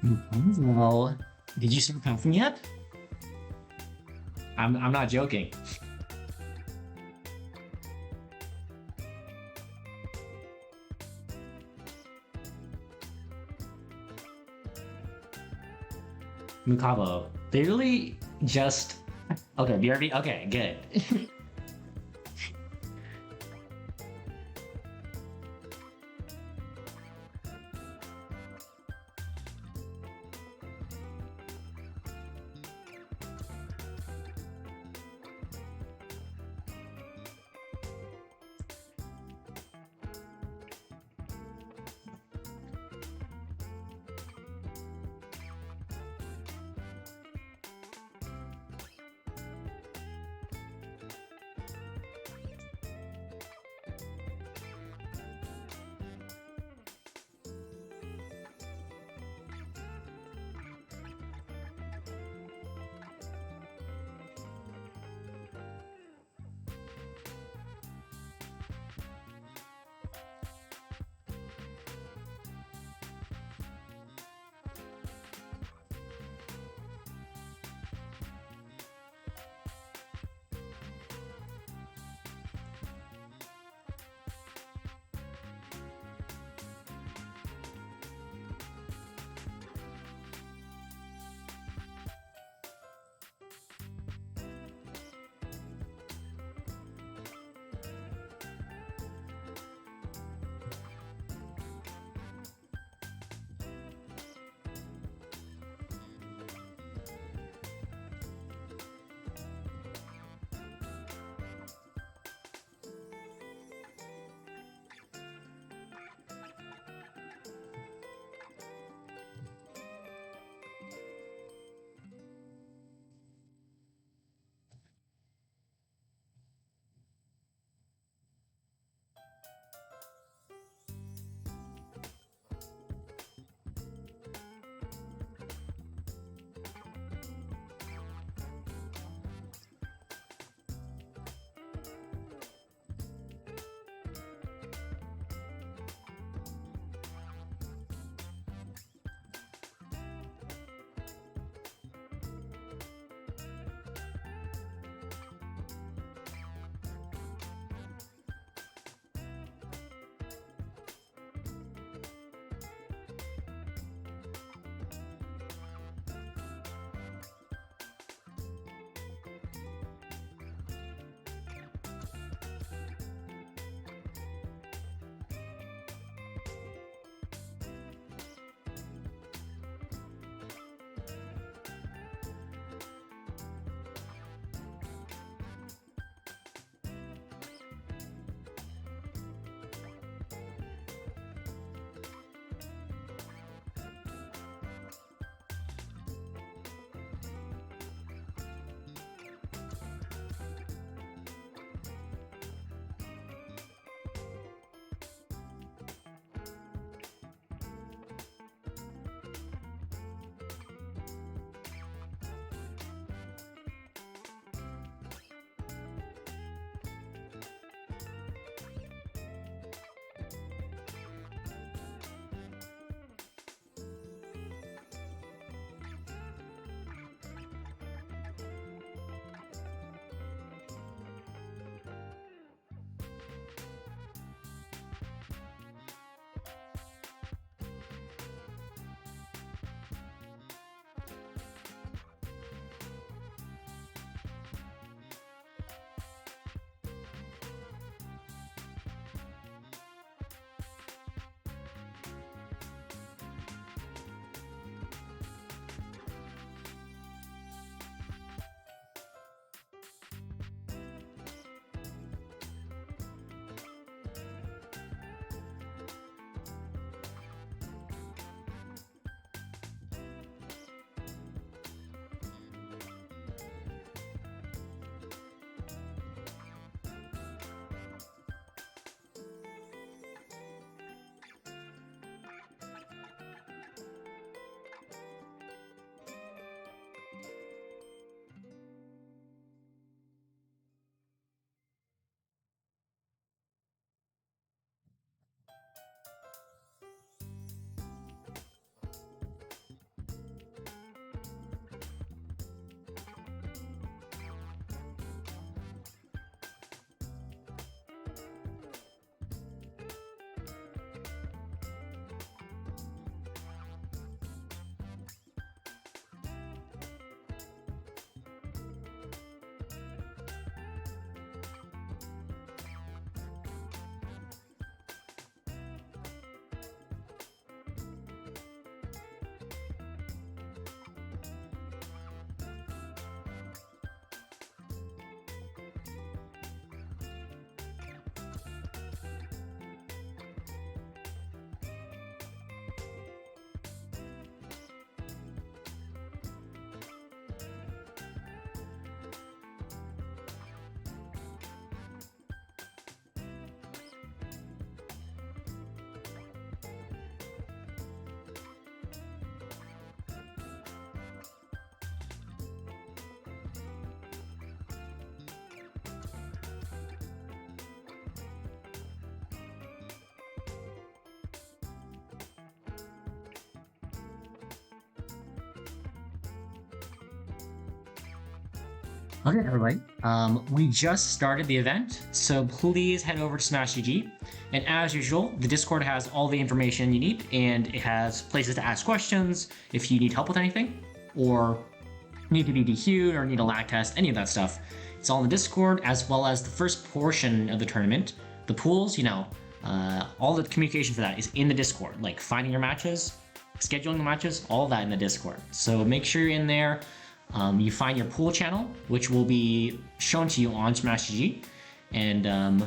Well, did you start coughing yet? I'm not joking. Mukabo, literally just okay. BRB. Okay, good. Okay, everybody. We just started the event, so please head over to Smash GG. And as usual, the Discord has all the information you need, and it has places to ask questions if you need help with anything, or need to be DQ'd, or need a lag test, any of that stuff. It's all in the Discord, as well as the first portion of the tournament. The pools, all the communication for that is in the Discord, like finding your matches, scheduling the matches, all that in the Discord. So make sure you're in there. You find your pool channel, which will be shown to you on Smash GG, and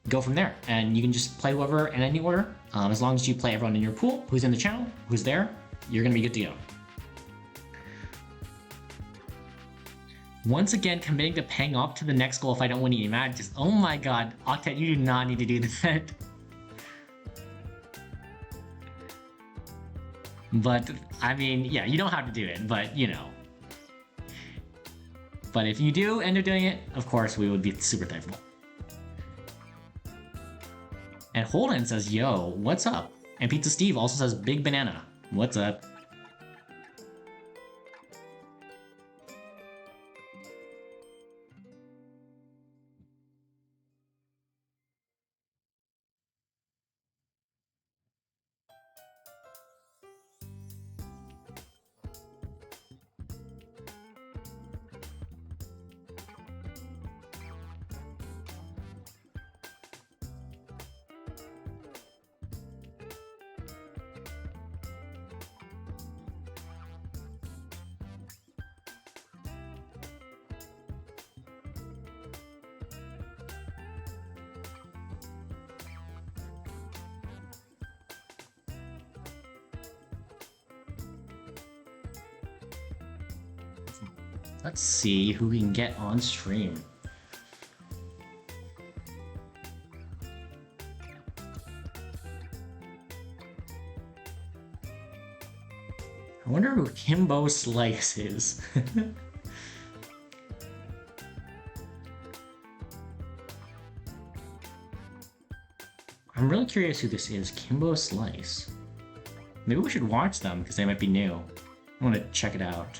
go from there. And you can just play whoever in any order. As long as you play everyone in your pool, who's in the channel, who's there, you're gonna be good to go. Once again, committing to paying up to the next goal if I don't win any matches. Oh my god, Octet, you do not need to do that. But, I mean, yeah, you don't have to do it, but, But if you do end up doing it, of course, we would be super thankful. And Holden says, yo, what's up? And Pizza Steve also says, big banana. What's up? Let's see who we can get on stream. I wonder who Kimbo Slice is. I'm really curious who this is, Kimbo Slice. Maybe we should watch them because they might be new. I want to check it out.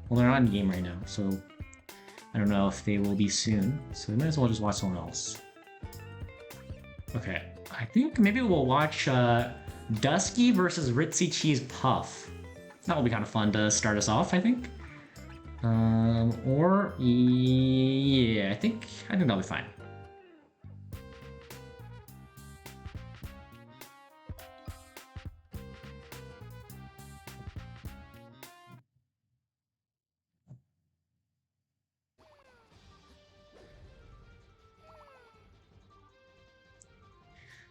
Well, they're not in the game right now, so I don't know if they will be soon. So we might as well just watch someone else. Okay, I think maybe we'll watch Dusky versus Ritzy Cheese Puff. That will be kind of fun to start us off, I think. Or yeah, I think that'll be fine.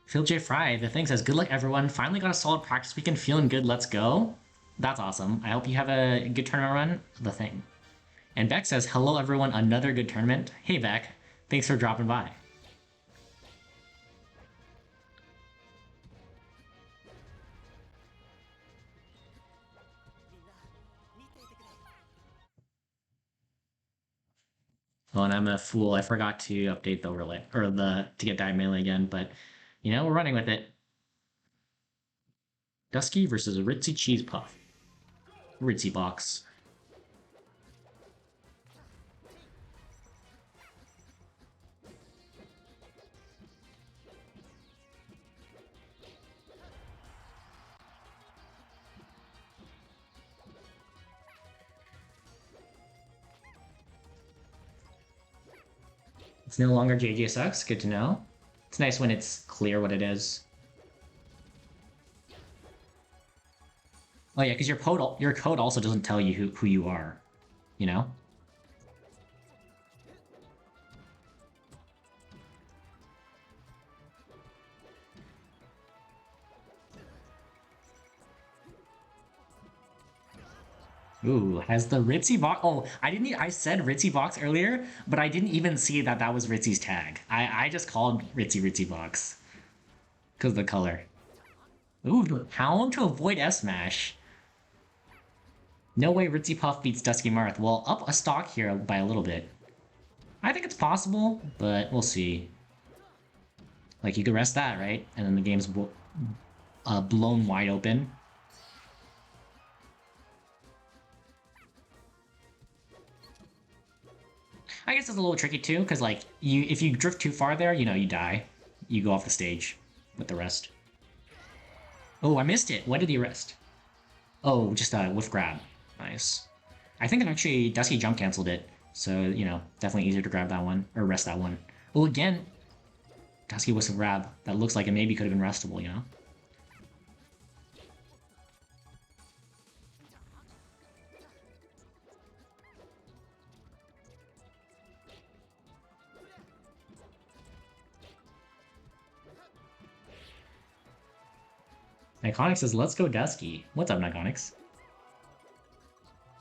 Phil J. Fry, the thing says, good luck everyone. Finally got a solid practice weekend, feeling good, let's go. That's awesome. I hope you have a good tournament run, the thing. And Beck says, hello everyone, another good tournament. Hey Beck, thanks for dropping by. Oh, and I'm a fool, I forgot to update the overlay, or to get dive melee again, but we're running with it. Dusky versus a Ritzy Cheese Puff. Ritzy box. It's no longer JJSX, good to know. It's nice when it's clear what it is. Oh yeah, because your code also doesn't tell you who you are, Ooh, has the Ritzy box? Oh, I said Ritzy box earlier, but I didn't even see that was Ritzy's tag. I just called Ritzy box because of the color. Ooh, how to avoid S smash. No way Ritzy Puff beats Dusky Marth. Well, up a stock here by a little bit. I think it's possible, but we'll see. Like, you could rest that, right? And then the game's blown wide open. I guess it's a little tricky too, because like if you drift too far there, you die. You go off the stage with the rest. Oh, I missed it. What did he rest? Oh, just a whiff grab. Nice. I think it actually Dusky jump canceled it, so definitely easier to grab that one or rest that one. Oh, again, Dusky whiff grab. That looks like it maybe could have been restable. Iconic says, let's go Dusky. What's up, Iconics?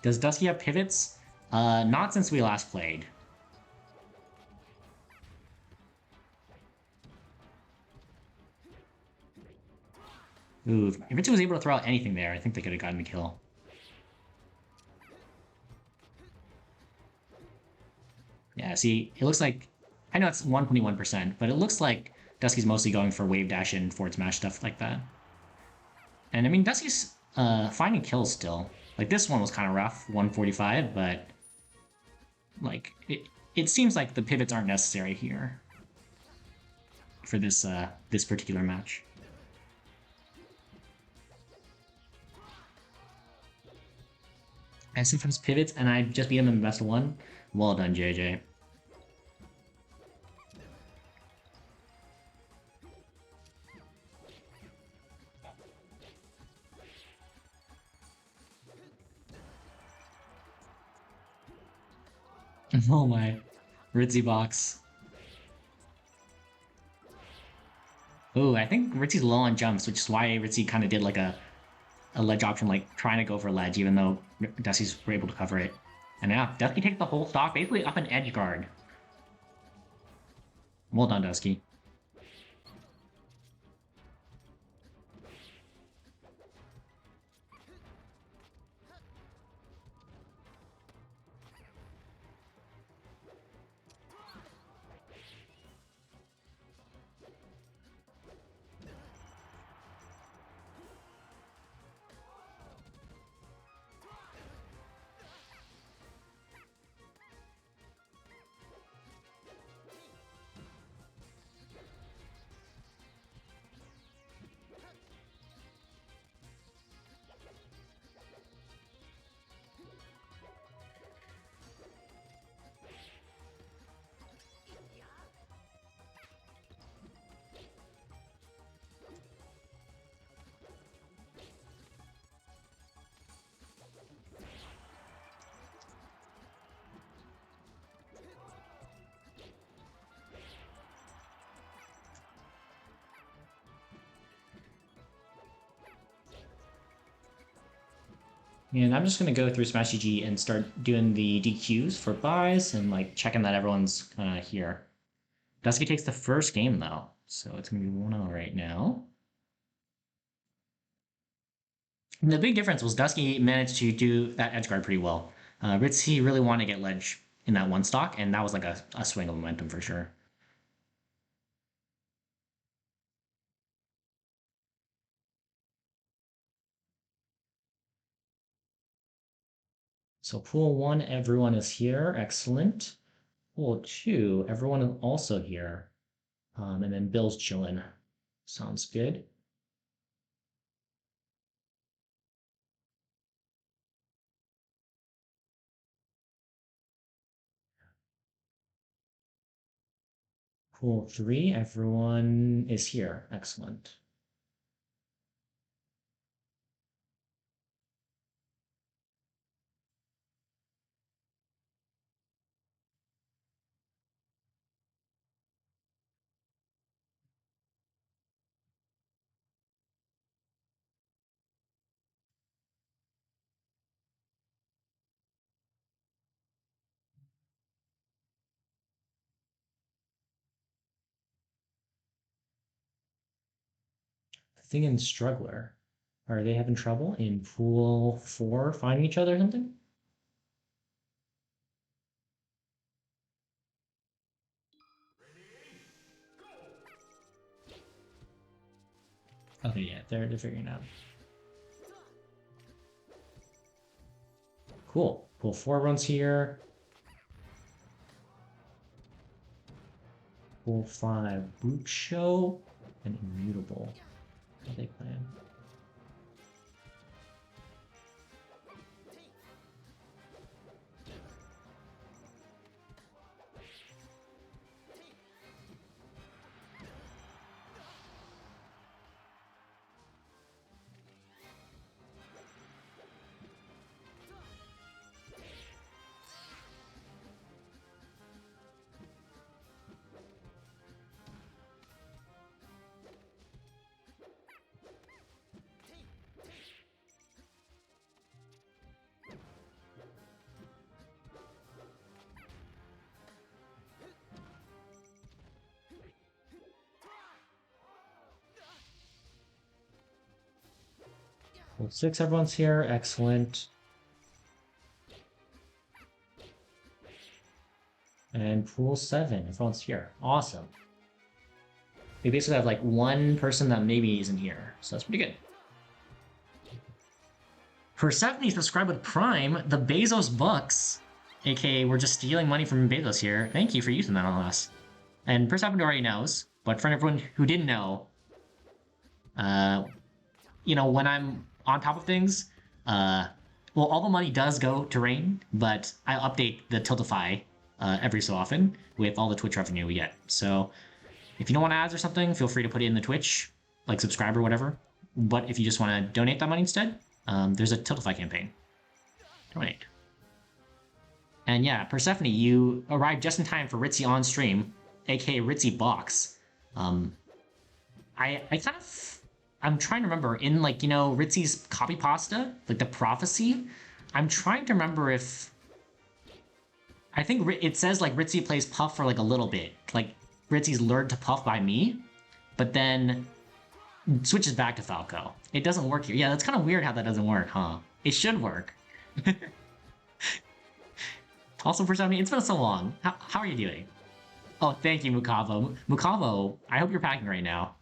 Does Dusky have pivots? Not since we last played. Ooh, if Ritsu was able to throw out anything there, I think they could have gotten the kill. Yeah, see, it looks like... I know it's 121%, but it looks like Dusky's mostly going for wave dash and forward smash, stuff like that. And I mean, Dusky's finding kills still. Like, this one was kind of rough, 145, but... Like, it seems like the pivots aren't necessary here. For this particular match. I sometimes pivots, and I just beat him in the best of one. Well done, JJ. Oh my. Ritzy box. Oh, I think Ritzy's low on jumps, which is why Ritzy kind of did like a ledge option, like trying to go for a ledge, even though Dusty's were able to cover it. And yeah, Dusky takes the whole stock, basically up an edge guard. Well done, Dusky. And I'm just going to go through Smash GG and start doing the DQs for buys and like checking that everyone's kind of here. Dusky takes the first game though, so it's going to be 1-0 right now. And the big difference was Dusky managed to do that edge guard pretty well. Ritzy really wanted to get ledge in that one stock, and that was like a swing of momentum for sure. So pool 1, everyone is here. Excellent. Pool 2, everyone is also here. And then Bill's chilling. Sounds good. Pool 3, everyone is here. Excellent. Thing in Struggler. Are they having trouble in pool 4 finding each other or something? Okay, yeah, they're figuring it out. Cool. Pool 4 runs here. Pool 5 Boot Show and Immutable. How they plan? Pool 6, everyone's here. Excellent. And pool 7, everyone's here. Awesome. We basically have like one person that maybe isn't here, so that's pretty good. Persephone subscribed with Prime, the Bezos Bucks. AKA, we're just stealing money from Bezos here. Thank you for using that on us. And Persephone already knows, but for everyone who didn't know, you know, when I'm on top of things, well, all the money does go to Rain, but I update the Tiltify every so often with all the Twitch revenue we get. So if you don't want ads or something, feel free to put it in the Twitch, like subscribe or whatever. But if you just want to donate that money instead, there's a Tiltify campaign. Donate. And yeah, Persephone, you arrived just in time for Ritzy on stream, aka Ritzy Box. I'm trying to remember in like, you know, Ritzy's copy pasta, like the prophecy. I'm trying to remember if I think it says like Ritzy plays Puff for like a little bit, like Ritzy's lured to Puff by me, but then switches back to Falco. It doesn't work here. Yeah, that's kind of weird how that doesn't work, huh? It should work. Also, for some reason, it's been so long. How are you doing? Oh, thank you, Mukavo. Mukavo, I hope you're packing right now.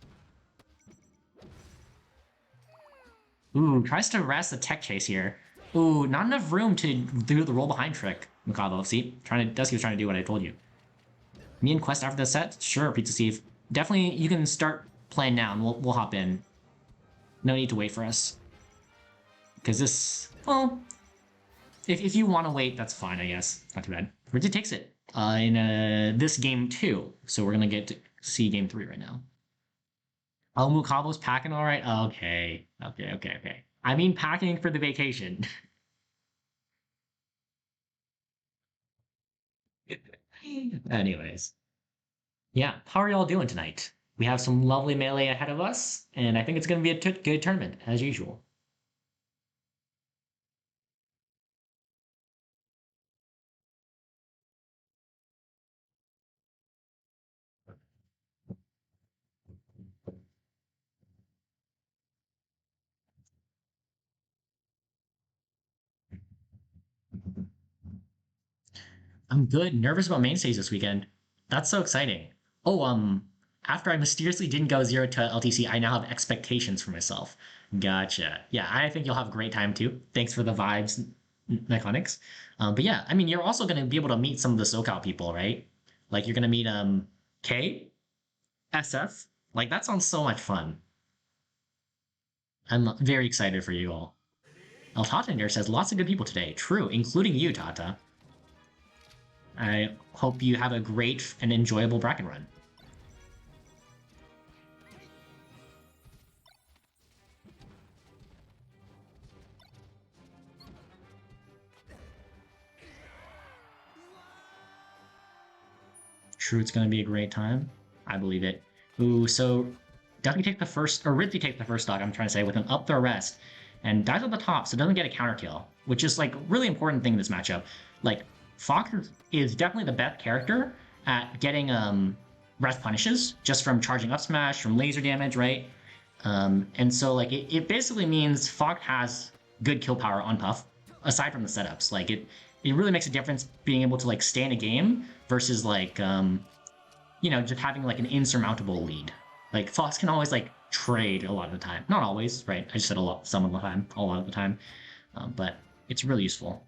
Ooh, tries to arrest the tech chase here. Ooh, not enough room to do the roll behind trick, Mukavo. See? Dusky was trying to do what I told you. Me and Quest after the set? Sure, Pizza Steve. Definitely, you can start playing now and we'll hop in. No need to wait for us. Because this, well, if you want to wait, that's fine, I guess. Not too bad. Ritzy takes it in this game 2. So we're going to get to see game 3 right now. Oh, Mukavo's packing all right? Okay. Okay. I mean packing for the vacation. Anyways. Yeah, how are y'all doing tonight? We have some lovely melee ahead of us, and I think it's going to be a good tournament, as usual. I'm good. Nervous about main stage this weekend. That's so exciting. Oh, after I mysteriously didn't go 0 to LTC, I now have expectations for myself. Gotcha. Yeah, I think you'll have a great time too. Thanks for the vibes, mechanics. But yeah, I mean, you're also going to be able to meet some of the SoCal people, right? Like you're going to meet K, SF. Like that sounds so much fun. I'm very excited for you all. El Tata in here says lots of good people today. True, including you, Tata. I hope you have a great and enjoyable bracket run. True, it's going to be a great time. I believe it. Ooh, so Duffy takes the first, or Ridley takes the first stock, I'm trying to say, with an up the arrest, and dies at the top, so doesn't get a counter kill, which is like really important thing in this matchup. Like, Fox is definitely the best character at getting rest punishes, just from charging up smash, from laser damage, right? And so like it basically means Fox has good kill power on Puff, aside from the setups. Like it really makes a difference being able to like stay in a game versus like you know, just having like an insurmountable lead. Like Fox can always like trade a lot of the time. Not always, right? I just said a lot, some of the time, a lot of the time. But it's really useful.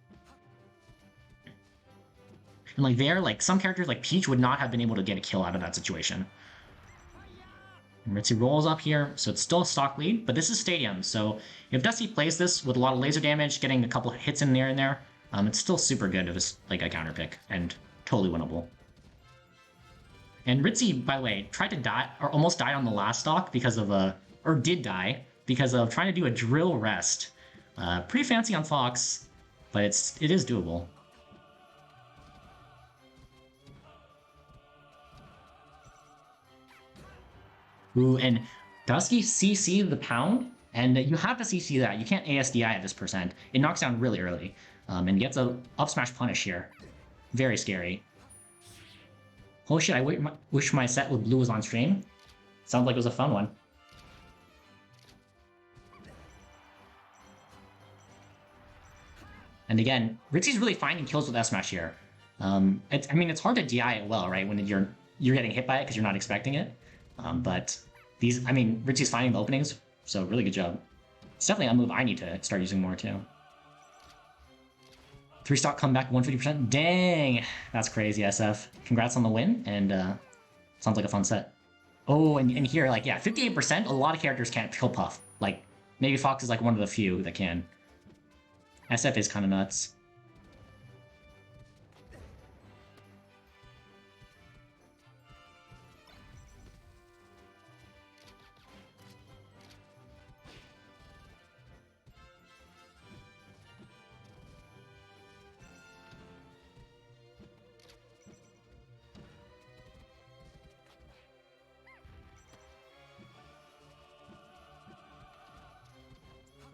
And like there, like some characters like Peach would not have been able to get a kill out of that situation. And Ritzy rolls up here, so it's still a stock lead, but this is Stadium, so if Dusty plays this with a lot of laser damage, getting a couple hits in there and there, it's still super good if it's like a counter pick, and totally winnable. And Ritzy, by the way, tried to die, or almost died on the last stock because of or did die, because of trying to do a drill rest. Pretty fancy on Fox, but it is doable. Ooh, and Dusky CC the pound, and you have to CC that. You can't ASDI at this percent. It knocks down really early, and gets a up smash punish here. Very scary. Oh shit, I wish my set with blue was on stream. Sounds like it was a fun one. And again, Ritzy's really finding kills with S-Smash here. I mean, it's hard to DI it well, right, when you're getting hit by it because you're not expecting it. But these, I mean, Ritzy's finding the openings, so really good job. It's definitely a move I need to start using more too. 3-stock comeback, 150%. Dang, that's crazy, SF. Congrats on the win, and sounds like a fun set. Oh, and here, like, yeah, 58%. A lot of characters can't kill Puff. Like, maybe Fox is like one of the few that can. SF is kind of nuts.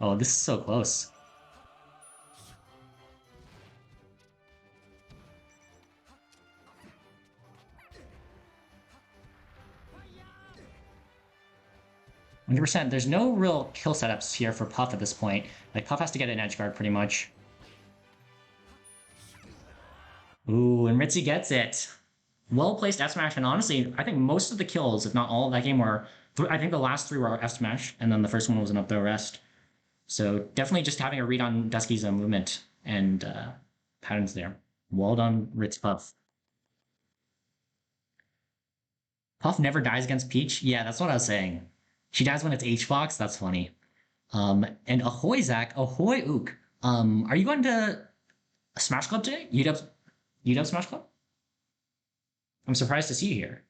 Oh, this is so close. %. There's no real kill setups here for Puff at this point. Like, Puff has to get an edge guard pretty much. Ooh, and Ritzy gets it. Well-placed F-Smash, and honestly, I think most of the kills, if not all of that game, were... I think the last 3 were F-Smash, and then the first one was an up-throw rest. So definitely just having a read on Dusky's movement and patterns there. Well done, Ritz Puff. Puff never dies against Peach? Yeah, that's what I was saying. She dies when it's H-Box? That's funny. And ahoy, Zach. Ahoy, Ook. Are you going to a Smash Club today? UW Smash Club? I'm surprised to see you here.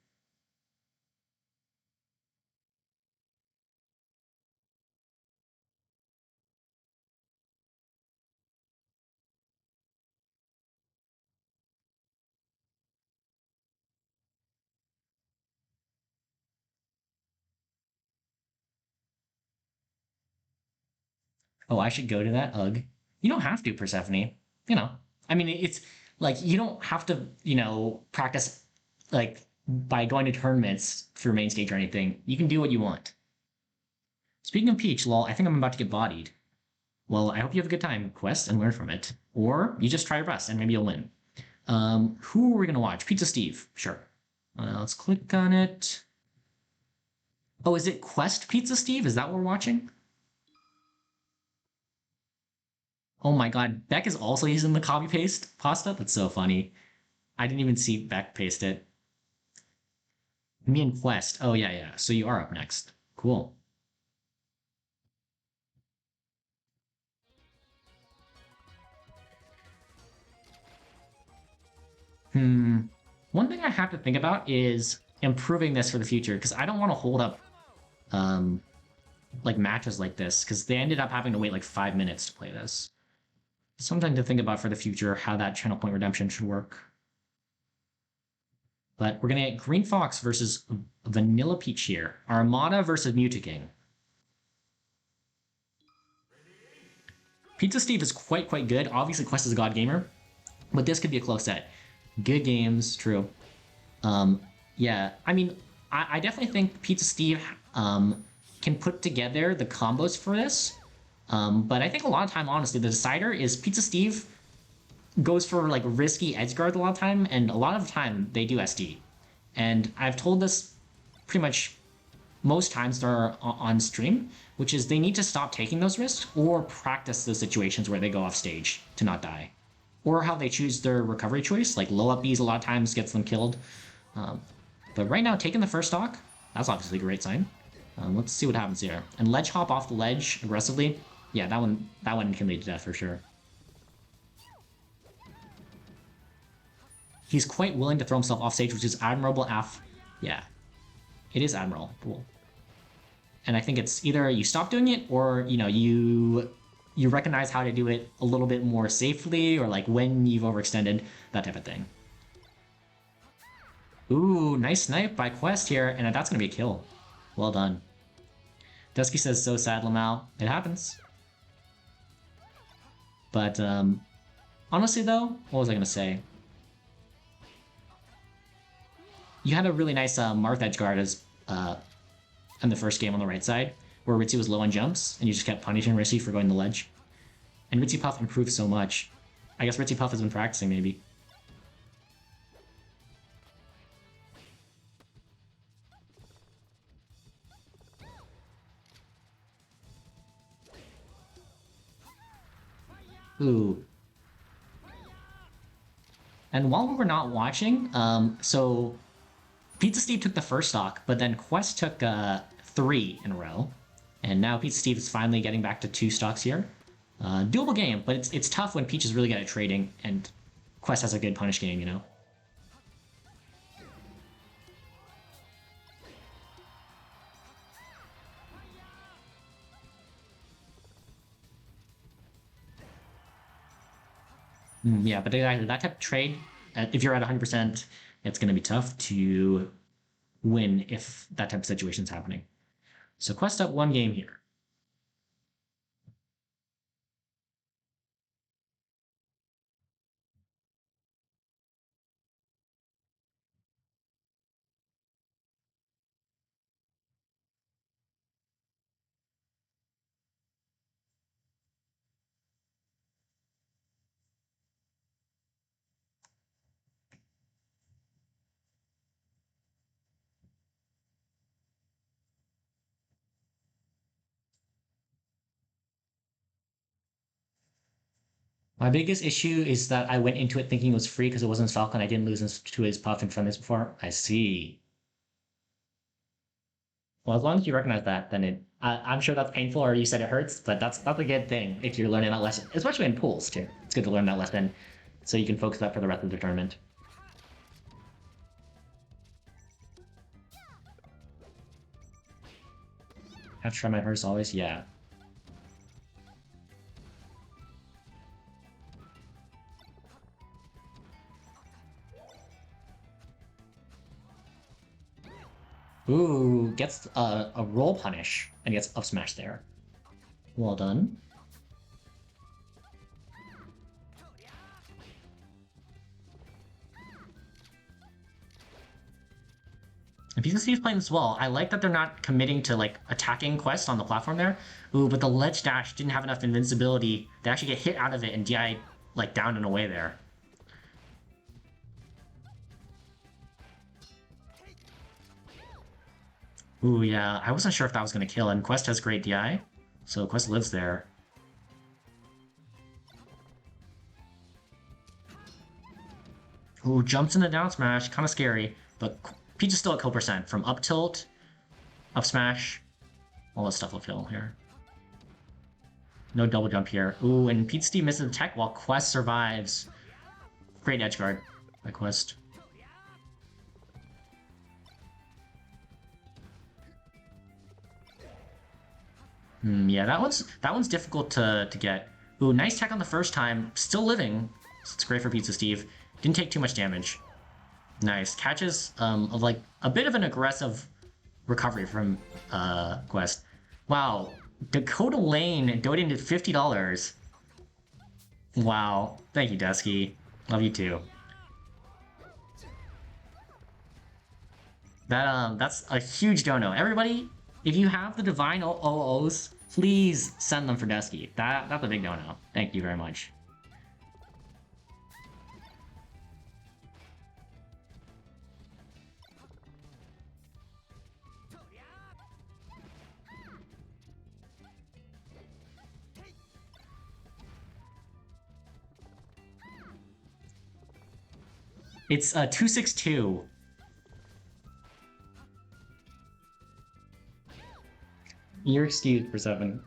Oh, I should go to that? Ugh. You don't have to, Persephone. You know. I mean, it's like you don't have to, you know, practice like by going to tournaments for main stage or anything. You can do what you want. Speaking of Peach, lol, I think I'm about to get bodied. Well, I hope you have a good time, Quest, and learn from it. Or you just try your best and maybe you'll win. Who are we gonna watch? Pizza Steve, sure. Let's click on it. Oh, is it Quest Pizza Steve? Is that what we're watching? Oh my god, Beck is also using the copy paste pasta? That's so funny. I didn't even see Beck paste it. Me and Quest. Oh, yeah, yeah. So you are up next. Cool. One thing I have to think about is improving this for the future, because I don't want to hold up like matches like this, because they ended up having to wait like 5 minutes to play this. Something to think about for the future, how that channel point redemption should work. But we're going to get Green Fox versus Vanilla Peach here. Armada versus Mewtwo. Pizza Steve is quite good. Obviously, Quest is a god gamer, but this could be a close set. Good games, true. Yeah, I mean, I definitely think Pizza Steve can put together the combos for this. But I think a lot of time, honestly, the decider is Pizza Steve goes for like risky edge guard a lot of time, and a lot of the time they do SD. And I've told this pretty much most times they're on stream, which is they need to stop taking those risks or practice those situations where they go off stage to not die. Or how they choose their recovery choice, like low up Bs a lot of times gets them killed. But right now, taking the first stock, that's obviously a great sign. Let's see what happens here. And ledge hop off the ledge aggressively. Yeah, that one can lead to death for sure. He's quite willing to throw himself off stage, which is admirable. Yeah, it is admirable. And I think it's either you stop doing it, or you recognize how to do it a little bit more safely, or like when you've overextended, that type of thing. Ooh, nice snipe by Quest here, and that's gonna be a kill. Well done. Dusky says, so sad, Lamau. It happens. But honestly though, what was I gonna say? You had a really nice Marth edgeguard as in the first game on the right side, where Ritzy was low on jumps, and you just kept punishing Ritzy for going the ledge. And Ritzy Puff improved so much. I guess Ritzy Puff has been practicing, maybe. Ooh. And while we were not watching, so Pizza Steve took the first stock, but then Quest took 3 in a row. And now Pizza Steve is finally getting back to 2 stocks here. Doable game, but it's tough when Peach is really good at trading, and Quest has a good punish game, you know? Yeah, but that type of trade, if you're at 100%, it's going to be tough to win if that type of situation is happening. So Quest up 1 game here. My biggest issue is that I went into it thinking it was free because it wasn't his Falcon. I didn't lose to his Puff in front of this before. I see. Well, as long as you recognize that, then I'm sure that's painful, or you said it hurts, but that's a good thing if you're learning that lesson, especially in pools too. It's good to learn that lesson, so you can focus that for the rest of the tournament. Have to try my hardest always, yeah. Ooh, gets a roll punish and gets up smash there. Well done. If you can see he's playing this well, I like that they're not committing to like attacking Quest on the platform there. Ooh, but the ledge dash didn't have enough invincibility. They actually get hit out of it and DI like down and away there. Ooh, yeah, I wasn't sure if that was going to kill, and Quest has great DI, so Quest lives there. Ooh, jumps in the down smash, kind of scary, but Peach is still at kill percent from up tilt, up smash, all that stuff will kill here. No double jump here. Ooh, and Pete Steve misses the tech while Quest survives. Great edge guard by Quest. Yeah, that one's difficult to get. Ooh, nice tech on the first time. Still living. So it's great for Pizza Steve. Didn't take too much damage. Nice. Catches of like a bit of an aggressive recovery from Quest. Wow. Dakota Lane donated $50. Wow. Thank you, Dusky. Love you too. That's a huge dono. Everybody, If you have the divine OOs, please send them for Dusky. That's a big no-no. Thank you very much. It's 262. You're excused for 7.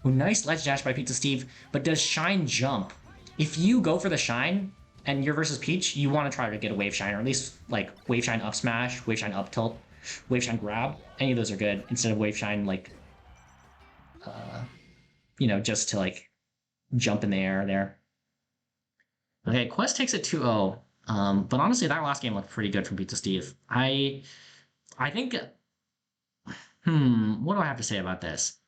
Oh, nice ledge dash by Pizza Steve, but does Shine jump? If you go for the Shine, and you're versus Peach, you want to try to get a Wave Shine, or at least, like, Wave Shine up smash, Wave Shine up tilt, Wave Shine grab. Any of those are good, instead of Wave Shine, like, you know, just to, like, jump in the air there. Okay, Quest takes it 2-0. But honestly, that last game looked pretty good from Pizza Steve. I think... what do I have to say about this?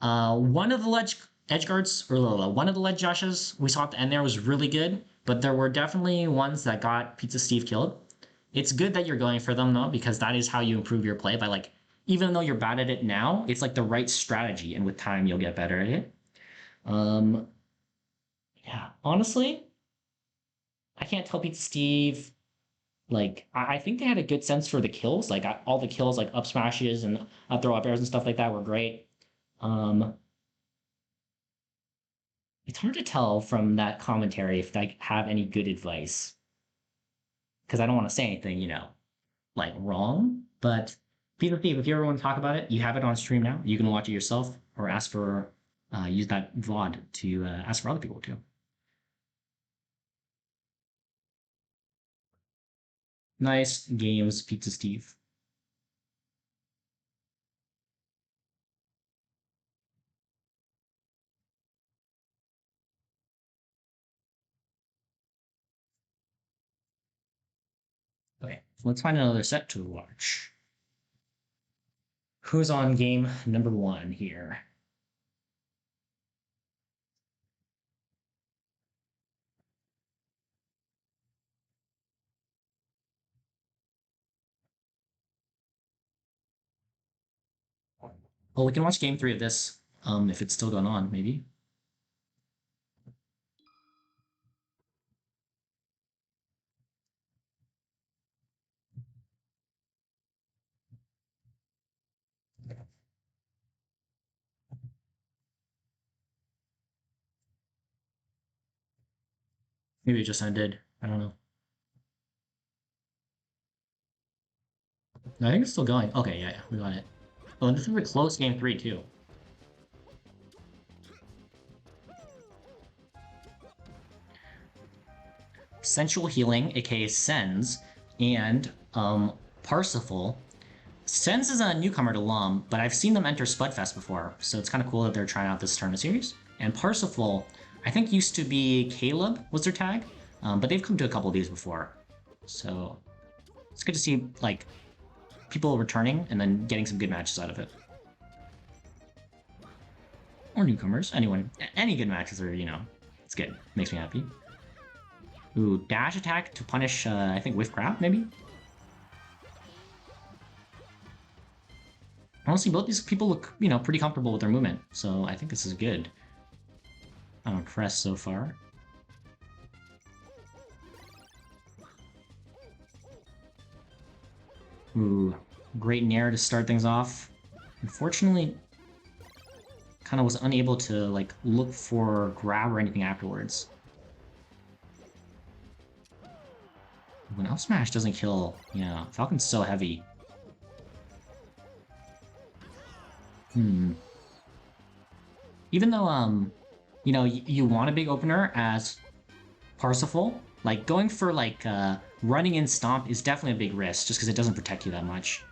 One of the edge guards, or one of the ledge dashes we saw at the end there was really good, but there were definitely ones that got Pizza Steve killed. It's good that you're going for them, though, because that is how you improve your play by, like, even though you're bad at it now, it's like the right strategy, and with time you'll get better at it. Yeah, honestly, I can't tell Pizza Steve. Like, I think they had a good sense for the kills. Like, all the kills, like up smashes and up throw up airs and stuff like that, were great. It's hard to tell from that commentary if they have any good advice, because I don't want to say anything, you know, like wrong. But Pizza Steve, if you ever want to talk about it, you have it on stream now. You can watch it yourself or ask for use that VOD to ask for other people too. Nice games, Pizza Steve. Okay, let's find another set to watch. Who's on game number 1 here? Well, we can watch game 3 of this, if it's still going on, maybe. Maybe it just ended. I don't know. No, I think it's still going. Okay, yeah, we got it. Oh, and this is a close game 3, too. Sensual Healing, aka Sens, and Parsifal. Sens is a newcomer to LUM, but I've seen them enter Spudfest before, so it's kind of cool that they're trying out this tournament series. And Parsifal, I think used to be Caleb was their tag, but they've come to a couple of these before. So it's good to see, like, people returning and then getting some good matches out of it. Or newcomers, anyone. Any good matches are, you know, it's good. Makes me happy. Ooh, dash attack to punish, I think, Whiff Grab, maybe? Honestly, both these people look, you know, pretty comfortable with their movement, so I think this is good. I'm impressed so far. Ooh, great Nair to start things off. Unfortunately, kind of was unable to, like, look for grab or anything afterwards. When up smash doesn't kill, yeah, Falcon's so heavy. Even though, you know, you want a big opener as Parsifal, like, going for, like, running in Stomp is definitely a big risk, just because it doesn't protect you that much.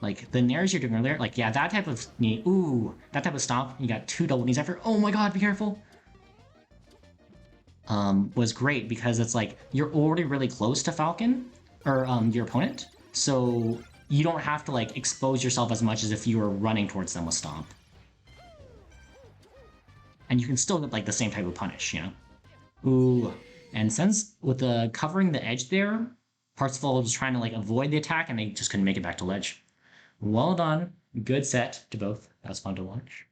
Like, the nairs you're doing earlier, like, yeah, that type of knee, ooh, that type of Stomp, you got 2 double knees after, oh my god, be careful! Was great, because it's like, you're already really close to Falcon, or, your opponent, so you don't have to like expose yourself as much as if you were running towards them with Stomp. And you can still get like the same type of punish, you know? Ooh, and since with the covering the edge there, Parsifal was trying to like avoid the attack and they just couldn't make it back to ledge. Well done. Good set to both. That was fun to watch.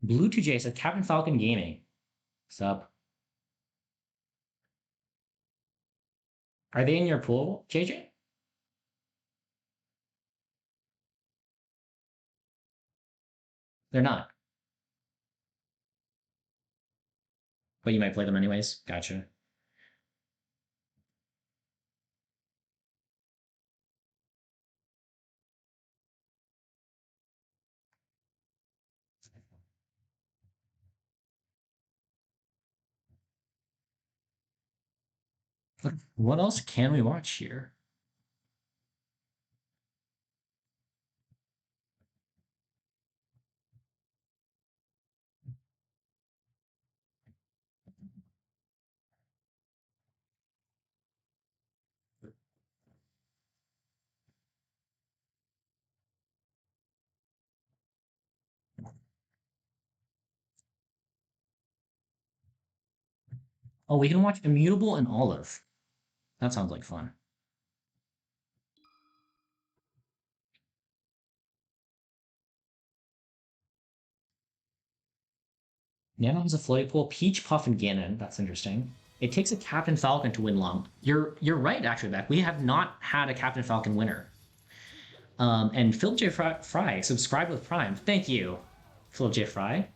Blue2J said Captain Falcon Gaming. What's up? Are they in your pool, JJ? They're not. But you might play them anyways. Gotcha. What else can we watch here? Oh, we can watch Immutable and Olive. That sounds like fun. Nano has a floaty pool. Peach, Puff, and Ganon. That's interesting. It takes a Captain Falcon to win long. You're right, actually, Beck. We have not had a Captain Falcon winner. And Philip J. Fry, subscribe with Prime. Thank you, Philip J. Fry.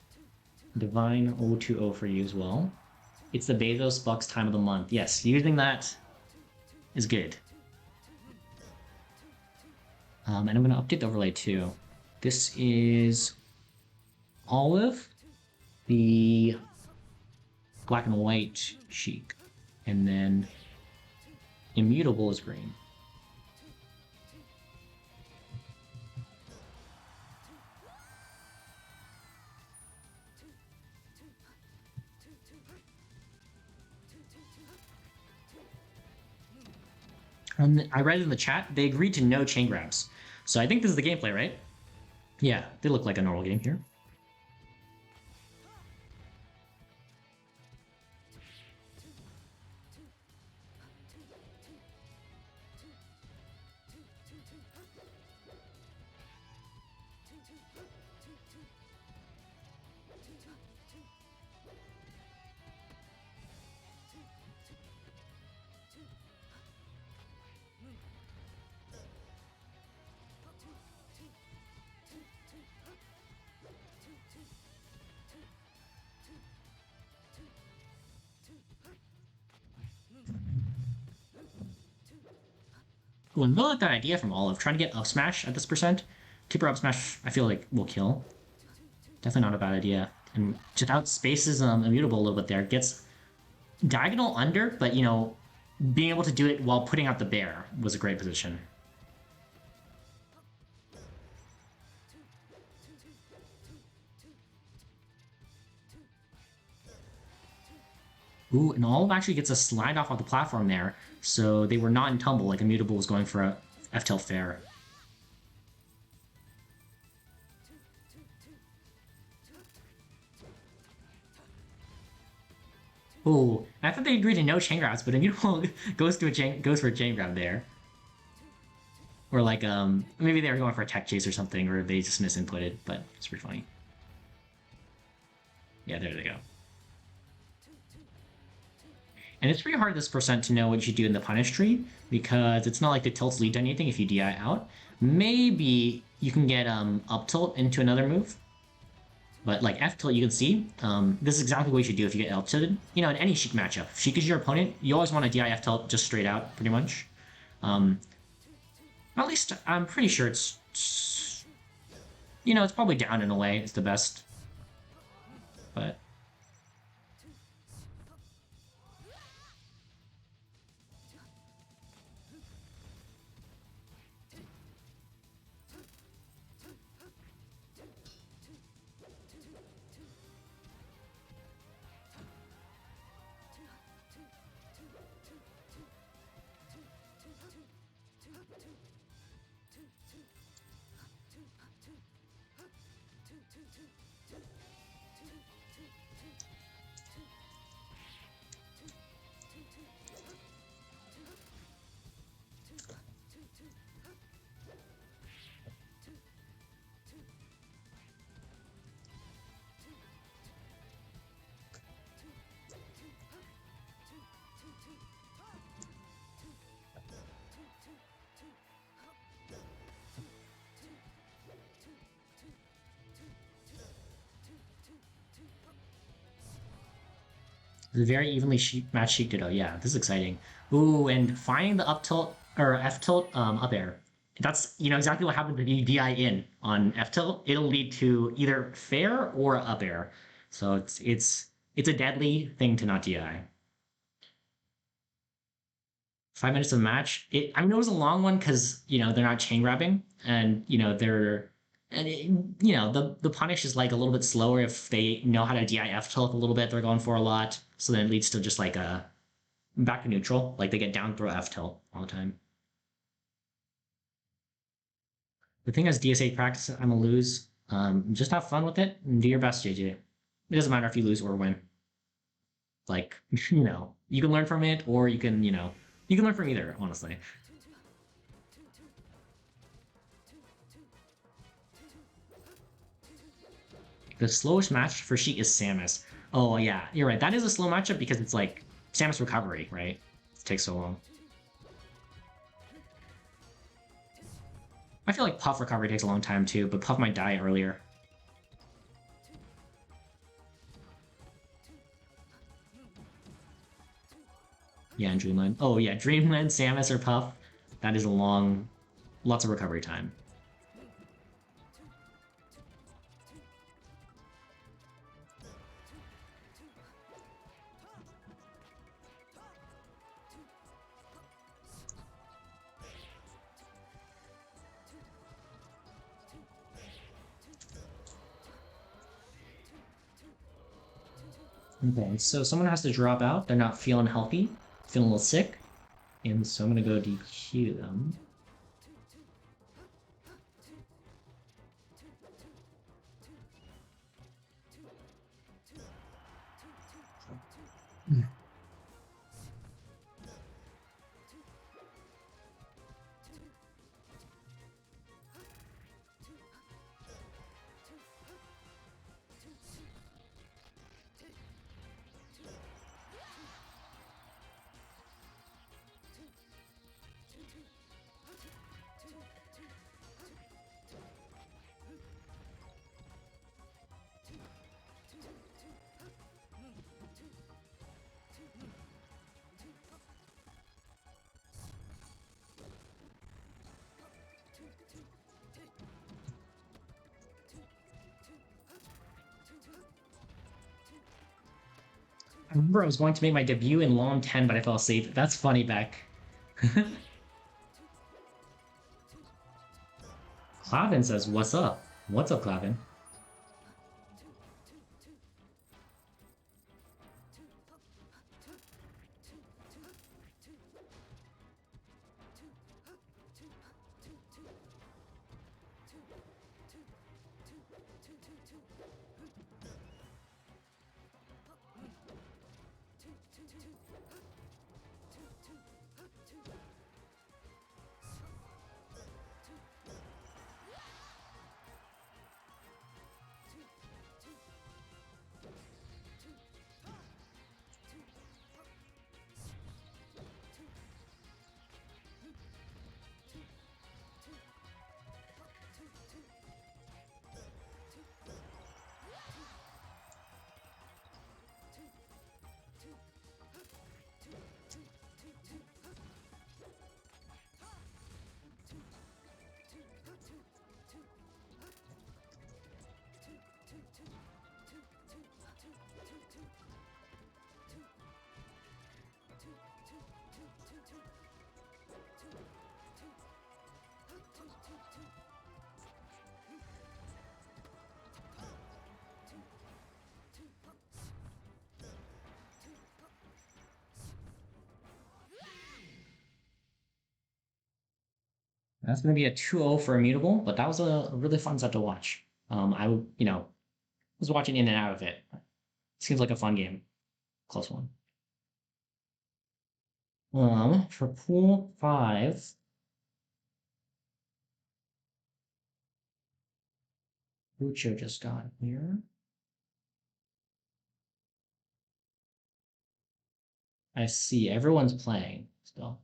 Divine 020 for you as well. It's the Bezos Bucks time of the month. Yes, using that is good. And I'm going to update the overlay too. This is Olive, the black and white Sheik, and then Immutable is green. And I read in the chat, they agreed to no chain grabs. So I think this is the gameplay, right? Yeah, they look like a normal game here. Well, I really like that idea from Olive, trying to get up smash at this percent. Keeper up smash, I feel like, will kill. Definitely not a bad idea. And just outspaces Immutable a little bit there. Gets diagonal under, but, you know, being able to do it while putting out the bear was a great position. Ooh, and Olive actually gets a slide off of the platform there, so they were not in tumble like Immutable was going for a F-Tilt fair. Ooh, I thought they agreed to no chain grabs, but Immutable goes for a chain grab there. Or like, maybe they were going for a tech chase or something, or they just misinputted, but it's pretty funny. Yeah, there they go. And it's pretty hard at this percent to know what you do in the punish tree, because it's not like the tilts lead to anything if you DI out. Maybe you can get up tilt into another move. But like F tilt, you can see, this is exactly what you should do if you get L tilted. You know, in any Sheik matchup. If Sheik is your opponent, you always want to DI F tilt just straight out, pretty much. At least I'm pretty sure it's, you know, it's probably down in a way. It's the best. But Very evenly matched sheep ditto. Yeah, this is exciting. Ooh, and finding the up tilt or F tilt up air. That's exactly what happens if you DI in on F tilt. It'll lead to either fair or up air. So it's a deadly thing to not DI. 5 minutes of match. I mean, it was a long one because they're not chain grabbing, and they're and the punish is like a little bit slower if they know how to DIF tilt a little bit. They're going for a lot, so then it leads to just like a back to neutral. Like they get down throw F tilt all the time. The thing is, DSA practice, I'm gonna lose. Just have fun with it and do your best, JJ. It doesn't matter if you lose or win. Like you can learn from it, or you can learn from either. Honestly. The slowest match for Sheik is Samus. Oh yeah, you're right. That is a slow matchup because it's like Samus recovery, right? It takes so long. I feel like Puff recovery takes a long time too, but Puff might die earlier. Yeah, in Dreamland. Oh yeah, Dreamland, Samus, or Puff. That is a lots of recovery time. Okay, so someone has to drop out. They're not feeling healthy, feeling a little sick, and so I'm gonna go DQ them. I remember I was going to make my debut in Lawn 10, but I fell asleep. That's funny, Beck. Clavin says, "What's up? What's up, Clavin?" That's going to be a 2-0 for Immutable, but that was a really fun set to watch. I was watching in and out of it. Seems like a fun game. Close one. For pool 5, Lucho just got here. I see everyone's playing still.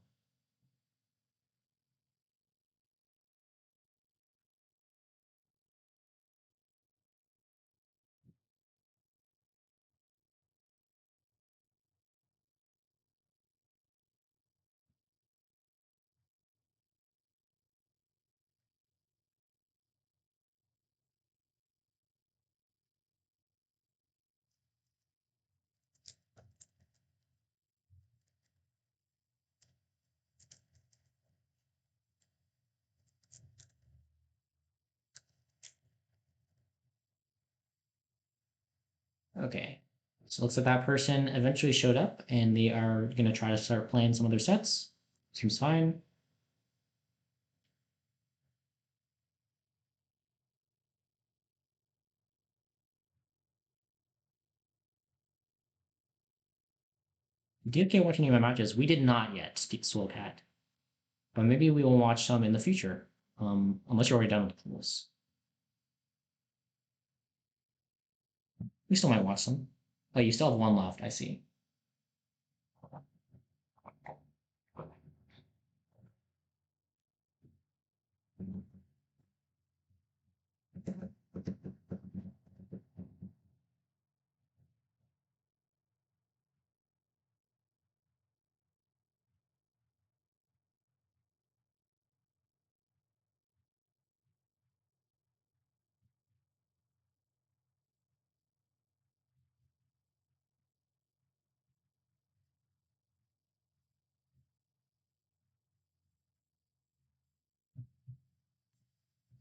Okay. So it looks like that person eventually showed up and they are going to try to start playing some other sets. Seems fine. Did get watching any of my matches? We did not yet, Swellcat. But maybe we will watch some in the future. Unless you're already done with this. We still might watch some. Oh, you still have one left, I see.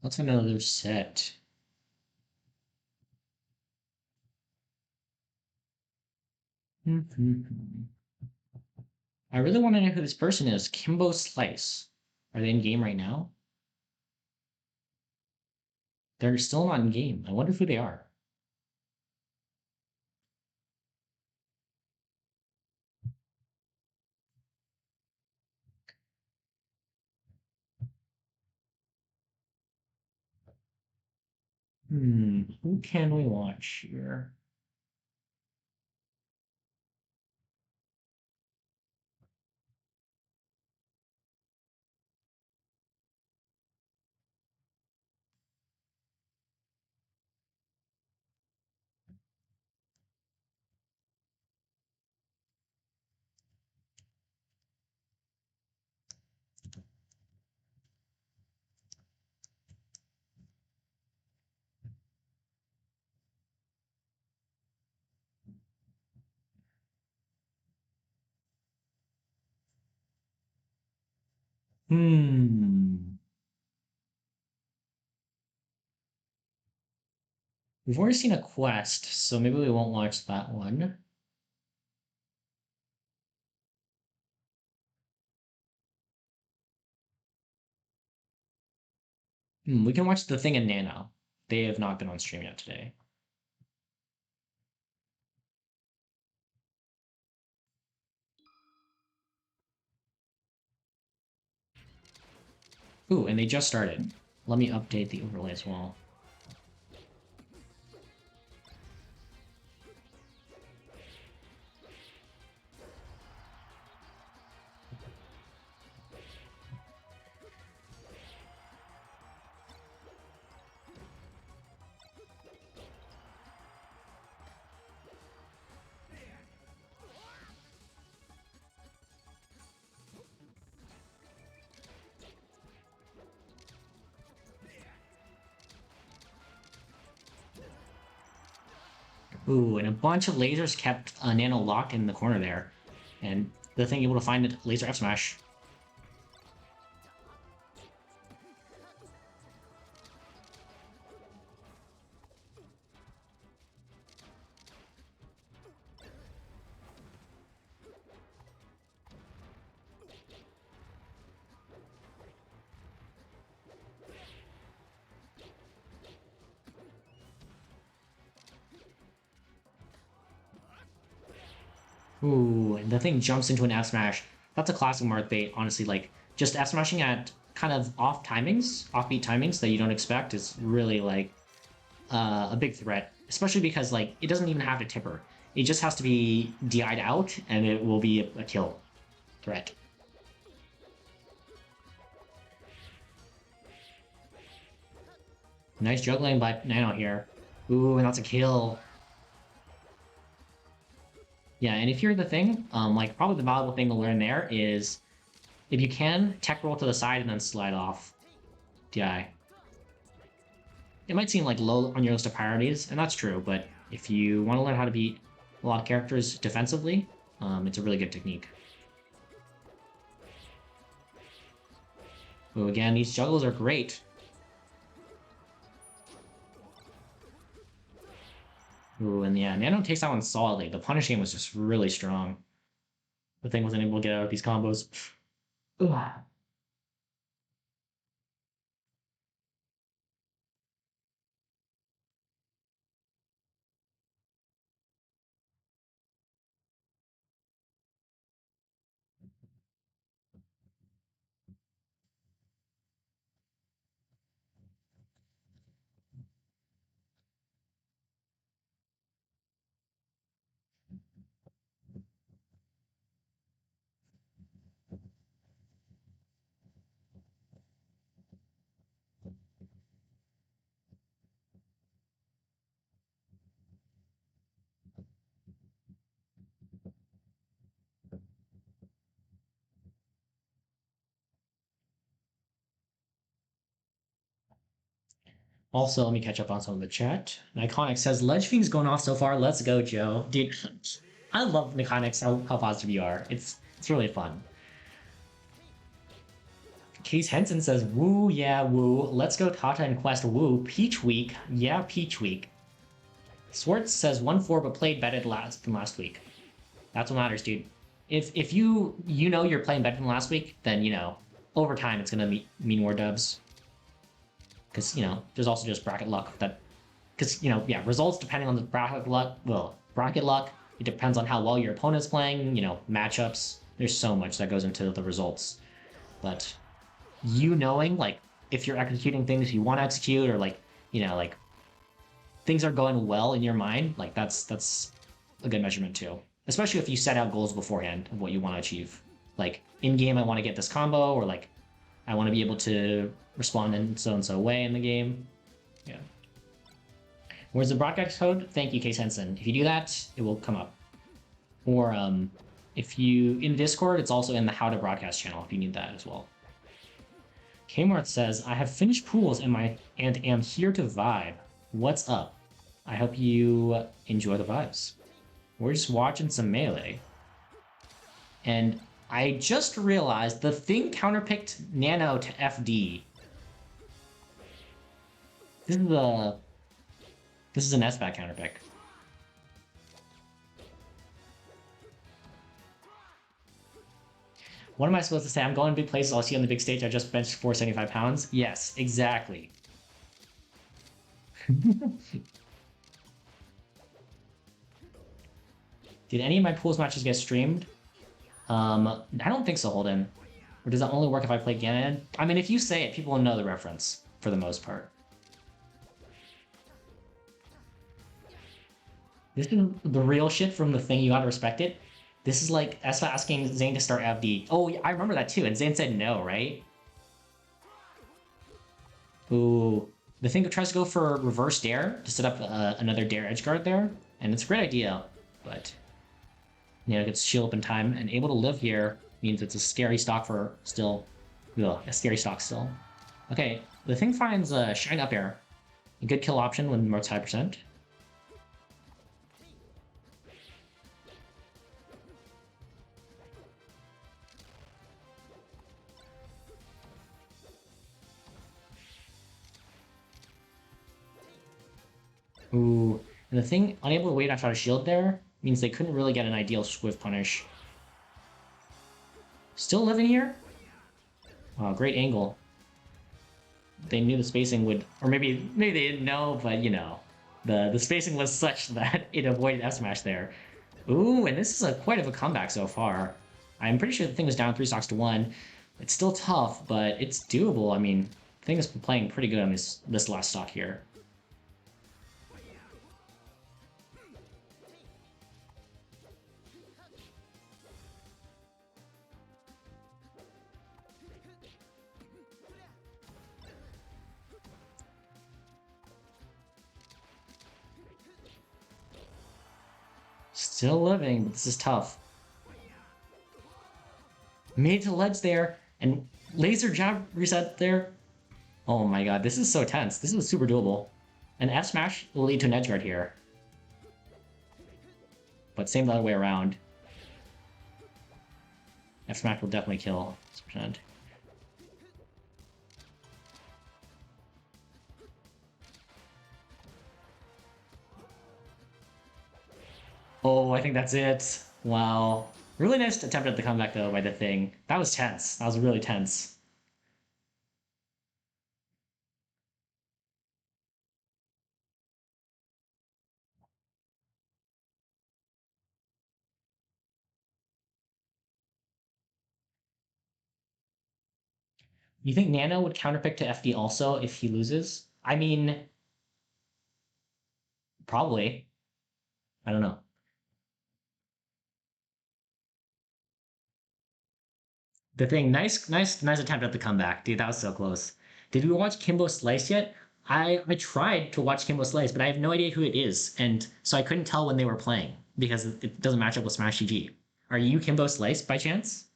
Let's find another set. I really want to know who this person is. Kimbo Slice. Are they in game right now? They're still not in game. I wonder who they are. Who can we watch here? Hmm. We've already seen a quest, so maybe we won't watch that one. We can watch The Thing and Nano. They have not been on stream yet today. Ooh, and they just started. Let me update the overlay as well. Ooh, and a bunch of lasers kept Nano locked in the corner there. And the thing able to find it, laser F smash. Ooh, and the thing jumps into an F smash. That's a classic Mart bait, honestly. Like, just F smashing at kind of offbeat timings that you don't expect is really like a big threat. Especially because like it doesn't even have to tipper. It just has to be DI'd out, and it will be a kill threat. Nice juggling by Nano here. Ooh, and that's a kill. Yeah, and if you're the thing, like probably the valuable thing to learn there is if you can, tech roll to the side and then slide off DI. It might seem like low on your list of priorities, and that's true, but if you want to learn how to beat a lot of characters defensively, it's a really good technique. So again, these juggles are great. Ooh, and yeah, Nano takes that one solidly. The punish game was just really strong. The thing wasn't able to get out of these combos. Ugh. Also, let me catch up on some of the chat. Iconic says, Ledge Fiend's going off so far. Let's go, Joe. Dude, I love Iconics, how positive you are. It's really fun. Case Henson says, woo, yeah, woo. Let's go Tata and Quest, woo. Peach Week, yeah, Peach Week. Swartz says 1-4 but played better than last week. That's what matters, dude. If you know you're playing better than last week, then, you know, over time it's going to mean more dubs. Because, you know, there's also just bracket luck that... Because, you know, yeah, results depending on the bracket luck, well, bracket luck, it depends on how well your opponent's playing, you know, matchups. There's so much that goes into the results. But you knowing, like, if you're executing things you want to execute, or, like, you know, like, things are going well in your mind, like, that's a good measurement too. Especially if you set out goals beforehand of what you want to achieve. Like, in-game I want to get this combo, or, like, I want to be able to respond in so-and-so way in the game. Yeah. Where's the broadcast code? Thank you, Case Henson. If you do that, it will come up. Or if you... in Discord, it's also in the How to Broadcast channel if you need that as well. Kmart says, I have finished pools and am here to vibe. What's up? I hope you enjoy the vibes. We're just watching some Melee. And I just realized the thing counterpicked Nano to FD. This is an S-back counterpick. What am I supposed to say? I'm going to big places. I'll see you on the big stage. I just benched 475 pounds. Yes, exactly. Did any of my pools matches get streamed? I don't think so, Holden. Or does that only work if I play Ganon? I mean, if you say it, people will know the reference, for the most part. This is the real shit from the thing, you gotta respect it. This is like Espa asking Zane to start FD. Oh, yeah, I remember that too, and Zane said no, right? Ooh. The thing tries to go for reverse dare to set up another dare edge guard there, and it's a great idea, but... you know, gets shield up in time, and able to live here means it's a scary stock for still. Ugh, a scary stock still. Okay, the thing finds Shine Up Air. A good kill option when Mart's high percent. Ooh, and the thing unable to wait after a shield there means they couldn't really get an ideal Swift punish. Still living here? Wow, great angle. They knew the spacing would, or maybe they didn't know, but you know, the spacing was such that it avoided F smash there. Ooh, and this is quite of a comeback so far. I'm pretty sure the thing was down 3 stocks to 1. It's still tough, but it's doable. I mean, the thing has been playing pretty good on this last stock here. Still living, but this is tough. Made to ledge there, and laser jab reset there. Oh my god, this is so tense. This is super doable. An F smash will lead to an edge guard here. But same the other way around. F smash will definitely kill 6%. no, I think that's it. Wow. Really nice attempt at the comeback though by the thing. That was tense. That was really tense. You think Nano would counterpick to FD also if he loses? I mean, probably. I don't know. The thing, nice attempt at the comeback, dude. That was so close. Did we watch Kimbo Slice yet? I tried to watch Kimbo Slice, but I have no idea who it is, and so I couldn't tell when they were playing because it doesn't match up with Smash GG. Are you Kimbo Slice by chance?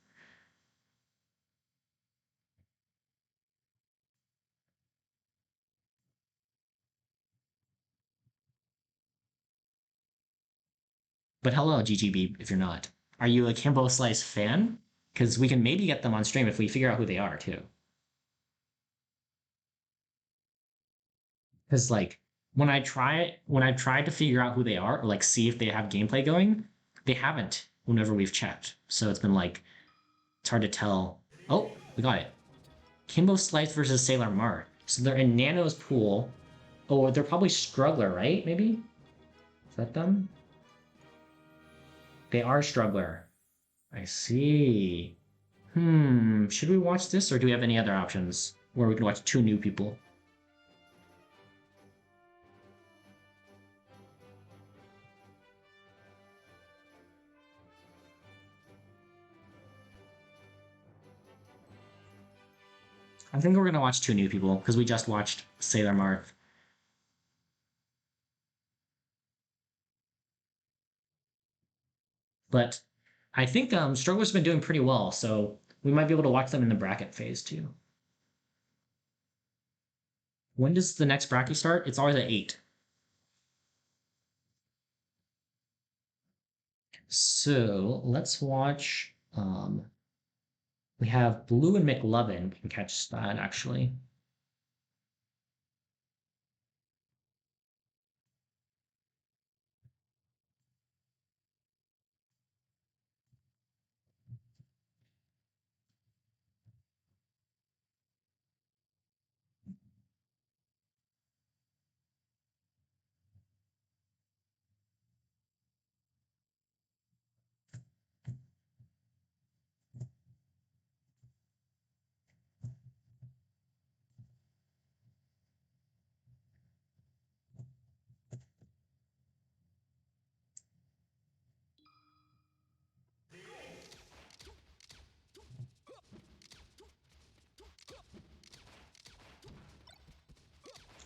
But hello, GGB, if you're not. Are you a Kimbo Slice fan? Because we can maybe get them on stream if we figure out who they are too. Because like when I tried to figure out who they are or like see if they have gameplay going, they haven't whenever we've checked. So it's been like it's hard to tell. Oh, we got it. Kimbo Slice versus Sailor Mart. So they're in Nano's pool. Oh, they're probably Struggler, right? Maybe? Is that them? They are Struggler. I see. Should we watch this or do we have any other options where we can watch two new people? I think we're gonna watch two new people because we just watched Sailor Mart. But I think Struggler's been doing pretty well, so we might be able to watch them in the bracket phase too. When does the next bracket start? It's always at 8. So let's watch. We have Blue and McLovin. We can catch that actually.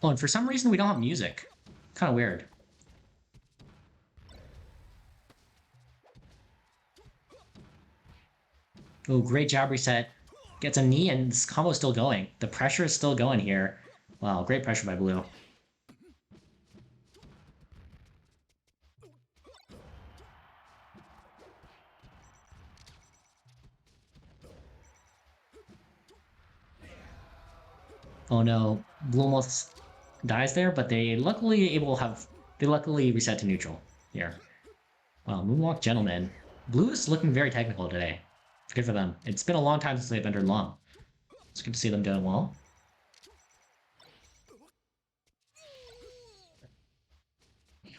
Oh, and for some reason we don't have music. Kind of weird. Oh, great jab reset. Gets a knee and this combo's still going. The pressure is still going here. Wow, great pressure by Blue. Oh no, Blue almost dies there, but they luckily reset to neutral here. Wow, Moonwalk Gentleman. Blue is looking very technical today. Good for them. It's been a long time since they've entered long. It's good to see them doing well.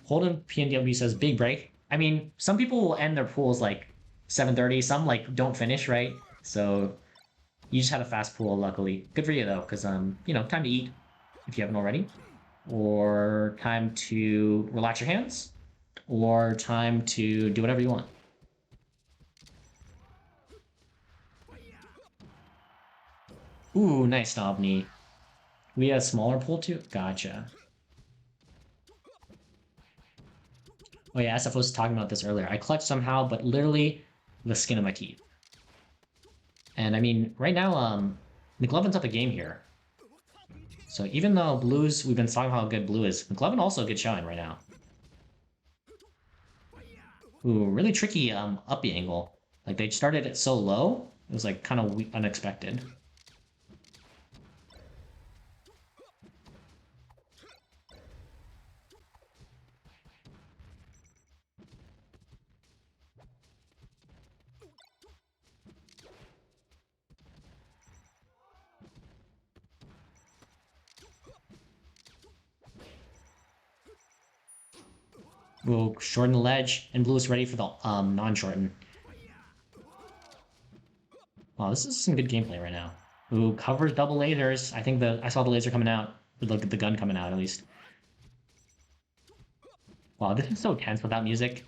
Holden PNW says big break. I mean, some people will end their pools like 7:30. Some like don't finish right. So you just had a fast pool, luckily. Good for you though, because time to eat if you haven't already, or time to relax your hands, or time to do whatever you want. Ooh, nice knob knee. We had a smaller pool too? Gotcha. Oh yeah, SFO was talking about this earlier. I clutched somehow, but literally the skin of my teeth. And I mean, right now, McLovin's up a game here. So even though Blue's, we've been talking about how good Blue is, McLovin also a good showing right now. Ooh, really tricky up B angle. Like they started it so low, it was like kind of unexpected. We'll shorten the ledge, and blue is ready for the non-shorten. Wow, this is some good gameplay right now. Ooh, covers double lasers. I think I saw the laser coming out. Look at the gun coming out, at least. Wow, this is so tense without music.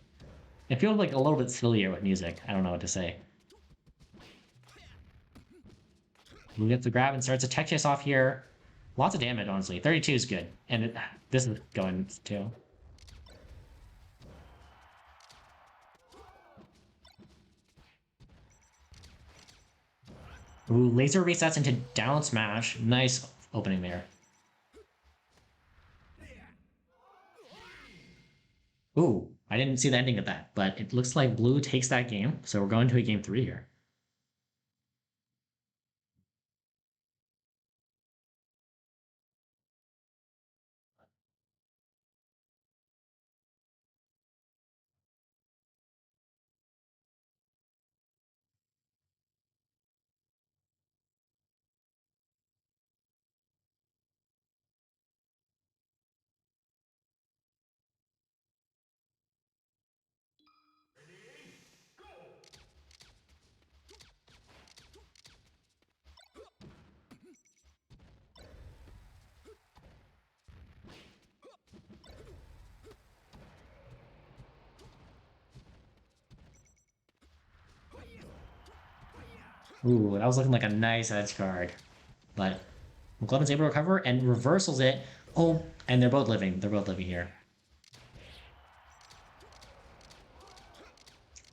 It feels like a little bit sillier with music. I don't know what to say. Blue gets the grab and starts a tech chase off here. Lots of damage, honestly. 32 is good. And this is going too. Ooh, laser resets into down smash. Nice opening there. Ooh, I didn't see the ending of that, but it looks like blue takes that game, so we're going to a game 3 here. Ooh, that was looking like a nice edge card. But McLevin's able to recover and reversals it. Oh, and they're both living. They're both living here.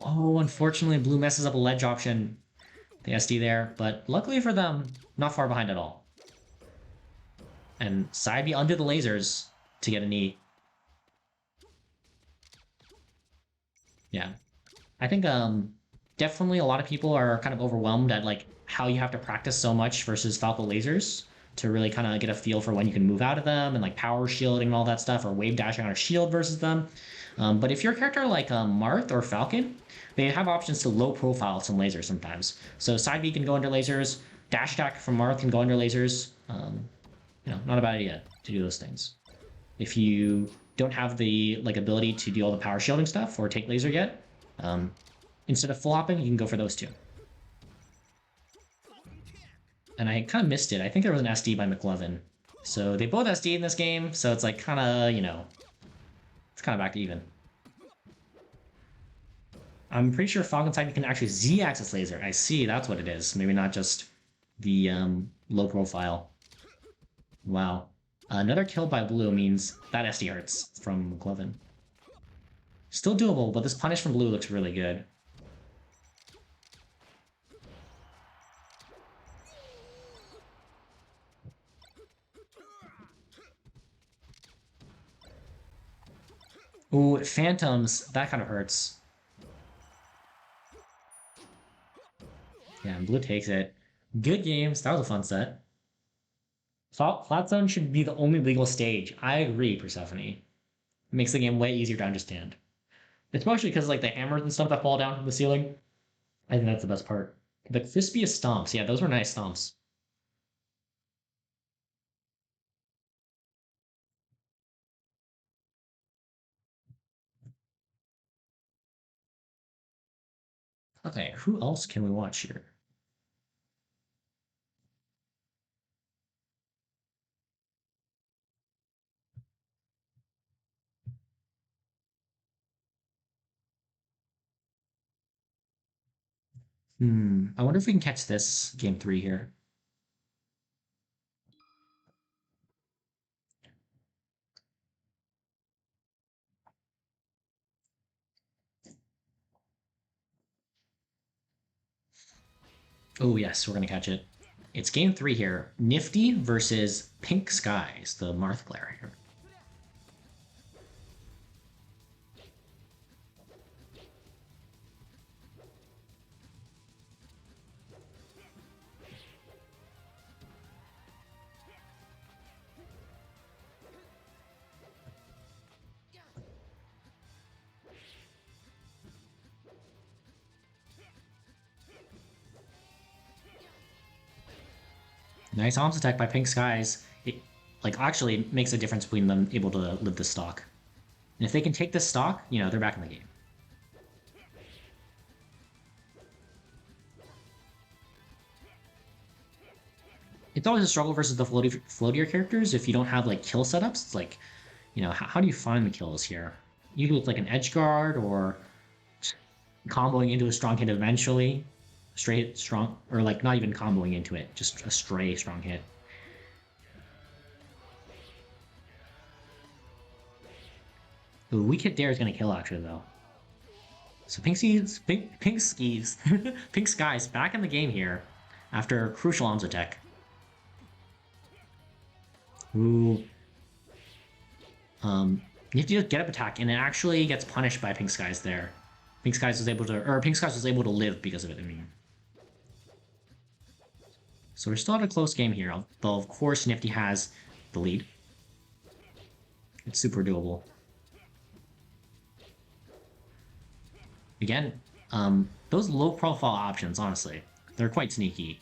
Oh, unfortunately, blue messes up a ledge option. The SD there, but luckily for them, not far behind at all. And side B under the lasers to get a knee. Yeah. I think definitely a lot of people are kind of overwhelmed at like how you have to practice so much versus Falco lasers to really kind of get a feel for when you can move out of them and like power shielding and all that stuff, or wave dashing on a shield versus them. But if you're a character like Mart or Falcon, they have options to low profile some lasers sometimes. So side B can go under lasers, dash attack from Mart can go under lasers. Not a bad idea to do those things. If you don't have the like ability to do all the power shielding stuff or take laser yet, instead of full hopping, you can go for those two. And I kind of missed it. I think there was an SD by McLovin. So they both SD in this game, so it's like kind of, it's kind of back to even. I'm pretty sure Falcon side can actually Z-axis laser. I see, that's what it is. Maybe not just the low profile. Wow. Another kill by blue means that SD hurts from McLovin. Still doable, but this punish from blue looks really good. Ooh, Phantoms, that kind of hurts. Yeah, and blue takes it. Good games, that was a fun set. Flat Zone should be the only legal stage. I agree, Persephone. It makes the game way easier to understand. Especially because like the hammers and stuff that fall down from the ceiling. I think that's the best part. The crispiest stomps, yeah, those were nice stomps. Okay, who else can we watch here? I wonder if we can catch this game 3 here. Oh yes, we're gonna catch it. It's game 3 here. Nifty versus Pink Skies, the Marth player here. Nice arms attack by Pink Skies. It like actually makes a difference between them able to live the stock. And if they can take this stock, you know, they're back in the game. It's always a struggle versus the floatier characters if you don't have like kill setups. It's like, you know, how do you find the kills here? Usually it's like an edge guard or comboing into a strong hit eventually. Straight strong, or like not even comboing into it, just a stray strong hit. Ooh, weak hit there is gonna kill actually though. So Pink Skis, Pink Skis, Pink Skies back in the game here after crucial Alonzo tech. Ooh. You have to just get up attack, and it actually gets punished by Pink Skies there. Pink Skies was able to, or Pink Skies was able to live because of it. I mean, so we're still at a close game here, though of course Nifty has the lead. It's super doable. Again, those low-profile options, honestly, they're quite sneaky.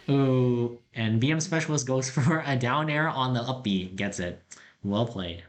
Ooh, and BM Specialist goes for a down air on the up B, gets it. Well played.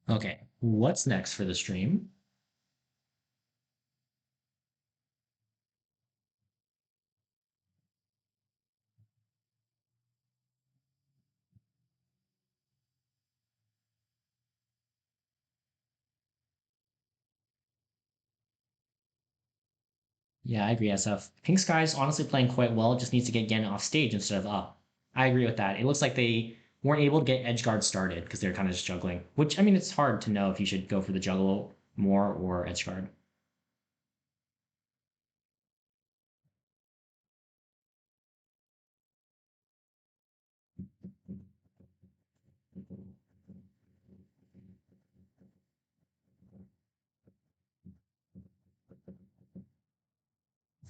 Okay, what's next for the stream? Yeah, I agree, SF. Pink Sky's honestly playing quite well, just needs to get Gen off stage instead of up. I agree with that. It looks like they weren't able to get Edgeguard started because they're kind of just juggling. Which, I mean, it's hard to know if you should go for the juggle more or Edgeguard.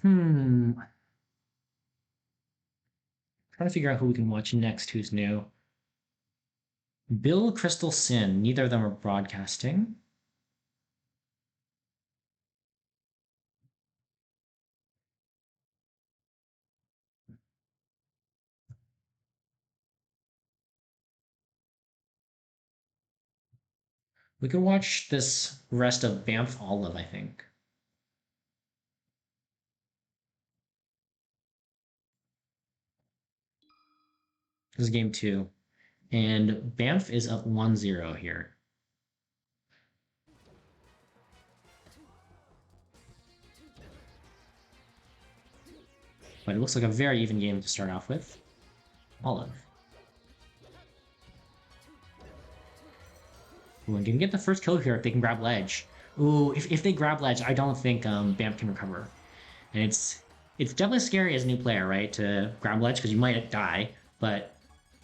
Trying to figure out who we can watch next who's new. Bill Crystal Sin. Neither of them are broadcasting. We could watch this rest of Banff Olive, I think. This is game two. And Banff is up 1-0 here. But it looks like a very even game to start off with. Olive. Ooh, and can get the first kill here if they can grab ledge. Ooh, if they grab ledge, I don't think Bamf can recover. And it's definitely scary as a new player, right, to grab ledge because you might die, but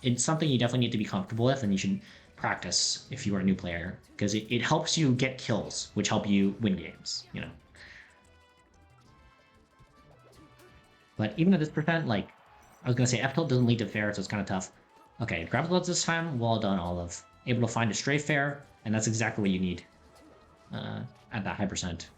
it's something you definitely need to be comfortable with, and you should practice if you are a new player because it helps you get kills, which help you win games, you know. But even at this percent, like, I was gonna say, F tilt doesn't lead to fair, so it's kind of tough. Okay, grab the this time. Well done, Olive. Able to find a stray fair, and that's exactly what you need at that high percent.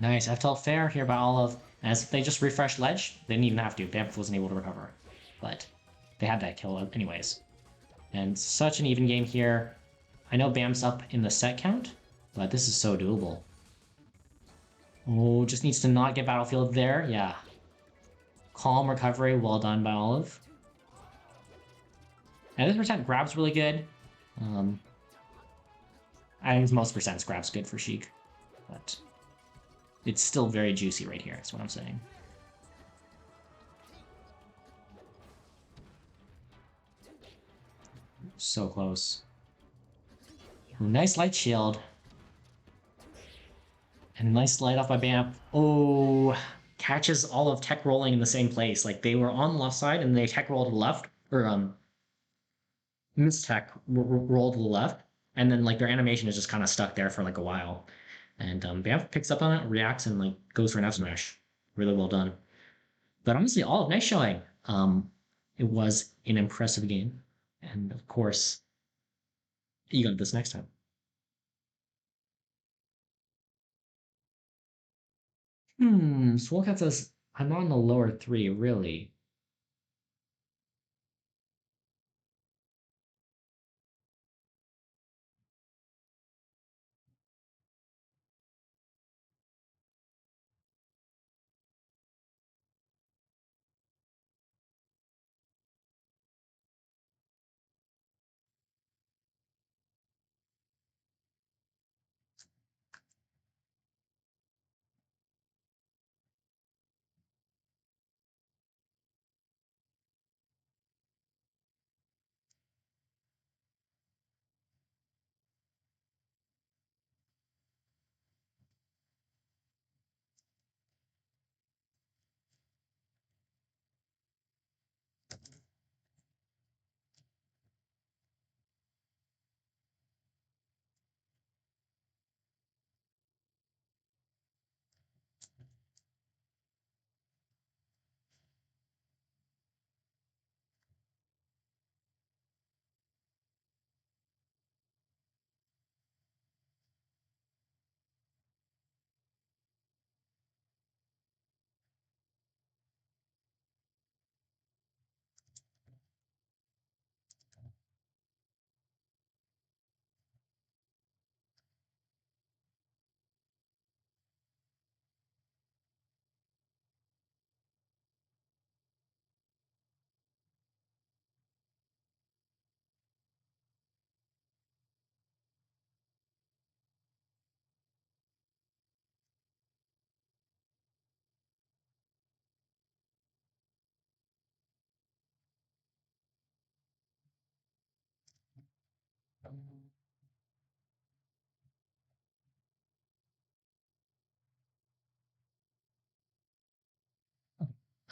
Nice. I felt fair here by Olive. As if they just refreshed Ledge, they didn't even have to. Bamf wasn't able to recover. But they had that kill anyways. And such an even game here. I know Bam's up in the set count, but this is so doable. Oh, just needs to not get Battlefield there. Yeah. Calm recovery. Well done by Olive. And this percent grab's really good. I think most percent grab's good for Sheik. But it's still very juicy right here, is what I'm saying. So close. Ooh, nice light shield. And nice light off by Bamp. Oh, catches all of tech rolling in the same place. Like they were on the left side and they tech rolled to the left, or mistech rolled to the left, and then like their animation is just kind of stuck there for like a while. And Bamf picks up on it, reacts, and like goes for an F smash. Really well done. But honestly, all of nice showing. It was an impressive game, and of course, you got this next time. Swolecat says I'm on the lower three, really.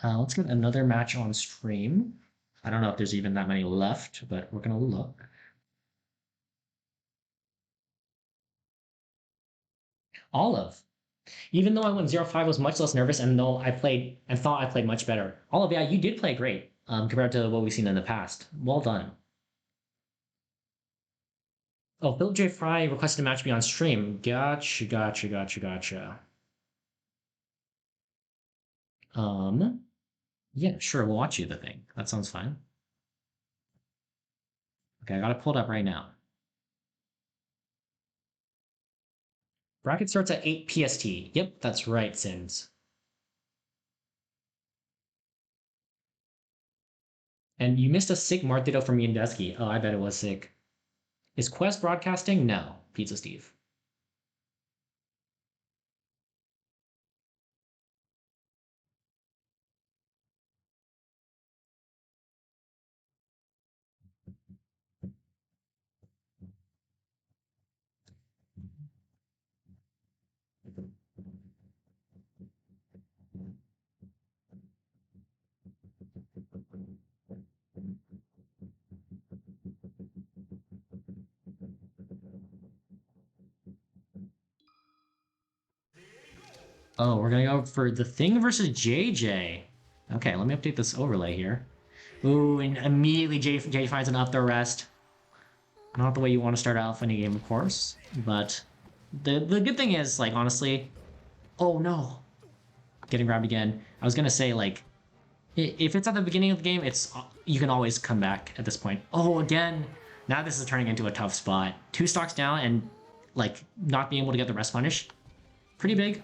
Let's get another match on stream. I don't know if there's even that many left, but we're gonna look. Olive. Even though I went 0-5, I was much less nervous, and though I played and thought I played much better. Olive, yeah, you did play great compared to what we've seen in the past. Well done. Oh, Philip J. Fry requested a match be on stream. Gotcha. Yeah, sure, we'll watch you the thing. That sounds fine. Okay, I got it pulled up right now. Bracket starts at 8 PST. Yep, that's right, Sims. And you missed a sick Mart Ditto from Yandeski. Oh, I bet it was sick. Is Quest broadcasting? No, Pizza Steve. Oh, we're gonna go for the Thing versus JJ. Okay, let me update this overlay here. Ooh, and immediately Jay finds an up throw rest. Not the way you want to start out any game, of course. But the good thing is, like, honestly, Oh no! Getting grabbed again. I was gonna say, like, if it's at the beginning of the game, it's you can always come back at this point. Oh, again! Now this is turning into a tough spot. 2 stocks down and, like, not being able to get the rest punish. Pretty big.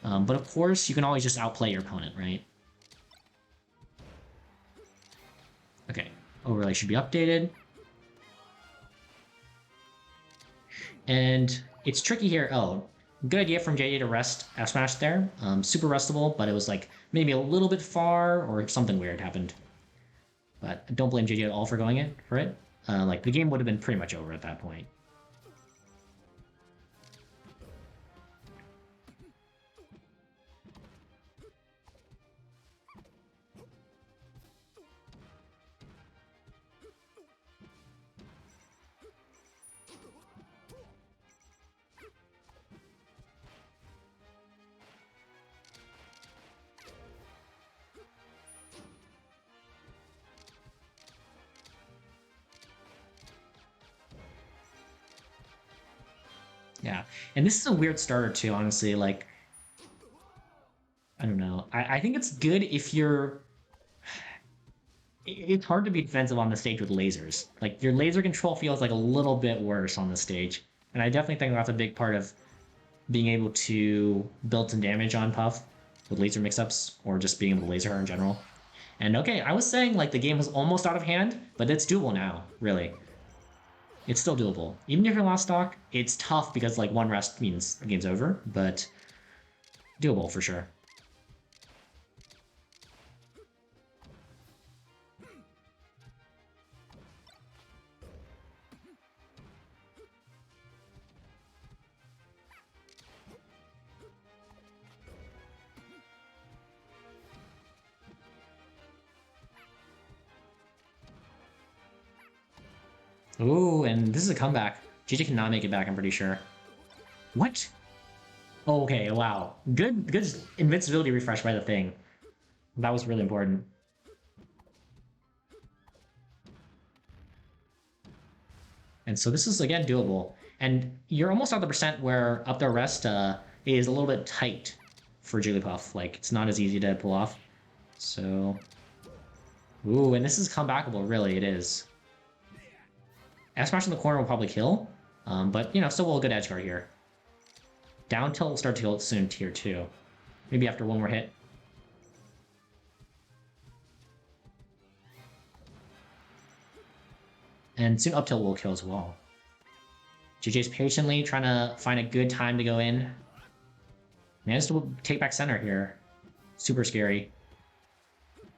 But of course, you can always just outplay your opponent, right? Okay, overlay should be updated. And it's tricky here. Oh, good idea from JJ to rest F smash there. Super restable, but it was like maybe a little bit far or something weird happened. But I don't blame JJ at all for going in for it. Like the game would have been pretty much over at that point. Yeah, and this is a weird starter too, honestly. Like, I don't know. I think it's good if you're. It's hard to be defensive on the stage with lasers. Like your laser control feels like a little bit worse on the stage, and I definitely think that's a big part of being able to build some damage on Puff with laser mix-ups or just being able to laser her in general. And okay, I was saying like the game was almost out of hand, but it's doable now, really. It's still doable. Even if you're last stock, it's tough because like one rest means the game's over, but doable for sure. Ooh, and this is a comeback. GG cannot make it back, I'm pretty sure. What? Oh, okay, wow. Good invincibility refresh by the thing. That was really important. And so this is, again, doable. And you're almost at the percent where up the rest is a little bit tight for Jigglypuff. Like, it's not as easy to pull off. So... Ooh, and this is comebackable, really, it is. F smash in the corner will probably kill, but, you know, still a good edge guard here. Down tilt will start to kill soon, tier 2. Maybe after one more hit. And soon up tilt will kill as well. JJ's patiently trying to find a good time to go in. Managed to take back center here. Super scary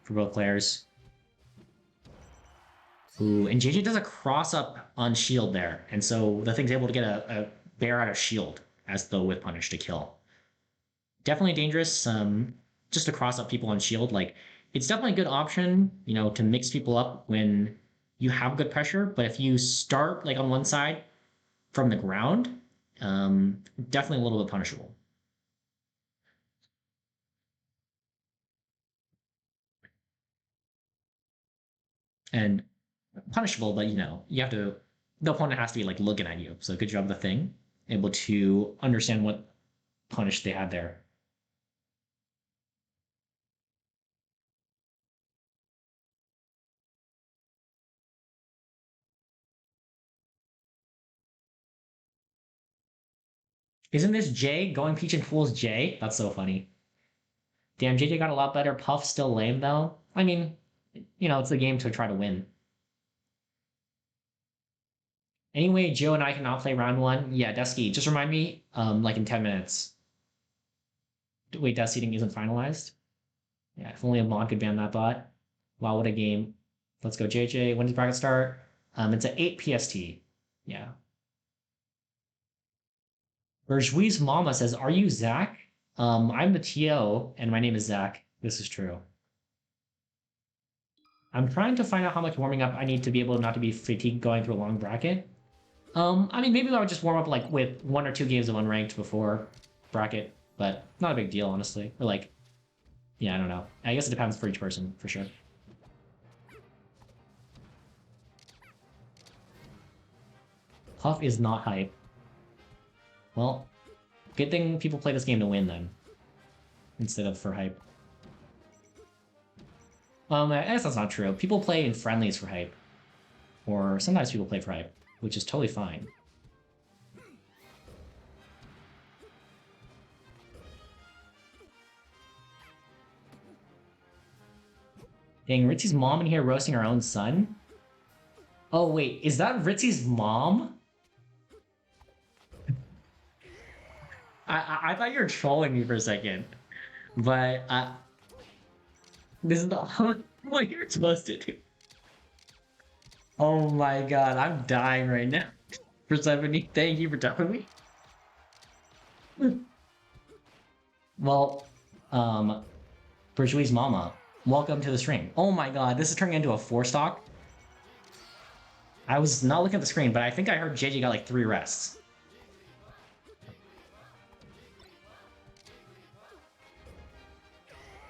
for both players. Ooh, and JJ does a cross-up on shield there, and so the thing's able to get a bear out of shield as the whip punish to kill. Definitely dangerous, just to cross up people on shield. Like, it's definitely a good option, you know, to mix people up when you have good pressure, but if you start, like, on one side from the ground, definitely a little bit punishable. And punishable, but, you know, you have to... The opponent has to be, like, looking at you, so good job of the thing. Able to understand what punish they had there. Isn't this Jay going Peach and Fool's Jay? That's so funny. Damn, JJ got a lot better. Puff still lame though. I mean, you know, it's a game to try to win. Anyway, Joe and I can now play round 1. Yeah, Dusky, just remind me, like in 10 minutes. Wait, death seating isn't finalized? Yeah, if only a mod could ban that bot. Wow, what a game. Let's go, JJ. When does bracket start? It's at 8 PST. Yeah. Berjui's Mama says, are you Zach? I'm the TO, and my name is Zach. This is true. I'm trying to find out how much warming up I need to be able not to be fatigued going through a long bracket. I mean, maybe I would just warm up like with 1 or 2 games of unranked before bracket, but not a big deal, honestly. Or like, yeah, I don't know. I guess it depends for each person, for sure. Puff is not hype. Well, good thing people play this game to win then. instead of for hype. I guess that's not true. People play in friendlies for hype, or sometimes people play for hype, which is totally fine. Dang, Ritzy's mom in here roasting her own son? Oh wait, is that Ritzy's mom? I thought you were trolling me for a second, but this is not what you're supposed to do. Oh my god, I'm dying right now. For 70, thank you for telling me. Well, Berjui's mama, welcome to the stream. Oh my god, this is turning into a 4-stock. I was not looking at the screen, but I think I heard JJ got like 3 rests.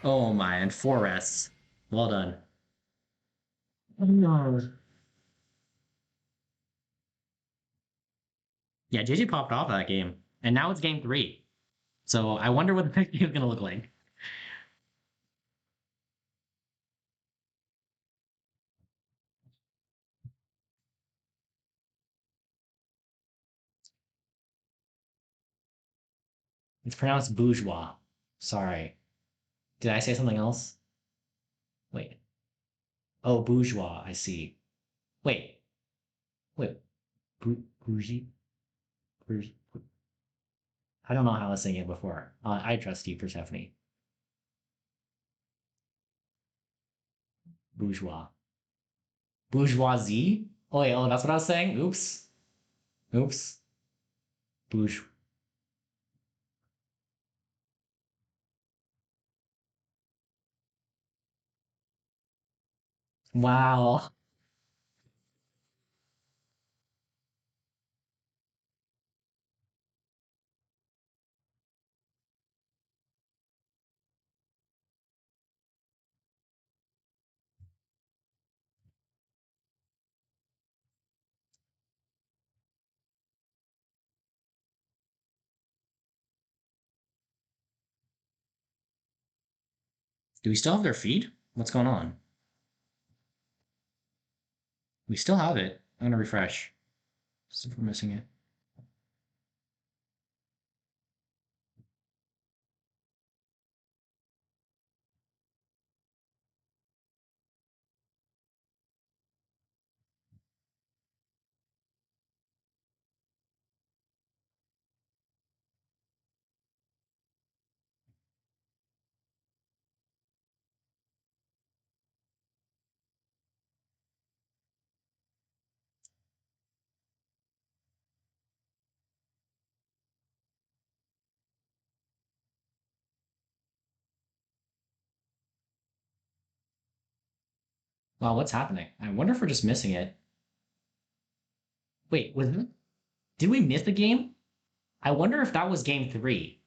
Oh my, and 4 rests. Well done. No. Yeah, JJ popped off that game, and now it's game 3. So I wonder what the next game is gonna look like. It's pronounced bourgeois. Sorry. Did I say something else? Wait. Oh, bourgeois. I see. Wait. Wait. Bougie? Bougie? I don't know how I was saying it before. I trust you, Persephone. Bourgeois. Bourgeoisie? Oh, wait. Oh, that's what I was saying? Oops. Oops. Bourgeois. Wow. Do we still have their feed? What's going on? We still have it. I'm gonna refresh. See if we're missing it. Wow, what's happening? I wonder if we're just missing it. Wait, did we miss the game? I wonder if that was game 3.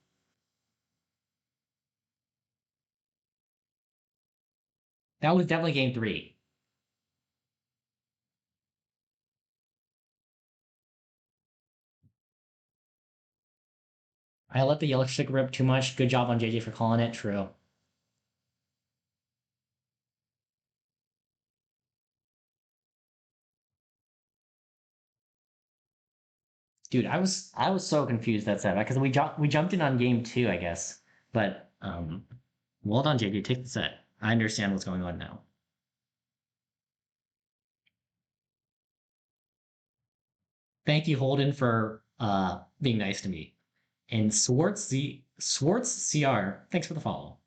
That was definitely game 3. I let the yellow stick rip too much. Good job on JJ for calling it. True. Dude, I was so confused that set because we jumped in on game 2, I guess. But well done, JJ. Take the set. I understand what's going on now. Thank you, Holden, for being nice to me. And Swartz CR, thanks for the follow.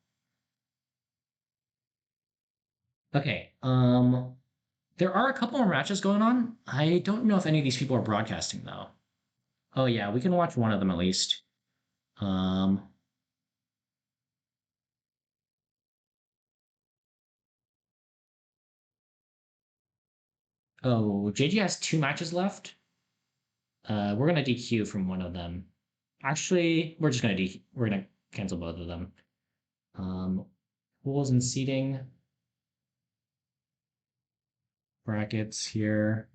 Okay, there are a couple more matches going on. I don't know if any of these people are broadcasting though. Oh yeah, we can watch one of them at least. Um, oh, JG has 2 matches left. We're gonna DQ from one of them. Actually, we're gonna cancel both of them. Pools and seating brackets here.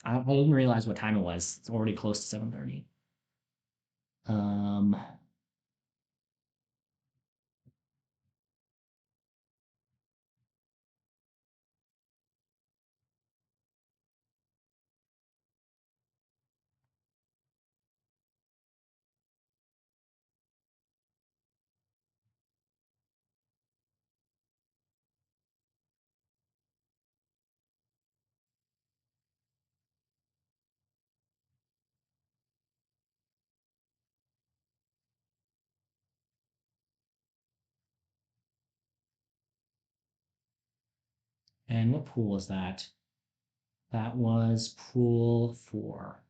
I didn't realize what time it was. It's already close to 7:30. Um, and what pool was that? That was pool 4.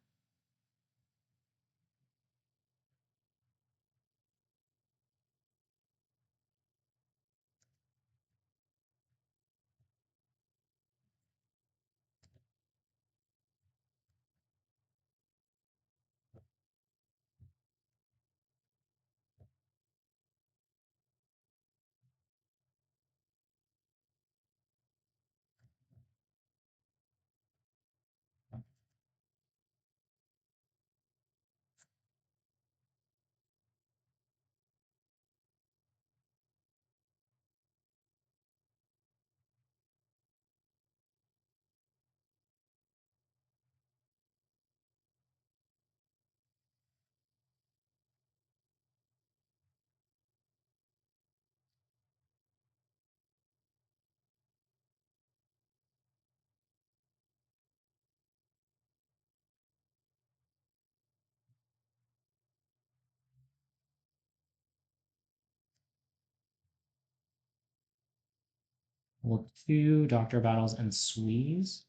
Pool 2, Doctor Battles and Squeeze.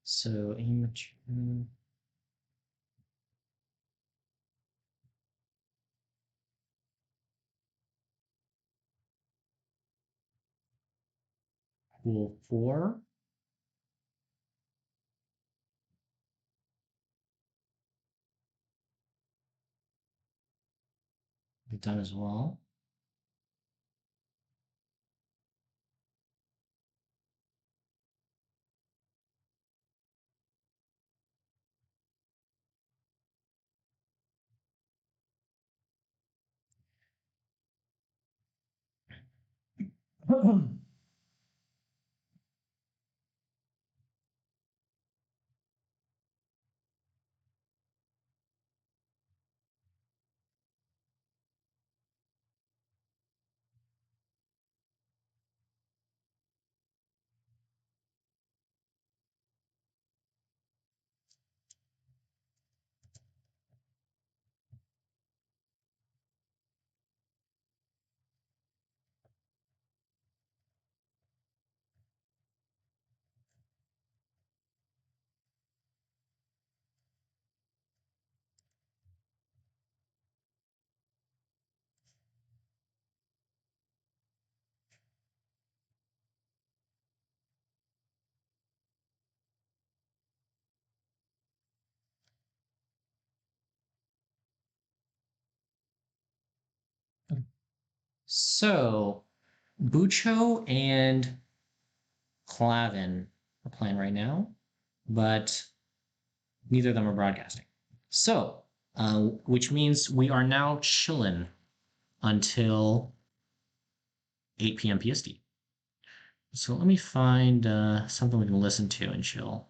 So immature. Pool 4. We've done as well. So, Bucho and Clavin are playing right now, but neither of them are broadcasting. So, which means we are now chilling until 8 p.m. PST. So let me find something we can listen to and chill.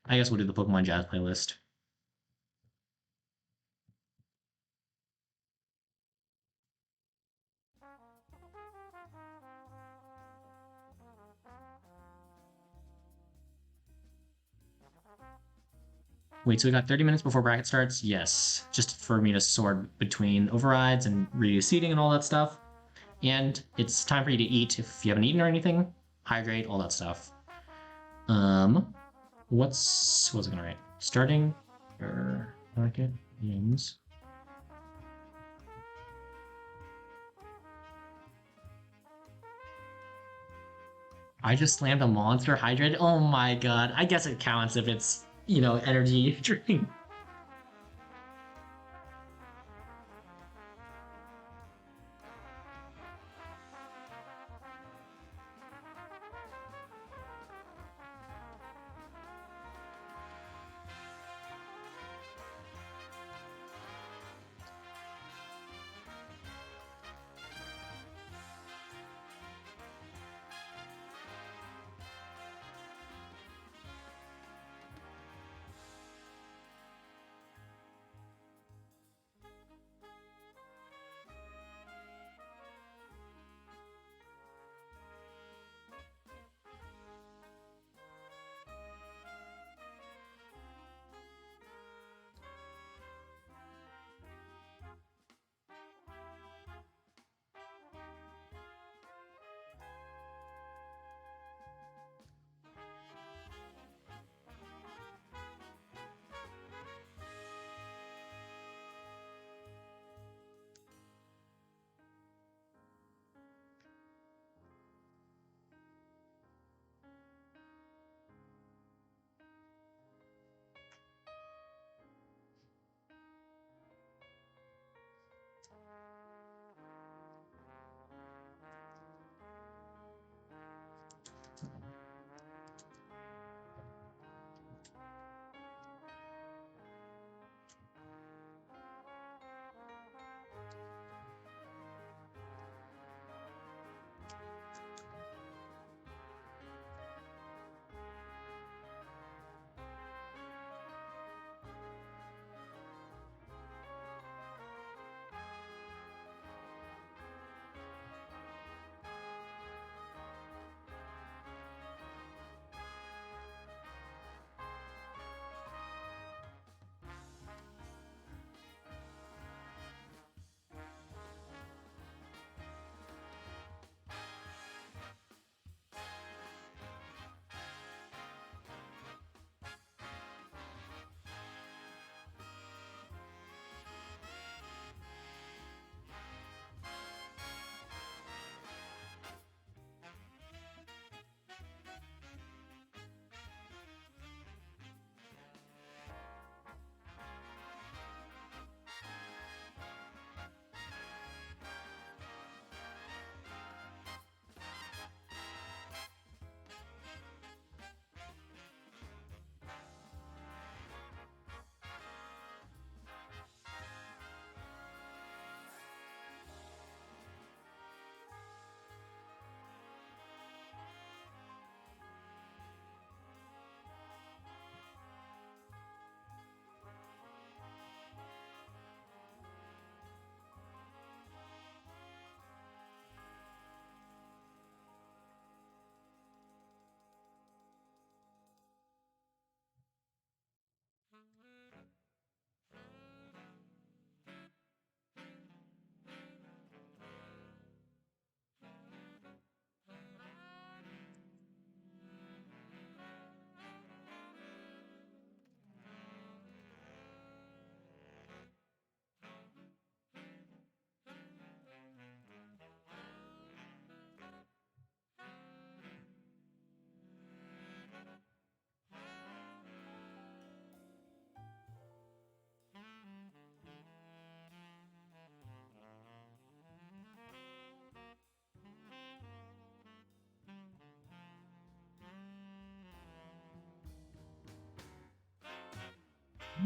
I guess we'll do the Pokemon Jazz playlist. Wait, so we got 30 minutes before bracket starts? Yes, just for me to sort between overrides and reduce seating and all that stuff. And it's time for you to eat if you haven't eaten or anything. Hydrate, all that stuff. What's it gonna write? Starting or bracket names. I just slammed a monster hydrated. Oh my god. I guess it counts if it's, energy drink.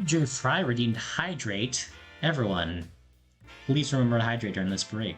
Philip Fry redeemed Hydrate. Everyone, please remember to hydrate during this break.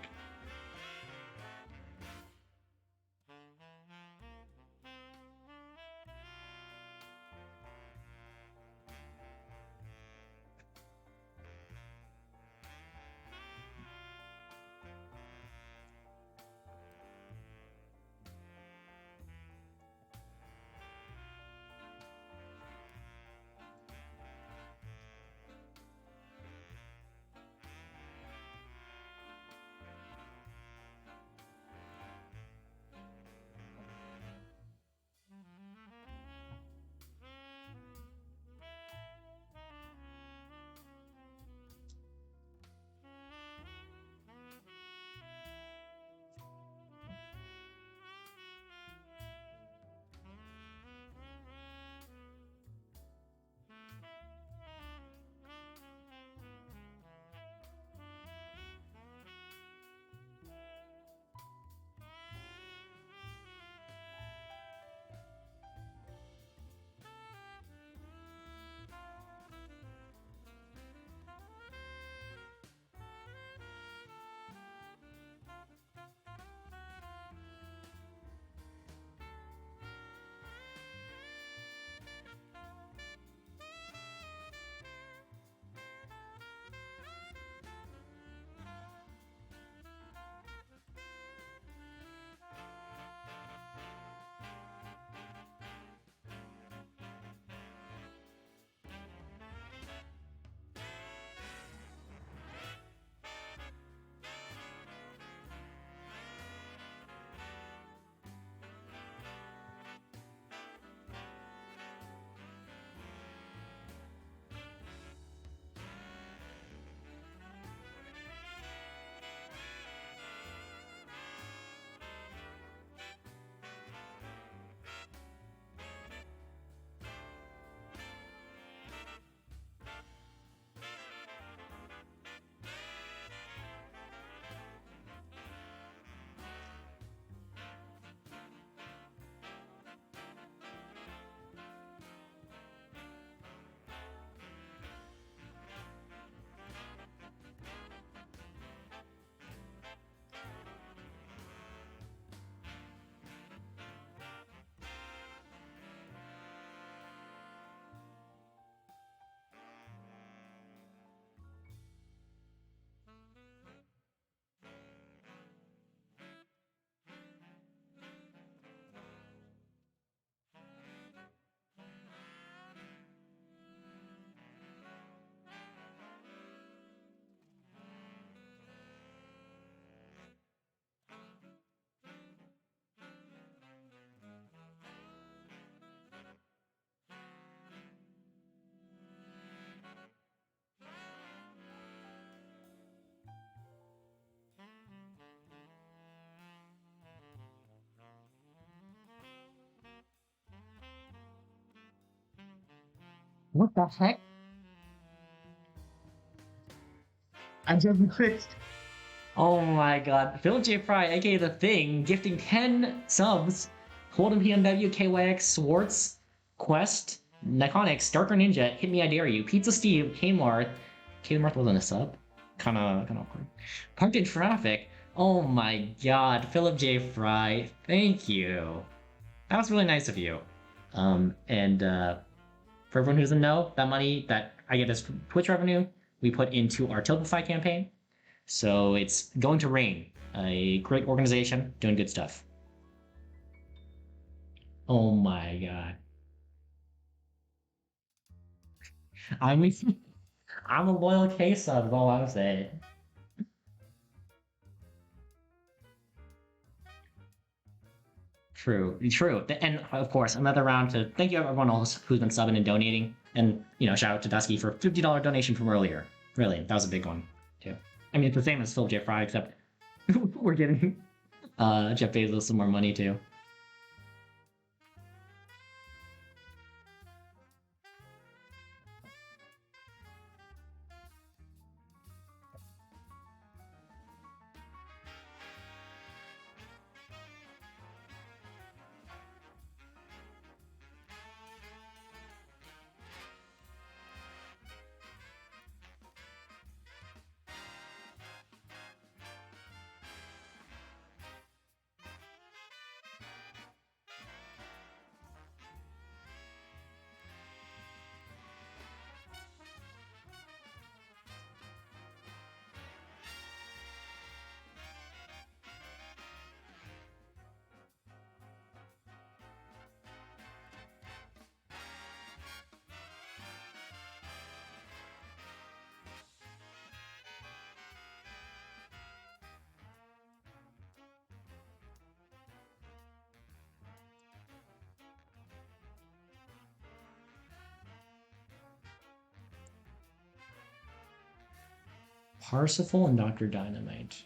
What the heck? I just clicked. Oh my god. Phil J. Fry, aka The Thing, gifting 10 subs. Holden PNW, KYX, Swartz, Quest, Nikonix, Darker Ninja, Hit Me I Dare You, Pizza Steve, Kmart. Kmart wasn't a sub. Kinda awkward. Parked in Traffic. Oh my god. Philip J. Fry, thank you. That was really nice of you. And for everyone who doesn't know, that money that I get as Twitch revenue, we put into our Tiltify campaign. So it's going to Rain, a great organization doing good stuff. Oh my god. I mean, I'm a loyal K sub, is all I'm saying. True, true. And of course, another round to thank you everyone else who's been subbing and donating. And, shout out to Dusky for a $50 donation from earlier. Really, that was a big one, too. I mean, it's the same as Phil J. Fry, except we're giving Jeff Bezos some more money, too. Parsifal and Dr. Dynamite.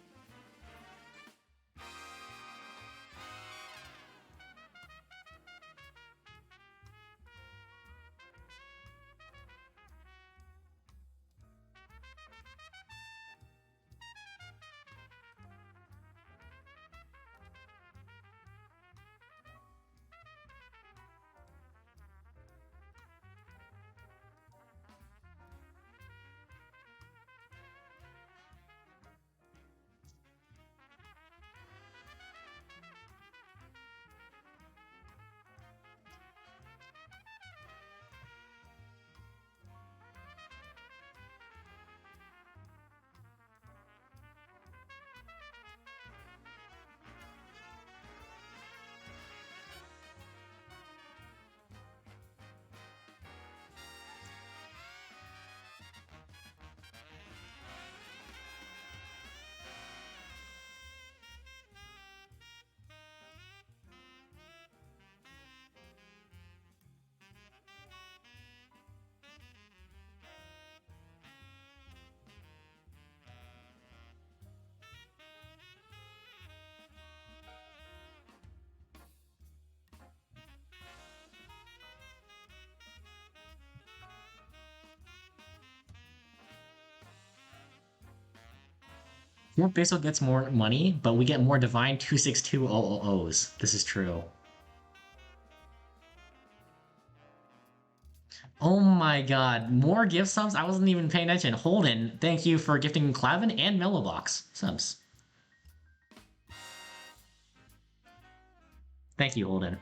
Fort Basil gets more money, but we get more Divine 26200s. This is true. Oh my god, more gift subs? I wasn't even paying attention. Holden, thank you for gifting Clavin and Mellowbox subs. Thank you, Holden.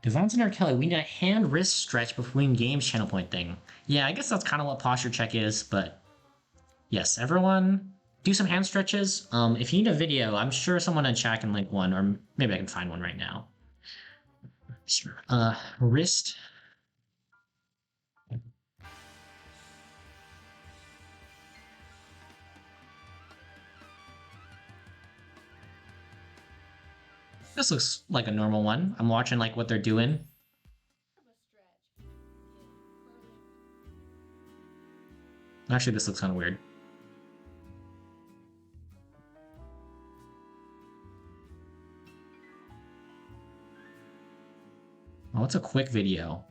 Devonson or Kelly, we need a hand wrist stretch between games channel point thing. Yeah, I guess that's kind of what posture check is, but yes, everyone do some hand stretches. If you need a video, I'm sure someone in chat can link one, or maybe I can find one right now. Wrist. This looks like a normal one. I'm watching like what they're doing. Actually, this looks kind of weird. Oh, it's a quick video.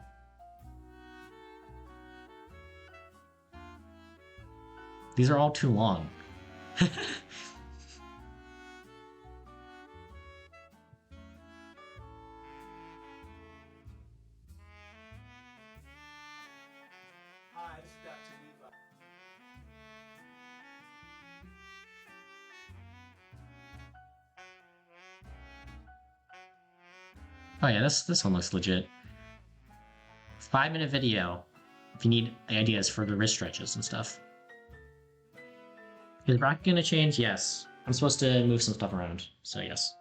These are all too long. Oh yeah, this one looks legit. 5-minute video. If you need ideas for the wrist stretches and stuff. Is bracket gonna change? Yes. I'm supposed to move some stuff around, so yes.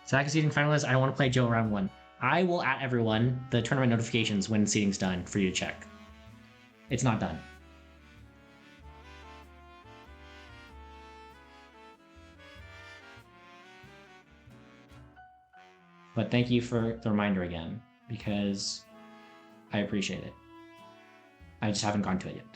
Zach is seating finalists. I don't want to play Joe round one. I will at everyone the tournament notifications when seating's done for you to check. It's not done. But thank you for the reminder again, because I appreciate it. I just haven't gone to it yet.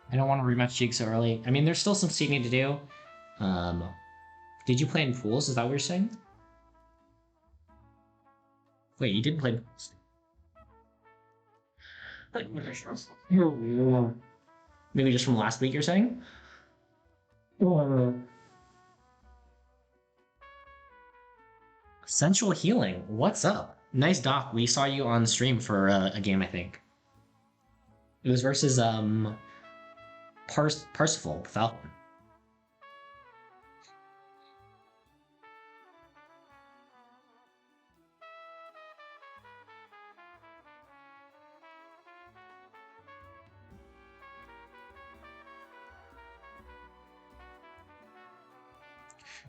I don't want to rematch Jig so early. I mean, there's still some seeding to do. Um, did you play in pools? Is that what you're saying? Wait, you didn't play pools? Maybe just from last week, you're saying? Sensual Healing, what's up? Nice doc. We saw you on stream for a game, I think. It was versus Parsifal, Falcon.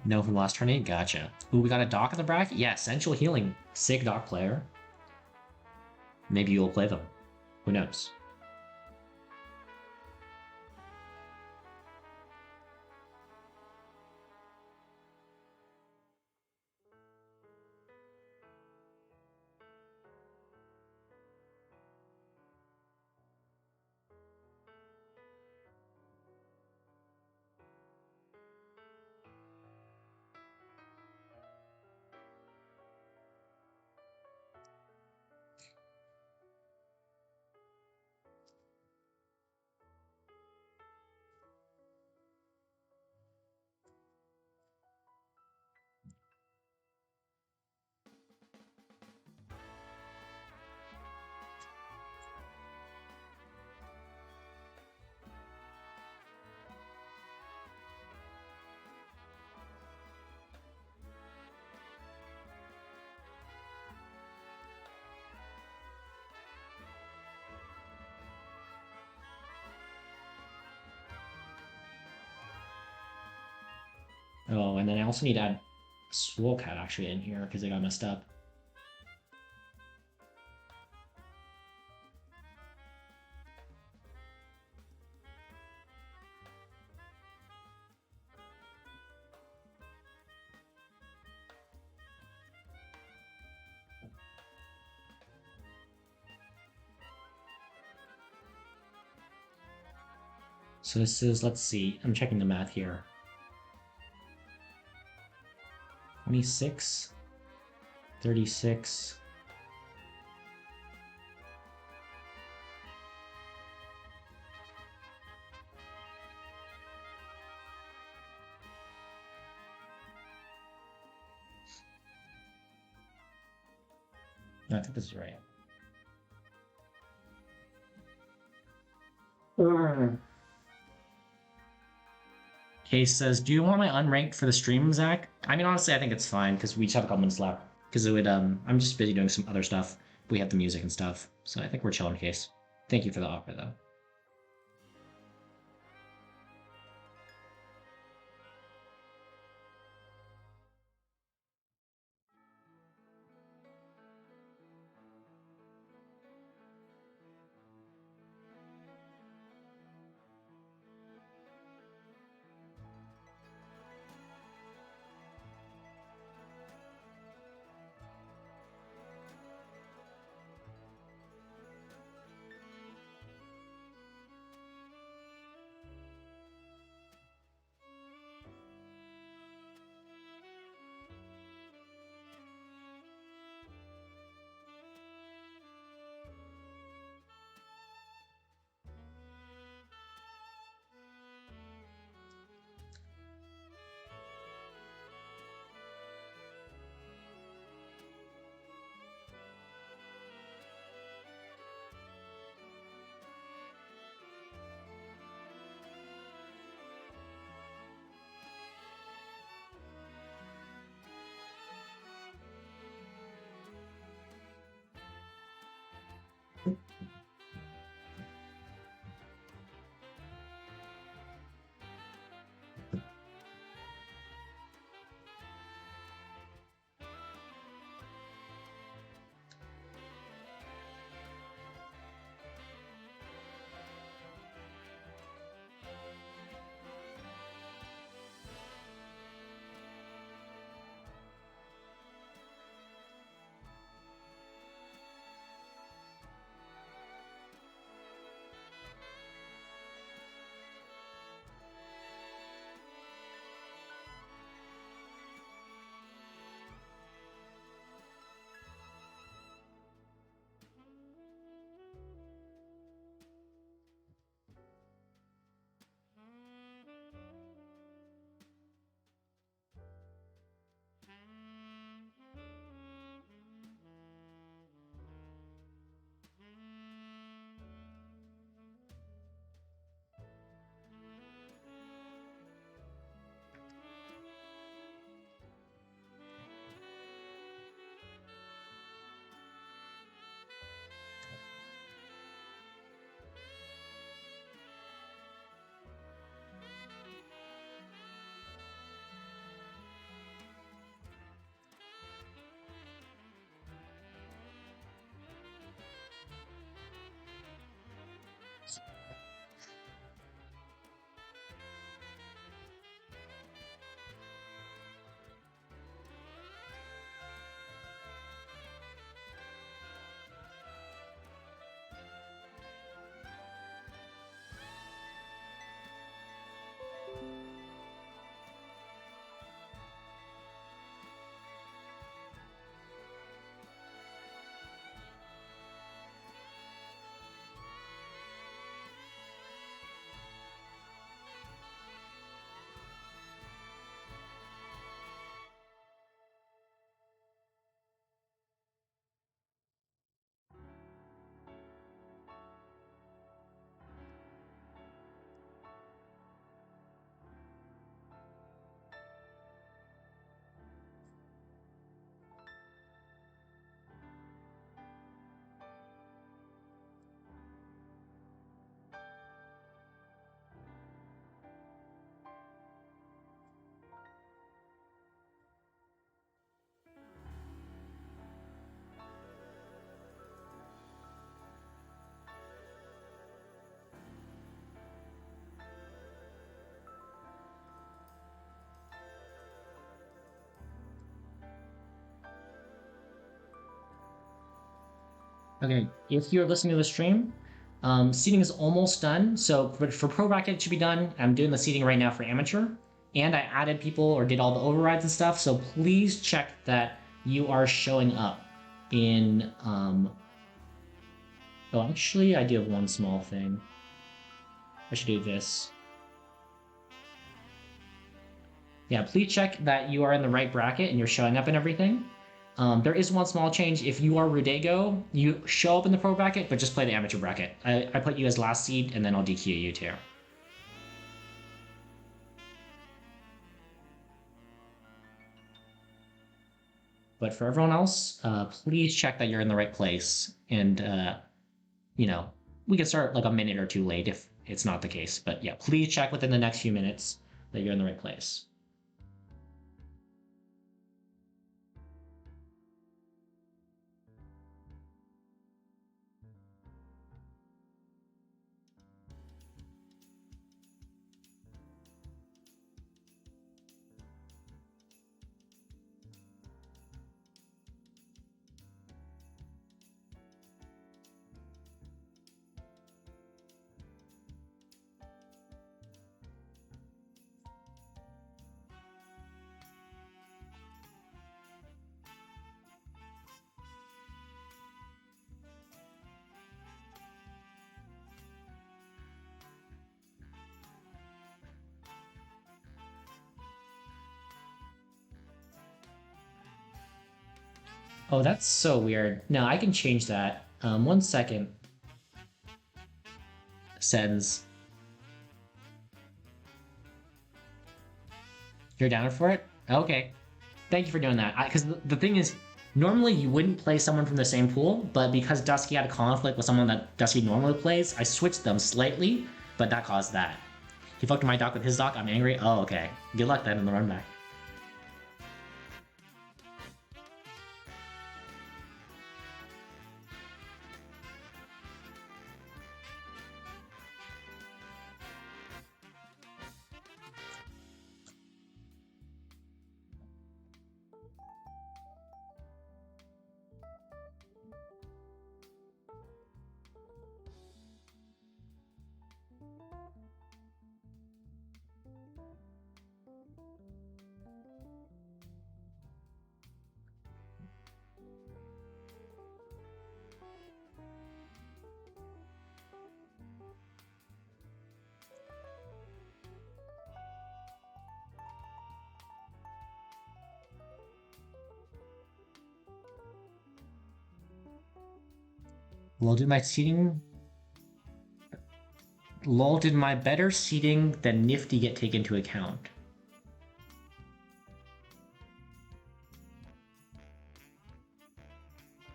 No from last turn 8? Gotcha. Ooh, we got a Doc in the bracket? Yeah, Essential Healing. Sick Doc player. Maybe you'll play them. Who knows? Oh, and then I also need to add Swolecat actually in here because they got messed up. So this is, let's see, I'm checking the math here. 26, 36. No, I think this is right. Case says, "Do you want my unranked for the stream, Zach?" I mean, honestly, I think it's fine because we just have a couple minutes left. Because it would, I'm just busy doing some other stuff. We have the music and stuff, so I think we're chilling. Case, thank you for the offer, though. Okay, if you're listening to the stream, seating is almost done. So for pro bracket, it should be done. I'm doing the seating right now for amateur, and I added people or did all the overrides and stuff. So please check that you are showing up in. Oh, actually, I do have one small thing. I should do this. Yeah, please check that you are in the right bracket and you're showing up and everything. There is one small change. If you are Rudego, you show up in the pro bracket, but just play the amateur bracket. I put you as last seed, and then I'll DQ you too. But for everyone else, please check that you're in the right place. And, we can start like a minute or two late if it's not the case. But yeah, please check within the next few minutes that you're in the right place. Oh, that's so weird. No, I can change that. 1 second. Sends. You're down for it? Okay. Thank you for doing that. Because the thing is, normally you wouldn't play someone from the same pool, but because Dusky had a conflict with someone that Dusky normally plays, I switched them slightly, but that caused that. He fucked my doc with his doc, I'm angry. Oh, okay. Good luck then in the run back. Lol, did my seating... Lol, did my better seating than Nifty get taken into account?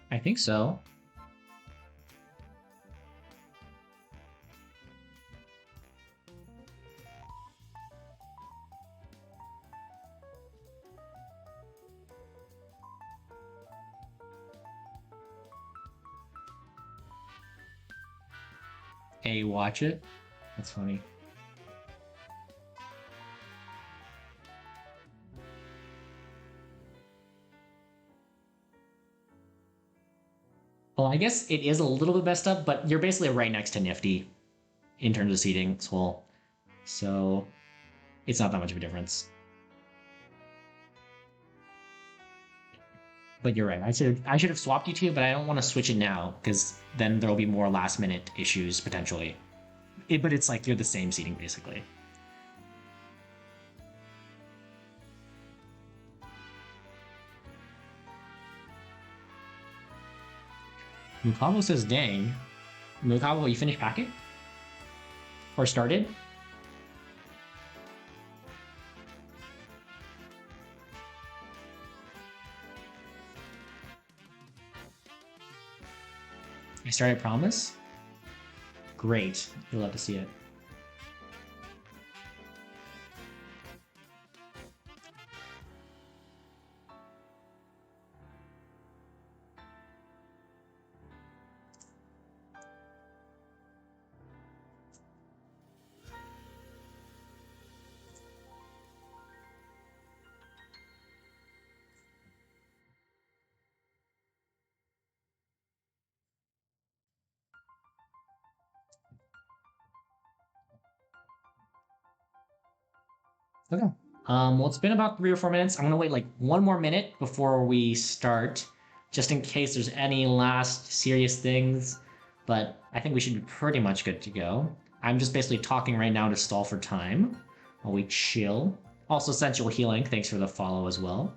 I think so. Hey, watch it. That's funny. Well, I guess it is a little bit messed up, but you're basically right next to Nifty in terms of seating, Swole. So it's not that much of a difference. But you're right. I should have swapped you two, but I don't want to switch it now because then there'll be more last minute issues potentially. But it's like you're the same seating basically. Mukavo says, "Dang, Mukavo, you finished packing or started?" I started Promise. Great. You'll love to see it. Okay. Well, it's been about 3 or 4 minutes. I'm gonna wait like 1 more minute before we start, just in case there's any last serious things. But I think we should be pretty much good to go. I'm just basically talking right now to stall for time while we chill. Also, Sensual Healing, thanks for the follow as well.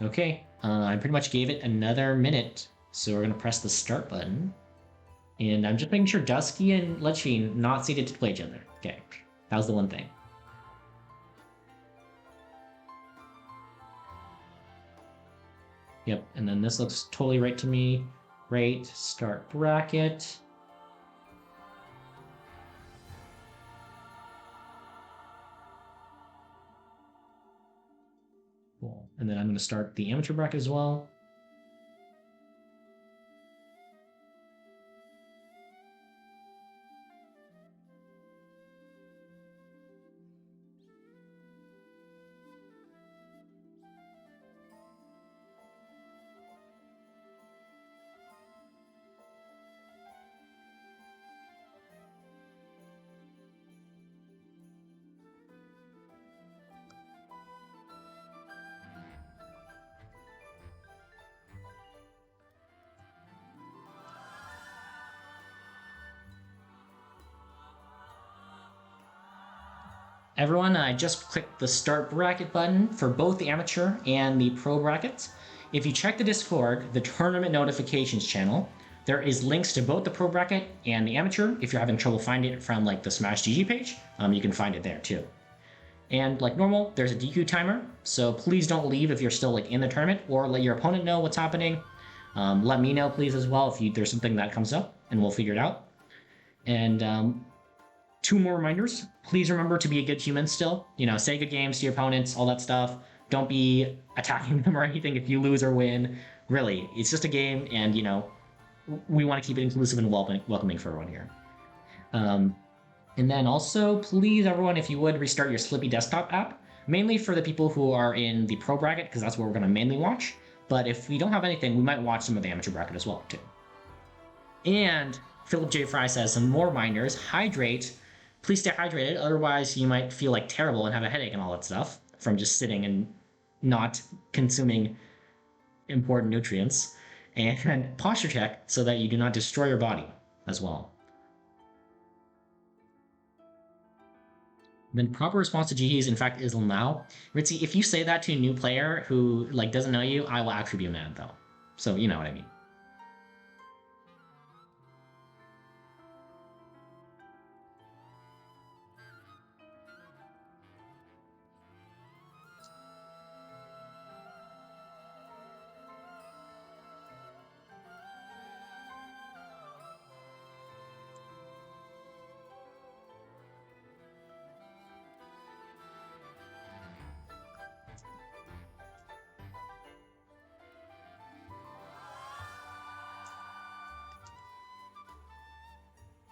Okay, I pretty much gave it another minute, so we're gonna press the start button. And I'm just making sure Dusky and Lechine not seated to play each other. Okay, that was the one thing. Yep, and then this looks totally right to me. Right, start bracket. Cool. And then I'm going to start the amateur bracket as well. Everyone, I just clicked the start bracket button for both the amateur and the pro brackets. If you check the Discord, the tournament notifications channel, there is links to both the pro bracket and the amateur. If you're having trouble finding it from like the Smash GG page, you can find it there too. And like normal, there's a DQ timer, so please don't leave if you're still like in the tournament, or let your opponent know what's happening. Let me know please as well if there's something that comes up, and we'll figure it out. And 2 more reminders. Please remember to be a good human still. Say good games to your opponents, all that stuff. Don't be attacking them or anything if you lose or win. Really, it's just a game, and we want to keep it inclusive and welcoming for everyone here. And then also, please, everyone, if you would, restart your Slippy desktop app, mainly for the people who are in the pro bracket, because that's where we're going to mainly watch. But if we don't have anything, we might watch some of the amateur bracket as well, too. And Philip J. Fry says some more reminders. Hydrate. Please stay hydrated, otherwise you might feel like terrible and have a headache and all that stuff from just sitting and not consuming important nutrients. And posture check so that you do not destroy your body as well. Then proper response to GG's, in fact, is now. Ritzy, if you say that to a new player who doesn't know you, I will actually be mad though. So you know what I mean.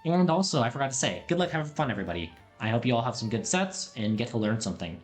And also, I forgot to say, good luck having fun, everybody. I hope you all have some good sets and get to learn something.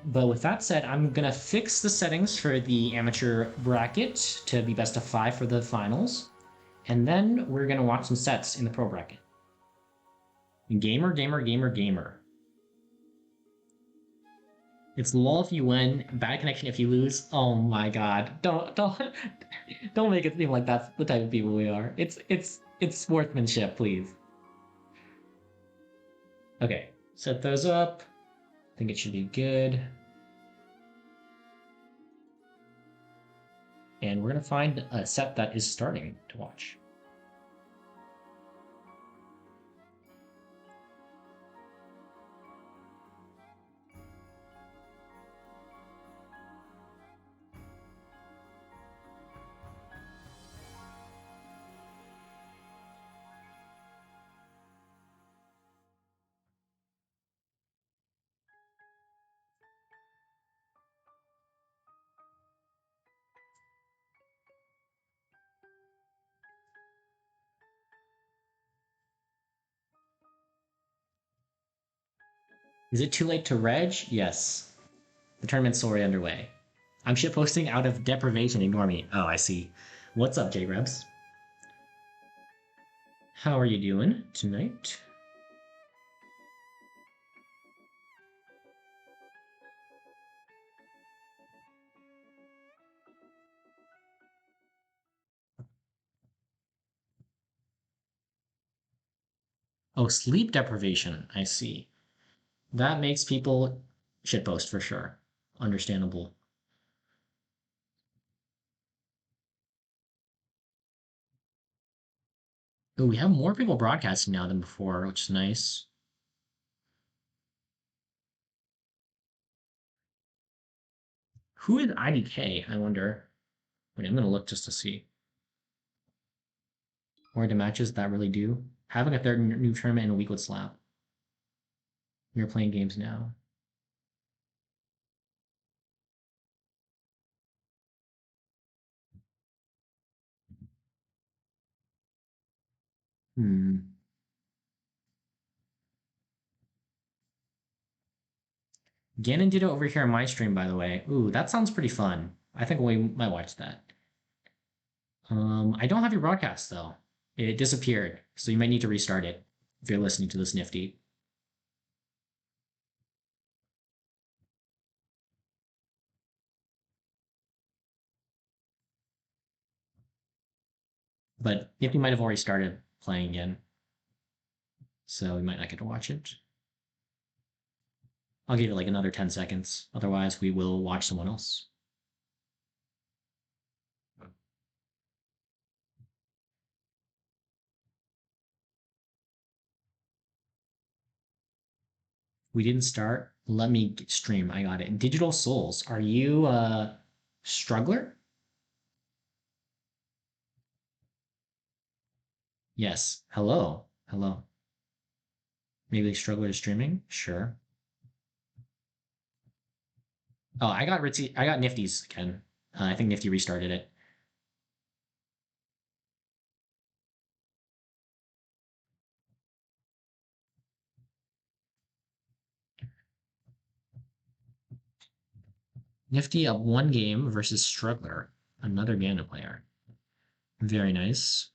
But with that said, I'm going to fix the settings for the amateur bracket to be best of 5 for the finals. And then we're going to watch some sets in the pro bracket. Gamer, gamer, gamer, gamer. It's lol if you win, bad connection if you lose. Oh my god. Don't make it seem like that's the type of people we are. It's sportsmanship, please. Okay, set those up. I think it should be good. And we're gonna find a set that is starting to watch. Is it too late to reg? Yes. The tournament's already underway. I'm shitposting out of deprivation, ignore me. Oh, I see. What's up, J-Rebs? How are you doing tonight? Oh, sleep deprivation. I see. That makes people shitpost for sure. Understandable. Oh, we have more people broadcasting now than before, which is nice. Who is IDK? I wonder. Wait, I'm gonna look just to see. Or the matches that really do. Having a third new tournament in a week would slap. You're playing games now. Hmm. Gannon did it over here on my stream, by the way. Ooh, that sounds pretty fun. I think we might watch that. I don't have your broadcast though. It disappeared, so you might need to restart it if you're listening to this Nifty. But Nifty might have already started playing again, so we might not get to watch it. I'll give it like another 10 seconds. Otherwise, we will watch someone else. We didn't start. Let me stream. I got it. Digital Souls. Are you a struggler? Yes. Hello. Hello. Maybe struggler is streaming? Sure. Oh, I got Ritzy. I got Nifty's again. I think Nifty restarted it. Nifty up one game versus Struggler, another Ganon player. Very nice.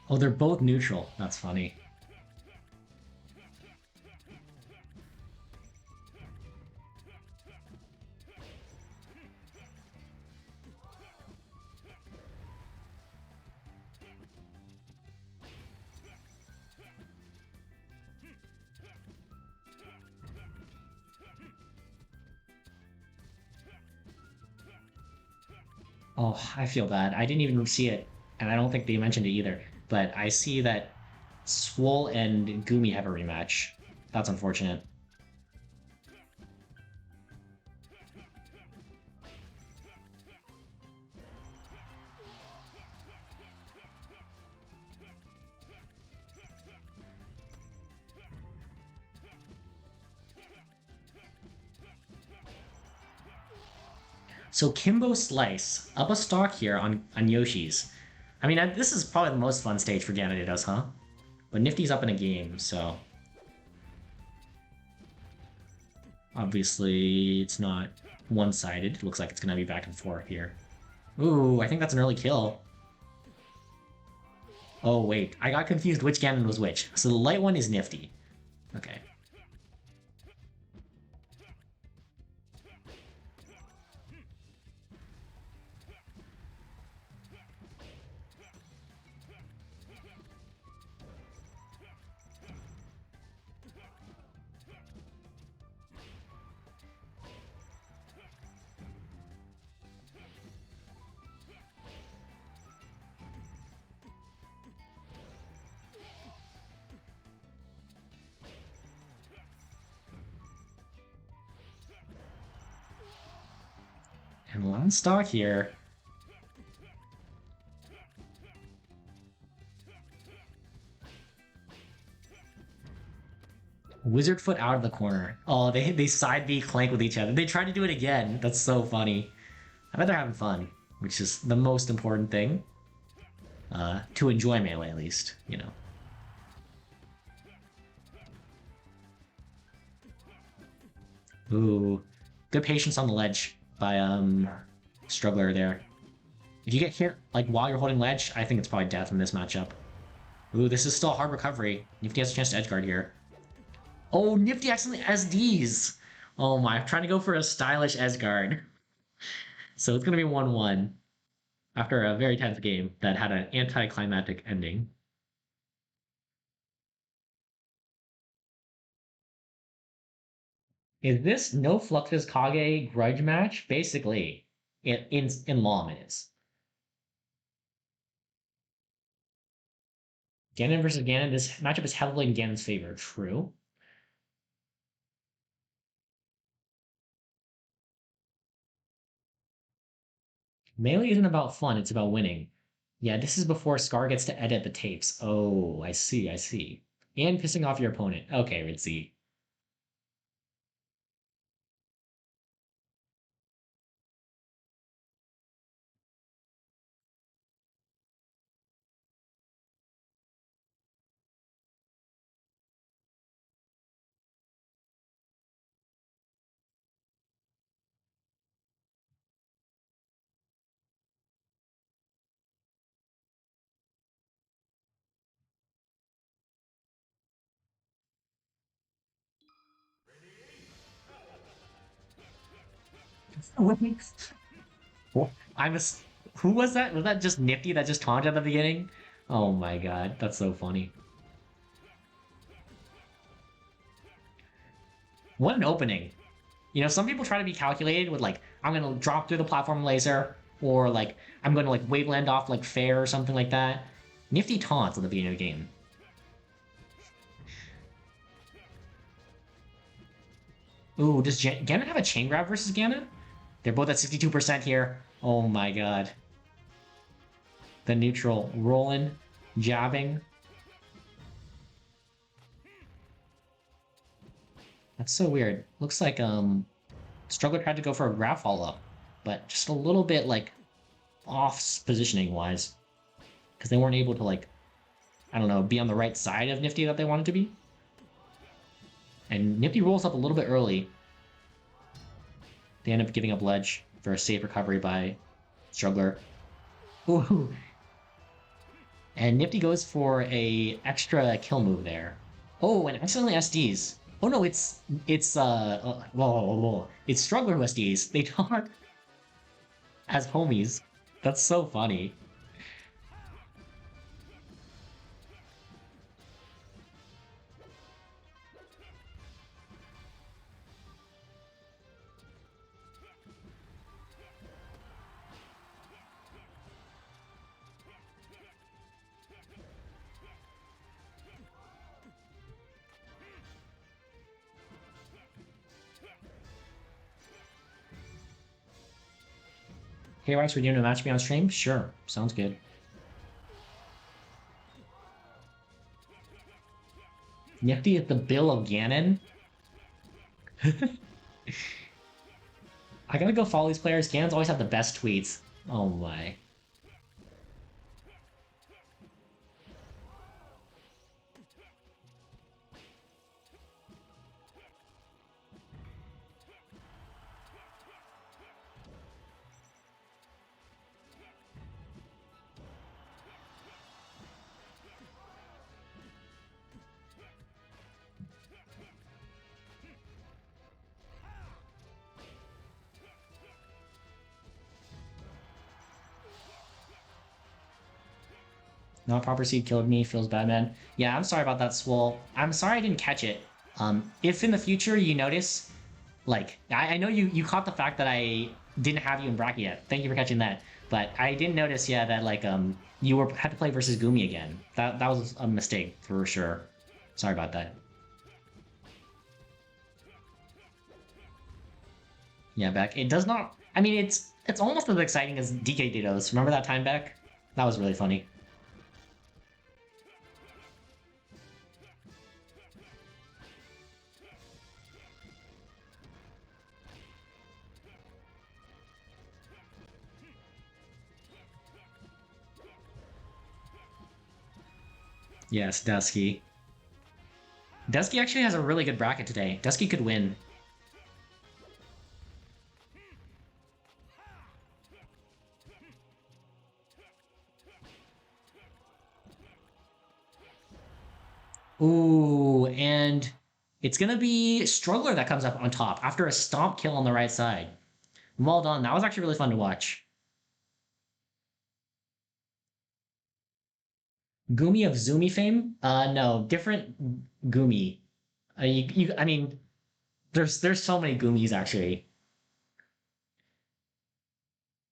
Oh, they're both neutral. That's funny. Oh, I feel bad. I didn't even see it, and I don't think they mentioned it either. But I see that Swole and Gumi have a rematch. That's unfortunate. So Kimbo Slice, up a stock here on Yoshi's. I mean, this is probably the most fun stage for Ganaditos, huh? But Nifty's up in a game, so... Obviously, it's not one-sided. It looks like it's gonna be back and forth here. Ooh, I think that's an early kill. Oh, wait. I got confused which Ganon was which. So the light one is Nifty. Okay. And one stock here. Wizard foot out of the corner. Oh, they side B clank with each other. They tried to do it again. That's so funny. I bet they're having fun, which is the most important thing. To enjoy Melee, at least, you know. Ooh. Good patience on the ledge by, Struggler there. If you get hit, like, while you're holding ledge, I think it's probably death in this matchup. Ooh, this is still a hard recovery. Nifty has a chance to edgeguard here. Oh, Nifty accidentally SDs! Oh my, I'm trying to go for a stylish edgeguard. So it's gonna be 1-1 after a very tense game that had an anticlimactic ending. Is this no Fluxus Kage grudge match? Basically, in law it is. Ganon versus Ganon. This matchup is heavily in Ganon's favor. True. Melee isn't about fun, it's about winning. Yeah, this is before Scar gets to edit the tapes. Oh, I see, I see. And pissing off your opponent. Okay, Ritzy. I'm a. Who was that? Was that just Nifty that just taunted at the beginning? Oh my god, that's so funny. What an opening. You know, some people try to be calculated with like, I'm gonna drop through the platform laser, or like, I'm gonna like waveland off like fair or something like that. Nifty taunts at the beginning of the game. Ooh, does Ganon have a chain grab versus Ganon? They're both at 62% here. Oh my god. The neutral rolling, jabbing. That's so weird. Looks like Struggler tried to go for a grab follow-up, but just a little bit like off positioning wise. Because they weren't able to like, I don't know, be on the right side of Nifty that they wanted to be. And Nifty rolls up a little bit early. They end up giving up ledge for a safe recovery by Struggler. Ooh. And Nifty goes for a extra kill move there. Oh, and accidentally SDs. Oh no, it's whoa. It's Struggler who SDs. They talk as homies. That's so funny. Hey, Rice, we're doing a match me on stream? Sure, sounds good. Nifty is the Bill of Ganon. I gotta go follow these players. Gans always have the best tweets. Oh my. Not proper seed killed me. Feels bad, man. Yeah, I'm sorry about that, Swole. I'm sorry I didn't catch it. If in the future you notice, like, I know you caught the fact that I didn't have you in bracket yet. Thank you for catching that. But I didn't notice, yeah, that like you were had to play versus Gumi again. That was a mistake for sure. Sorry about that. Yeah, Beck. It does not. I mean, it's almost as exciting as DK Dittos. Remember that time, Beck? That was really funny. Yes, Dusky. Dusky actually has a really good bracket today. Dusky could win. Ooh, and it's gonna be Struggler that comes up on top after a stomp kill on the right side. Well done. That was actually really fun to watch. Gumi of Zumi fame? No, different Gumi. I mean, there's so many Gumis actually,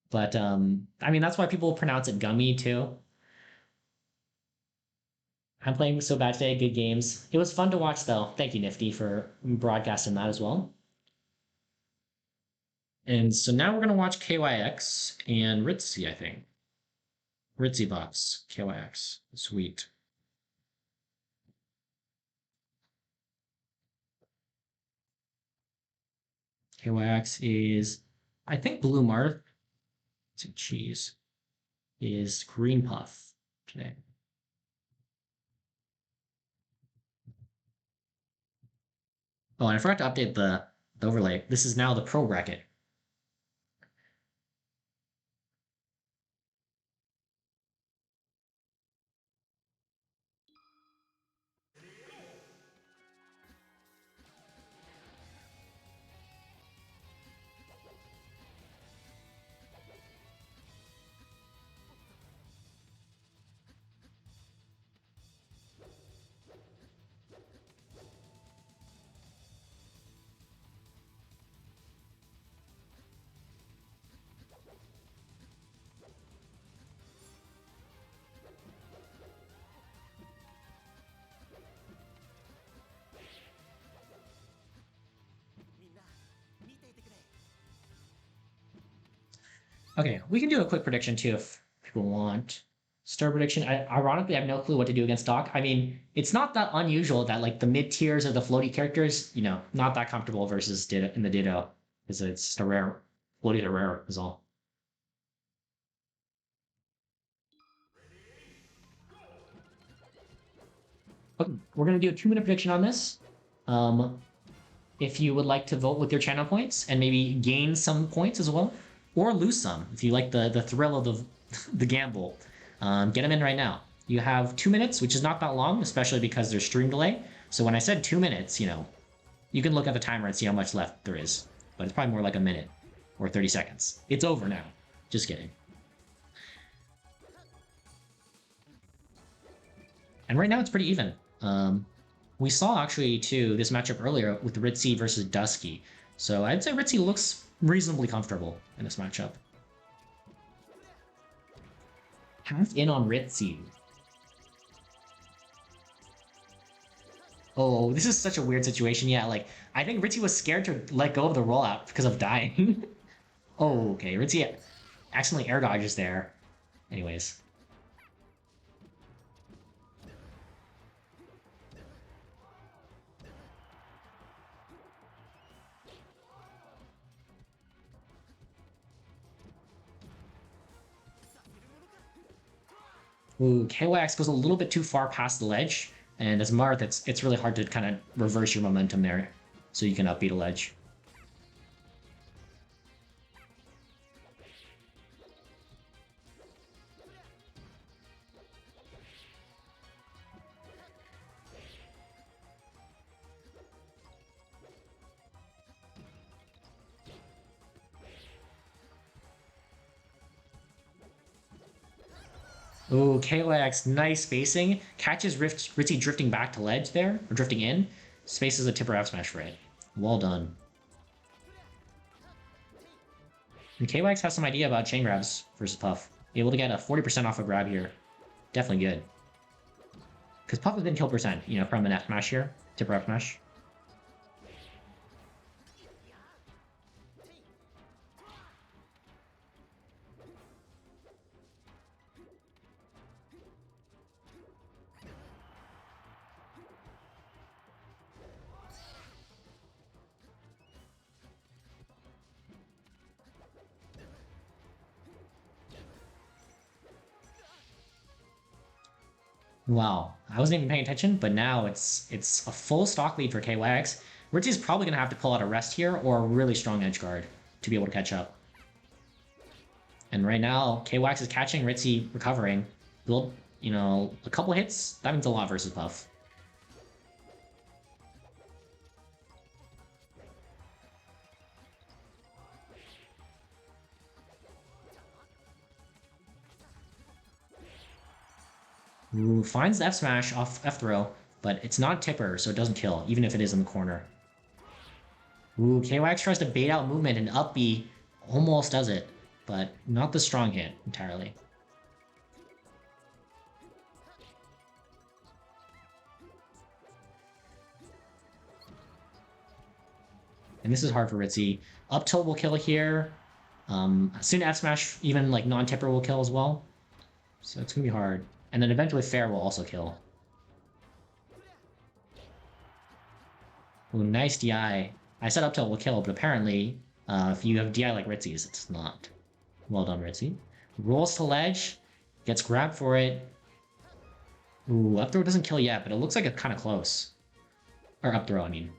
but I mean that's why people pronounce it Gummy too. I'm playing so bad today. Good games. It was fun to watch though. Thank you, Nifty, for broadcasting that as well. And so now we're gonna watch KYX and Ritzy, I think. Ritzy Box, KYX. Sweet. KYX is, I think, Blue Mart. Cheese is Green Puff today. Oh, and I forgot to update the overlay. This is now the pro bracket. Okay, we can do a quick prediction too if people want. Star prediction. Ironically, I have no clue what to do against Doc. I mean, it's not that unusual that like the mid tiers of the floaty characters, not that comfortable versus Ditto in the Ditto, because it's just a rare. Floaties are rare, is all. Okay, we're gonna do a 2 minute prediction on this. Um, if you would like to vote with your channel points and maybe gain some points as well, or lose some if you like the thrill of the the gamble. Get them in right now. You have 2 minutes, which is not that long, especially because there's stream delay. So when I said 2 minutes, you can look at the timer and see how much left there is. But it's probably more like a minute or 30 seconds. It's over now. Just kidding. And right now it's pretty even. We saw actually too this matchup earlier with Ritzy versus Dusky. So I'd say Ritzy looks reasonably comfortable in this matchup. Half in on Ritzy. Oh, this is such a weird situation. Yeah, like I think Ritzy was scared to let go of the rollout because of dying. Oh, okay. Ritzy accidentally air dodges there. Anyways. Ooh, KYX goes a little bit too far past the ledge, and as Marth, it's really hard to kind of reverse your momentum there, so you can upbeat a ledge. Ooh, KYX, nice spacing. Catches Ritzy drifting back to ledge there, or drifting in. Spaces a tipper F smash for it. Well done. And KYX has some idea about chain grabs versus Puff. Able to get a 40% off a grab here. Definitely good. Because Puff within kill percent, you know, from an F smash here. Tipper F smash. Wow, I wasn't even paying attention, but now it's a full stock lead for KYX. Ritzy's probably going to have to pull out a rest here or a really strong edge guard to be able to catch up. And right now, KYX is catching, Ritzy recovering. Build, you know, a couple hits, that means a lot versus Puff. Ooh, finds the F smash off F throw, but it's not a tipper, so it doesn't kill, even if it is in the corner. Ooh, KYX tries to bait out movement and up B almost does it, but not the strong hit entirely. And this is hard for Ritzy. Up tilt will kill here. Soon F smash, even like non-tipper will kill as well. So it's gonna be hard. And then eventually Fair will also kill. Ooh, nice DI. I said up tilt will kill, but apparently, if you have DI like Ritzy's, it's not. Well done, Ritzy. Rolls to ledge, gets grabbed for it. Ooh, up throw doesn't kill yet, but it looks like it's kind of close. Or up throw, I mean.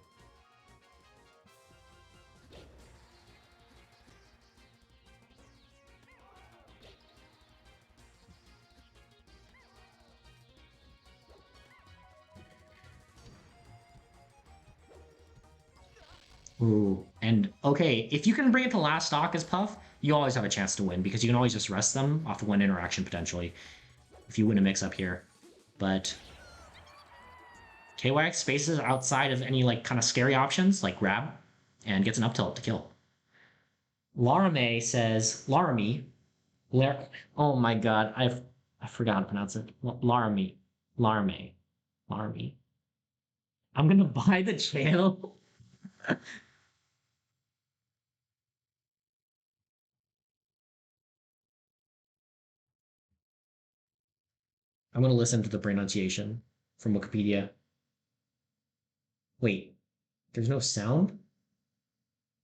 Ooh, and okay, if you can bring it to last stock as Puff, you always have a chance to win because you can always just rest them off of one interaction potentially if you win a mix-up here. But KYX spaces outside of any like kind of scary options like grab and gets an up tilt to kill. Laramie says Laramie. Oh my god, I forgot how to pronounce it. Laramie. Laramie. Laramie. I'm gonna buy the channel. I'm gonna listen to the pronunciation from Wikipedia. Wait, there's no sound?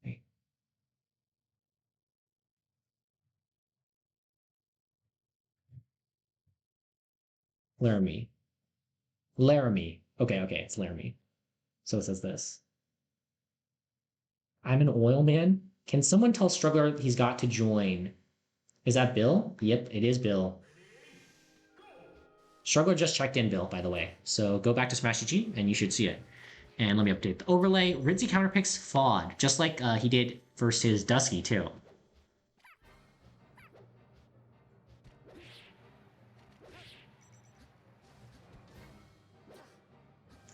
Wait. Laramie. Laramie. Okay, it's Laramie. So it says this. I'm an oil man. Can someone tell Struggler he's got to join? Is that Bill? Yep, it is Bill. Struggler just checked in, Bill, by the way. So go back to Smash GG and you should see it. And let me update the overlay. Ritzy counterpicks Fod, just like he did versus his Dusky, too.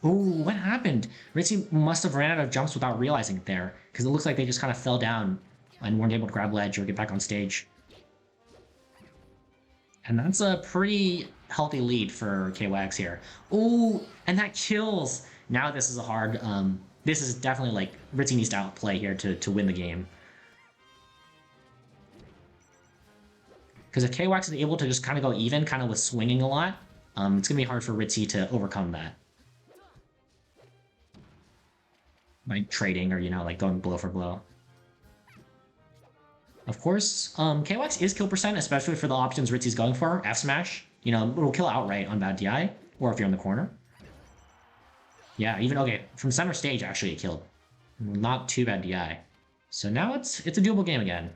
Ooh, what happened? Ritzy must have ran out of jumps without realizing it there, because it looks like they just kind of fell down and weren't able to grab ledge or get back on stage. And that's a pretty healthy lead for KYX here. Ooh, and that kills! Now this is a hard... this is definitely like... Ritzy needs to outplay here to win the game. Because if KYX is able to just kind of go even, kind of with swinging a lot, it's going to be hard for Ritzy to overcome that. By trading or, you know, like going blow for blow. Of course, KYX is kill percent, especially for the options Ritzy's going for. F smash, You know, it'll kill outright on bad DI, or if you're in the corner. Yeah, even, okay, from center stage, actually, it killed. Not too bad DI. So now it's a doable game again.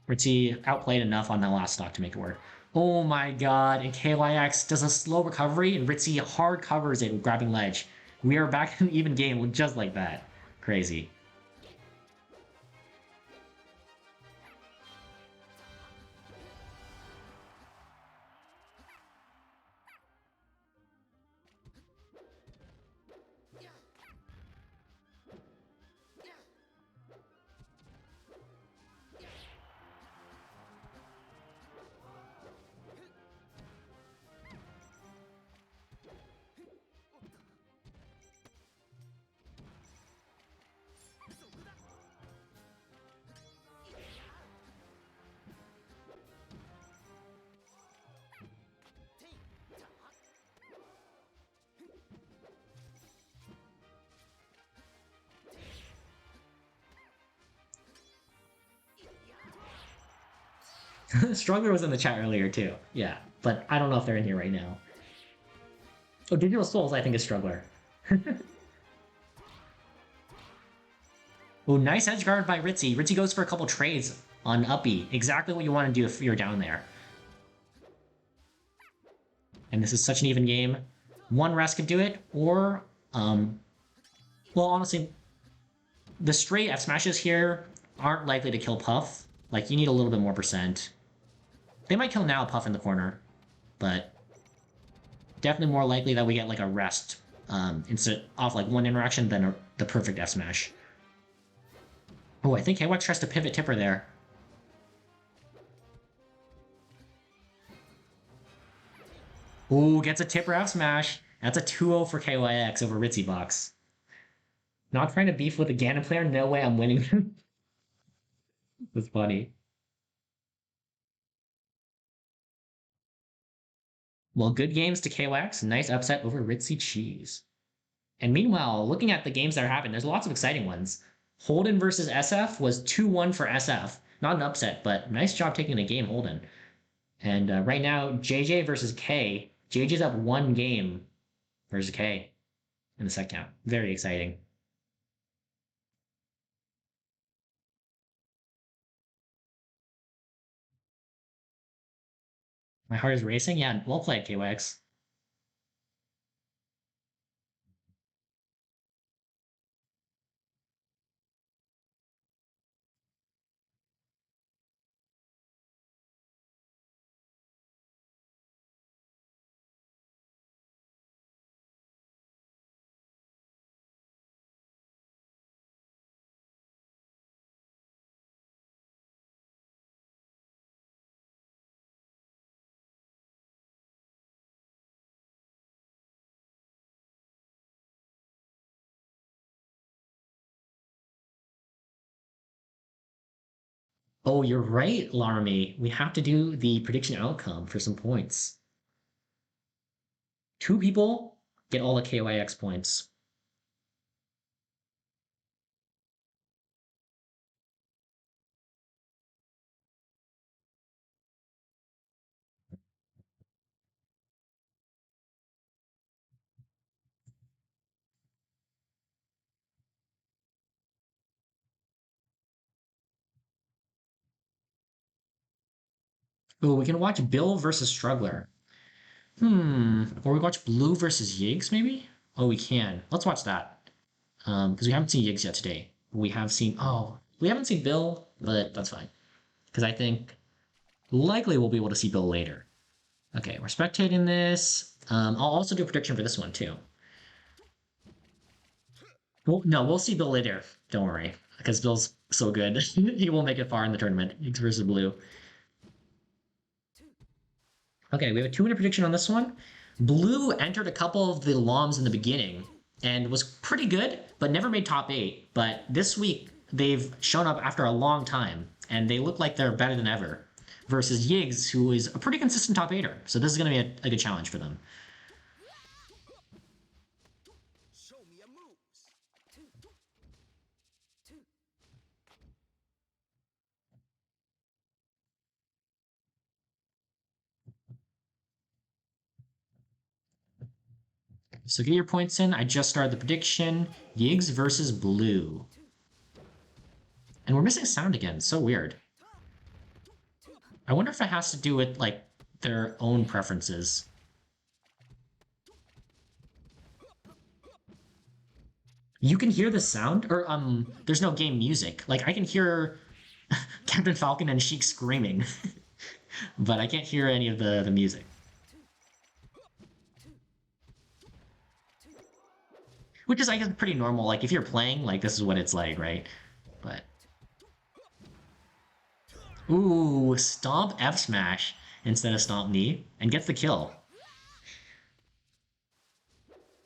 Ritzy outplayed enough on that last stock to make it work. Oh my god, and KYX does a slow recovery, and Ritzy hard covers it with grabbing ledge. We are back in an even game just like that. Crazy. Struggler was in the chat earlier too. Yeah, but I don't know if they're in here right now. Oh, Digital Souls, I think, is Struggler. Oh, nice edge guard by Ritzy. Ritzy goes for a couple trades on Uppy. Exactly what you want to do if you're down there. And this is such an even game. One rest could do it, or, well, honestly, the straight F smashes here aren't likely to kill Puff. Like, you need a little bit more percent. They might kill now Puff in the corner, but definitely more likely that we get like a rest instead off like one interaction than the perfect F smash. Oh, I think KYX tries to pivot tipper there. Oh, gets a tipper F smash. That's a 2-0 for KYX over Ritzy Box. Not trying to beef with a Ganon player. No way I'm winning. That's funny. Well, good games to KYX. Nice upset over Ritzy Cheese. And meanwhile, looking at the games that are happening, there's lots of exciting ones. Holden versus SF was 2-1 for SF. Not an upset, but nice job taking a game, Holden. And right now, JJ versus K. JJ's up one game versus K in the set count. Very exciting. My heart is racing. Yeah, well played, KYX. Oh, you're right, Laramie. We have to do the prediction outcome for some points. Two people get all the KYX points. Oh, we can watch Bill versus Struggler. Or we watch Blue versus Yiggs, maybe? Oh, we can. Let's watch that. Because we haven't seen Yiggs yet today. We have seen, oh, we haven't seen Bill, but that's fine. Because I think likely we'll be able to see Bill later. Okay, we're spectating this. I'll also do a prediction for this one too. Well, no, we'll see Bill later. Don't worry, because Bill's so good. He will make it far in the tournament. Yiggs versus Blue. Okay, we have a 2-minute prediction on this one. Blue entered a couple of the LOMs in the beginning and was pretty good, but never made top 8. But this week, they've shown up after a long time, and they look like they're better than ever. Versus Yiggs, who is a pretty consistent top 8er. So this is going to be a good challenge for them. so get your points in. I just started the prediction. Higgs versus Blue. And we're missing sound again. So weird. I wonder if it has to do with, like, their own preferences. You can hear the sound, or, there's no game music. Like, I can hear Captain Falcon and Sheik screaming, but I can't hear any of the music. Which is, I guess, pretty normal. Like, if you're playing, like, this is what it's like, right? But... Ooh, Stomp F Smash instead of Stomp Knee, and gets the kill.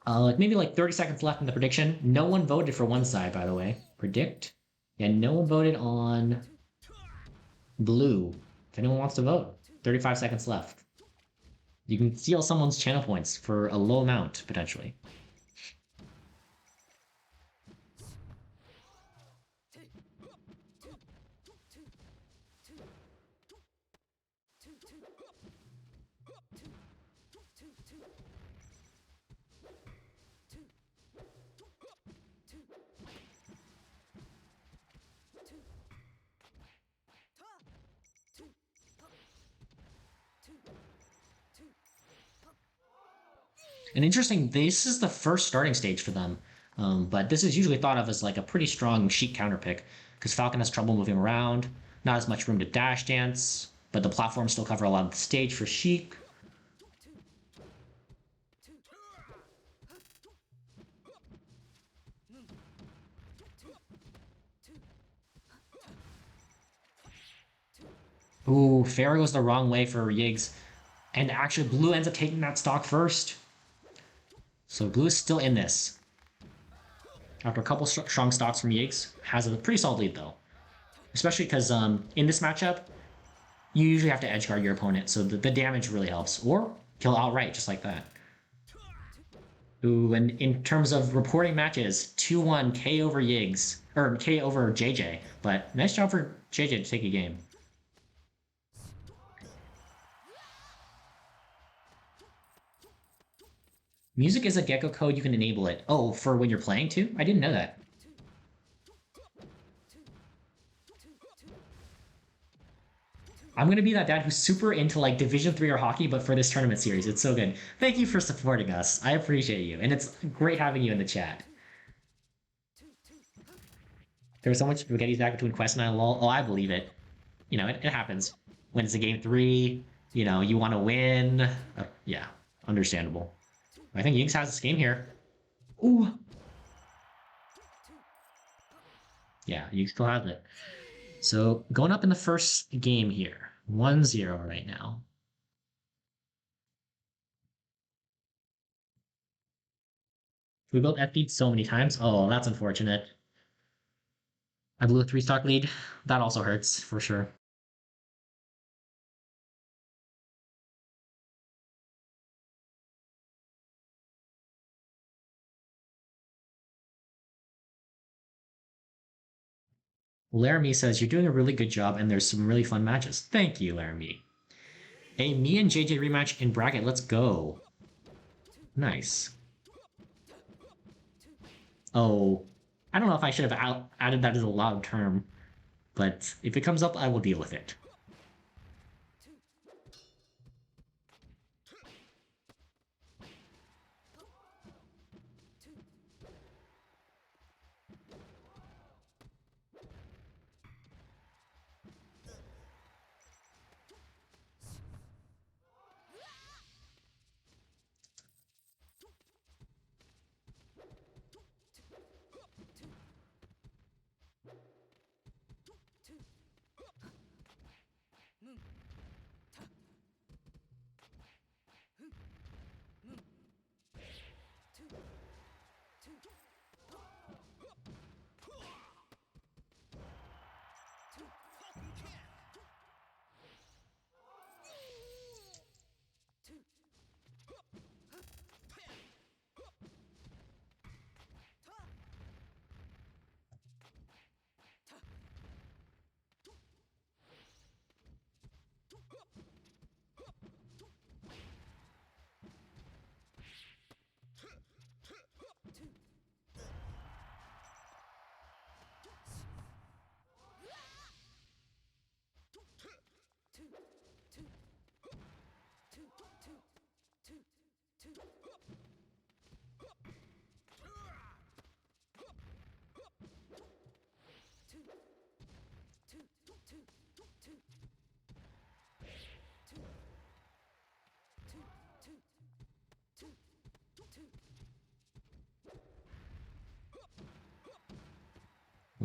Like maybe like 30 seconds left in the prediction. No one voted for one side, by the way. Predict. Yeah, no one voted on Blue. If anyone wants to vote, 35 seconds left. You can steal someone's channel points for a low amount, potentially. And interesting, this is the first starting stage for them. But this is usually thought of as like a pretty strong Sheik counter pick, because Falcon has trouble moving around, not as much room to dash dance, but the platforms still cover a lot of the stage for Sheik. Ooh, Fair goes the wrong way for Higgs. And actually, Blue ends up taking that stock first. So Blue is still in this. After a couple strong stocks from Higgs, has a pretty solid lead though. Especially because in this matchup, you usually have to edge guard your opponent, so the damage really helps. Or kill outright, just like that. Ooh, and in terms of reporting matches, 2-1 K over Higgs, or K over JJ. But nice job for JJ to take a game. Music is a Gecko code, you can enable it. Oh, for when you're playing too? I didn't know that. I'm gonna be that dad who's super into like Division 3 or hockey, but for this tournament series. It's so good. Thank you for supporting us. I appreciate you. And it's great having you in the chat. There was so much spaghetti back between Quest and I, lol. Oh, I believe it. You know, it happens. When it's a game 3, you know, you want to win. Yeah, understandable. I think Higgs has this game here. Ooh. Yeah, Higgs still has it. So going up in the first game here. 1-0 right now. We built F feed so many times. Oh, that's unfortunate. I blew a 3-stock lead. That also hurts, for sure. Laramie says, you're doing a really good job and there's some really fun matches. Thank you, Laramie. A me and JJ rematch in bracket. Let's go. Nice. Oh, I don't know if I should have added that as a loud term, but if it comes up, I will deal with it.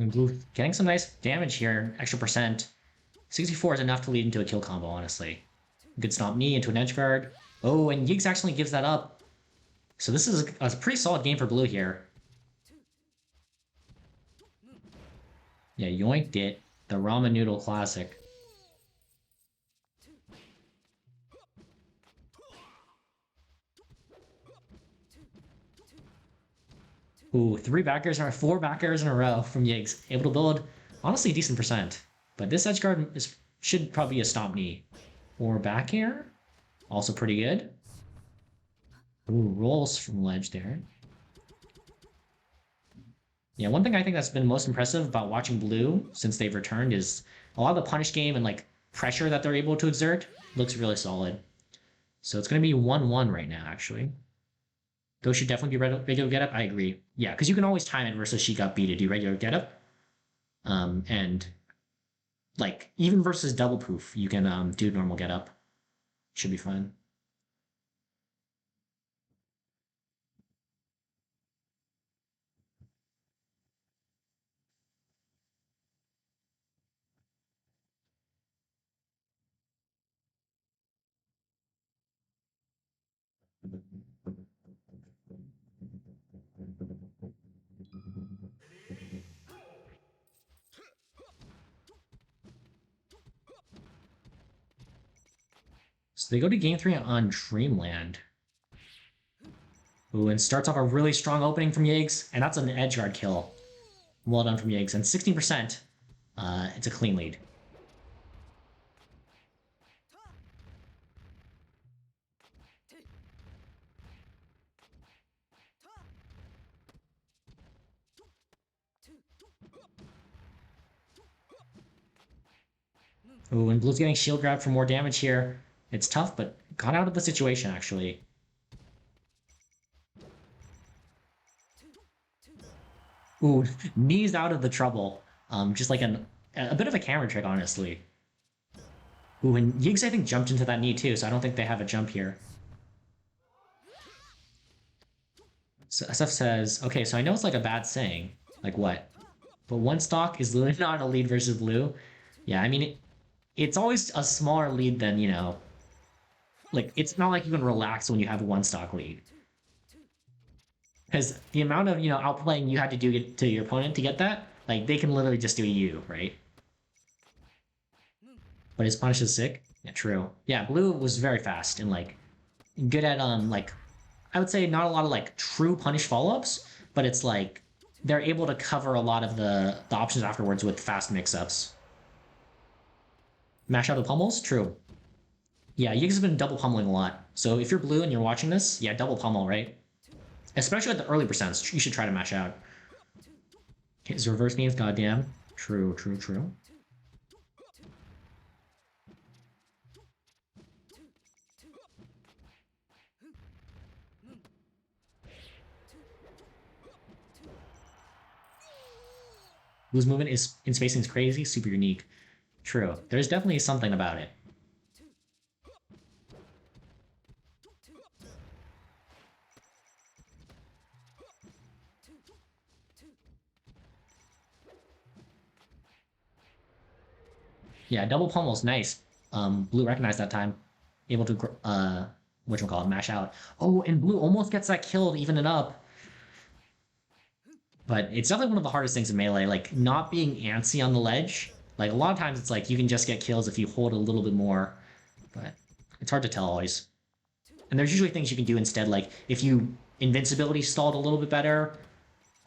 And blue getting some nice damage here, extra percent. 64 is enough to lead into a kill combo, honestly. Good stomp knee into an edge guard. Oh, and Higgs actually gives that up. So this is a pretty solid game for blue here. Yeah, yoinked it. The ramen noodle classic. Ooh, four back airs in a row from Higgs. Able to build, honestly, decent percent. But this edge guard should probably be a stomp knee. Or back air. Also pretty good. Ooh, rolls from ledge there. Yeah, one thing I think that's been most impressive about watching blue since they've returned is a lot of the punish game and like pressure that they're able to exert looks really solid. So it's going to be 1-1 right now, actually. Those should definitely be regular getup. I agree. Yeah, because you can always time it versus Sheik up B to do regular getup. And like even versus double poof, you can do normal getup. Should be fine. So they go to game 3 on Dreamland. Ooh, and starts off a really strong opening from Higgs, and that's an edge guard kill. Well done from Higgs, and 16%. It's a clean lead. Ooh, and blue's getting shield grab for more damage here. It's tough, but got out of the situation, actually. Ooh, knees out of the trouble. Just like a bit of a camera trick, honestly. Ooh, and Higgs, I think, jumped into that knee too, so I don't think they have a jump here. So SF says, okay, so I know it's like a bad saying. Like what? But one stock is literally not a lead versus blue. Yeah, I mean, it's always a smaller lead than, you know, like, it's not like you can relax when you have a one stock lead. Because the amount of, you know, outplaying you had to do to your opponent to get that, like, they can literally just do you, right? But his punish is sick. Yeah, true. Yeah, blue was very fast and, like, good at, like, I would say not a lot of, like, true punish follow-ups, but it's, like, they're able to cover a lot of the options afterwards with fast mix-ups. Mash out the pummels? True. Yeah, Yiggs has been double pummeling a lot. So if you're blue and you're watching this, yeah, double pummel, right? Especially at the early percents, you should try to mash out. His reverse means goddamn. True, true, true. Blue's movement is in spacing is crazy, super unique. True. There's definitely something about it. Yeah, double pummel's nice. Blue recognized that time. Able to, whatchamacallit, mash out. Oh, and blue almost gets that kill to even it up. But it's definitely one of the hardest things in Melee, like, not being antsy on the ledge. Like, a lot of times it's like, you can just get kills if you hold a little bit more. But it's hard to tell always. And there's usually things you can do instead, like, if you invincibility stalled a little bit better,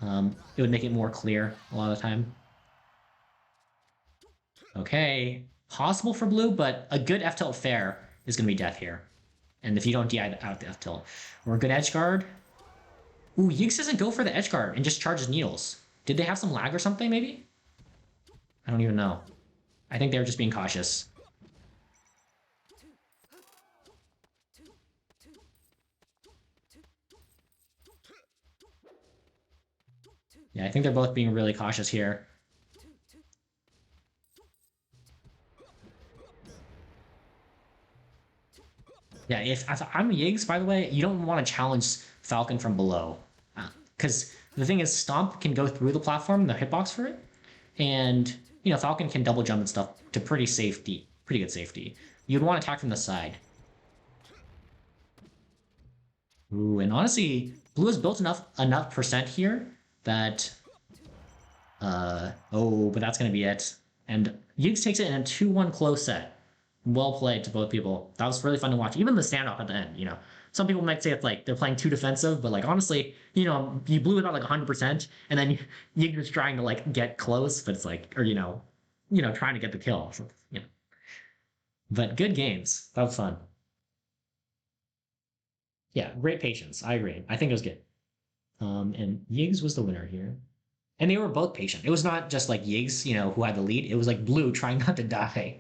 it would make it more clear a lot of the time. Okay, possible for blue, but a good F-tilt fair is going to be death here. And if you don't DI out the F-tilt. Or a good edge guard. Ooh, Yiggs doesn't go for the edge guard and just charges needles. Did they have some lag or something, maybe? I don't even know. I think they were just being cautious. Yeah, I think they're both being really cautious here. Yeah, if I'm Yiggs, by the way, you don't want to challenge Falcon from below. Because the thing is, Stomp can go through the platform, the hitbox for it. And Falcon can double jump and stuff to pretty good safety. You'd want to attack from the side. Ooh, and honestly, blue has built enough percent here that oh, but that's gonna be it. And Higgs takes it in a 2-1 close set. Well played to both people. That was really fun to watch. Even the standoff at the end. Some people might say it's like they're playing too defensive, but like honestly, you blew it out like 100%, and then Higgs was trying to like get close, but it's like, or trying to get the kill. So. But good games. That was fun. Yeah, great patience. I agree. I think it was good. And Higgs was the winner here. And they were both patient. It was not just like Higgs, who had the lead. It was like Blue trying not to die.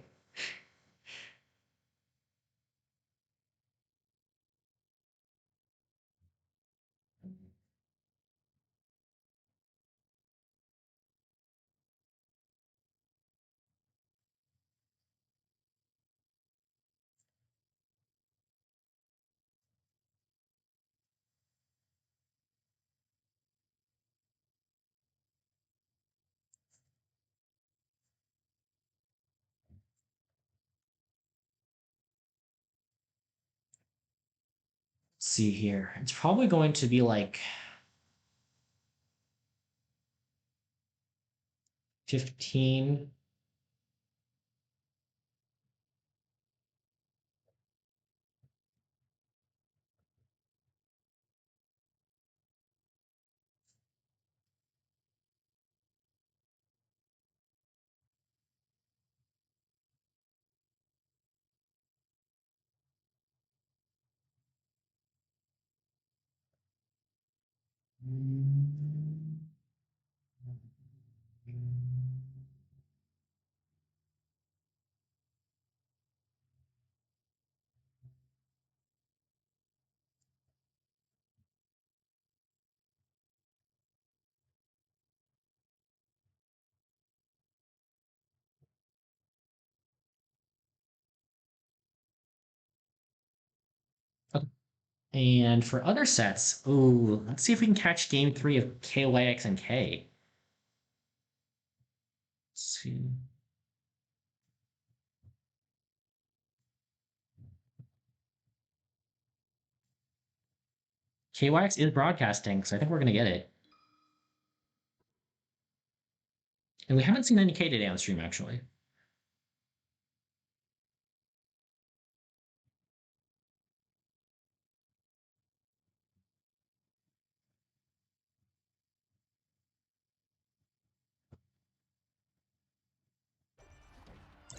Let's see here. It's probably going to be like 15. Okay. And for other sets, ooh, let's see if we can catch game 3 of KYX and K. Let's see. KYX is broadcasting, so I think we're going to get it. And we haven't seen any K today on stream, actually.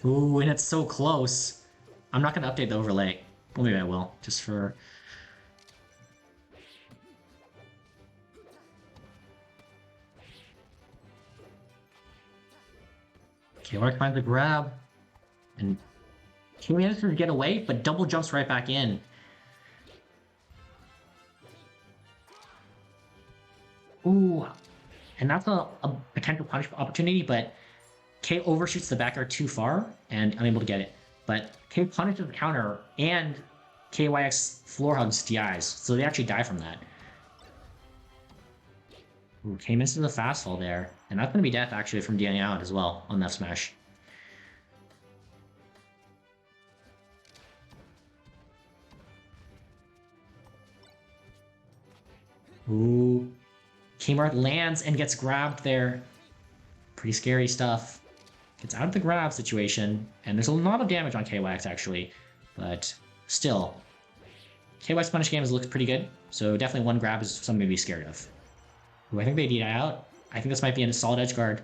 Ooh, and it's so close. I'm not going to update the overlay. Well, maybe I will, just for... KYX finds the grab. And he manages to get away, but double jumps right back in. Ooh, and that's a potential punish opportunity, but K overshoots the back air too far and unable to get it. But K punishes the counter and KYX floor hugs DIs, so they actually die from that. Ooh, K misses the fastfall there, and that's going to be death actually from DIing out as well on that smash. Ooh, Kmart lands and gets grabbed there. Pretty scary stuff. Gets out of the grab situation, and there's a lot of damage on KYX actually, but still, KYX punish games looks pretty good, so definitely one grab is something to be scared of. Ooh, I think they DI out. I think this might be a solid edge guard.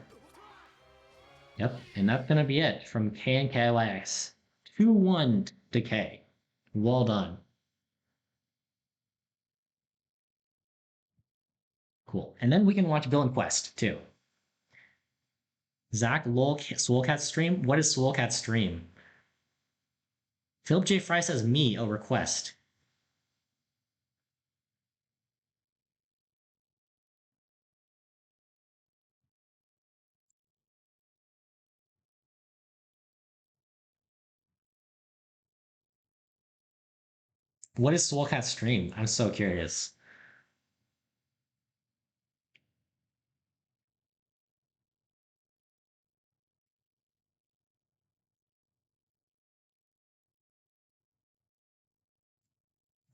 Yep, and that's gonna be it from K and KYX. 2-1 to K. Well done. Cool. And then we can watch Bill and Quest too. Zach Lol Soulcat stream? What is Soulcat stream? Philip J. Fry says me, a request. What is Soulcat stream? I'm so curious.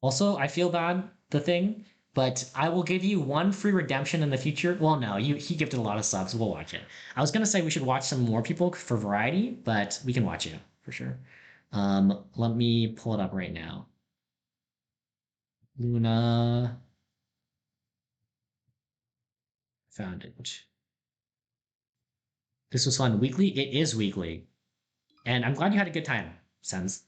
Also, I feel bad, the thing, but I will give you one free redemption in the future. Well, no, he gifted a lot of subs. We'll watch it. I was gonna say we should watch some more people for variety, but we can watch it for sure. Let me pull it up right now. Luna found it. This was fun. Weekly? It is weekly. And I'm glad you had a good time, Sens.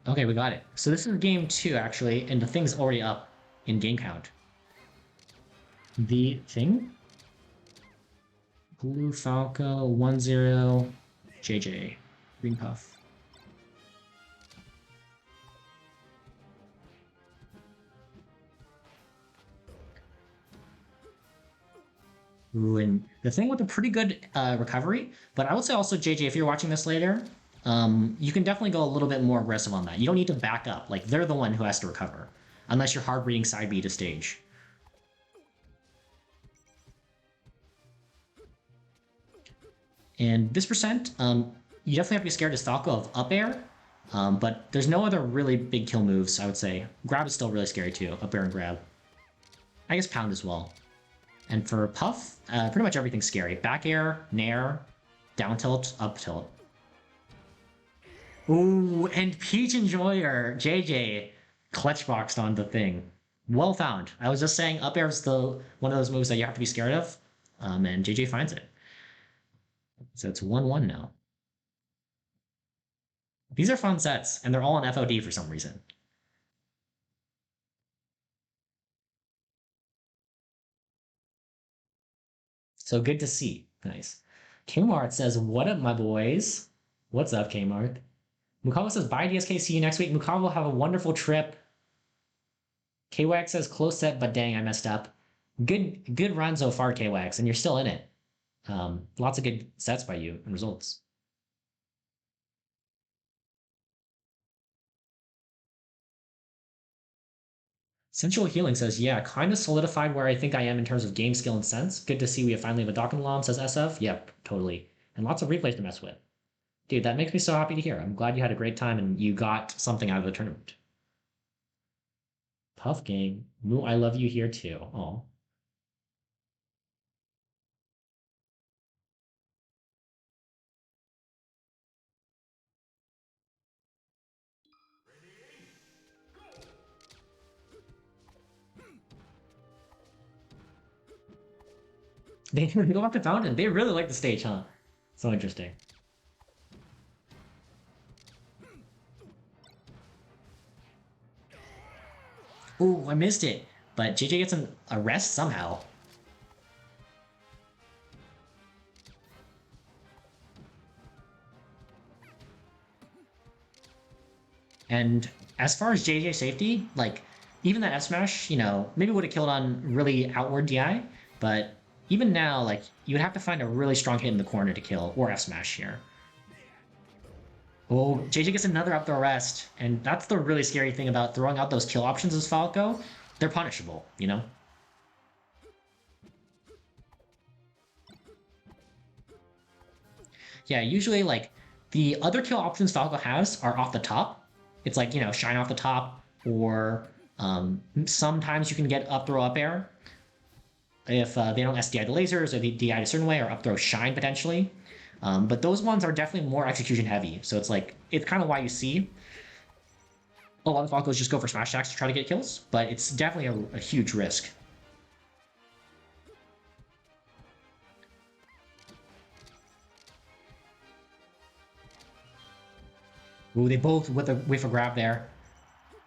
Okay, we got it. So this is game two, actually, and the thing's already up in game count. The thing? Blue Falco 1-0 JJ. Green Puff. Ooh, and the thing with a pretty good recovery, but I would say also, JJ, if you're watching this later, you can definitely go a little bit more aggressive on that. You don't need to back up. Like, they're the one who has to recover, unless you're hard reading side B to stage. And this percent, you definitely have to be scared as Falco of up air, but there's no other really big kill moves, I would say. Grab is still really scary too, up air and grab. I guess pound as well. And for Puff, pretty much everything's scary. Back air, nair, down tilt, up tilt. Ooh, and Peach Enjoyer, JJ, clutch boxed on the thing. Well found. I was just saying up air is the one of those moves that you have to be scared of, and JJ finds it. So it's 1-1 now. These are fun sets, and they're all in FOD for some reason. So good to see. Nice. Kmart says, "What up, my boys? What's up, Kmart?" Mukavo says, "Bye, DSK. See you next week." Mukavo, have a wonderful trip. KWAX says, "Close set, but dang, I messed up." Good run so far, KWAX, and you're still in it. Lots of good sets by you and results. Sensual Healing says, "Yeah, kind of solidified where I think I am in terms of game skill and sense. Good to see we have finally have a Dokken Law," says SF. Yep, totally. And lots of replays to mess with. Dude, that makes me so happy to hear. I'm glad you had a great time and you got something out of the tournament. Puff Gang. Moo, I love you here too. Oh. They go back to Fountain. They really like the stage, huh? So interesting. Ooh, I missed it. But JJ gets an arrest somehow. And as far as JJ safety, like, even that F smash, maybe would have killed on really outward DI, but even now, like, you would have to find a really strong hit in the corner to kill, or F smash here. Oh, JJ gets another up throw rest, and that's the really scary thing about throwing out those kill options as Falco. They're punishable. Yeah, usually, like, the other kill options Falco has are off the top. It's like, shine off the top, or sometimes you can get up throw up air if they don't SDI the lasers or they DI a certain way, or up throw shine potentially. But those ones are definitely more execution heavy. So it's kind of why you see a lot of Falcos just go for smash attacks to try to get kills, but it's definitely a huge risk. Ooh, they both with a grab there.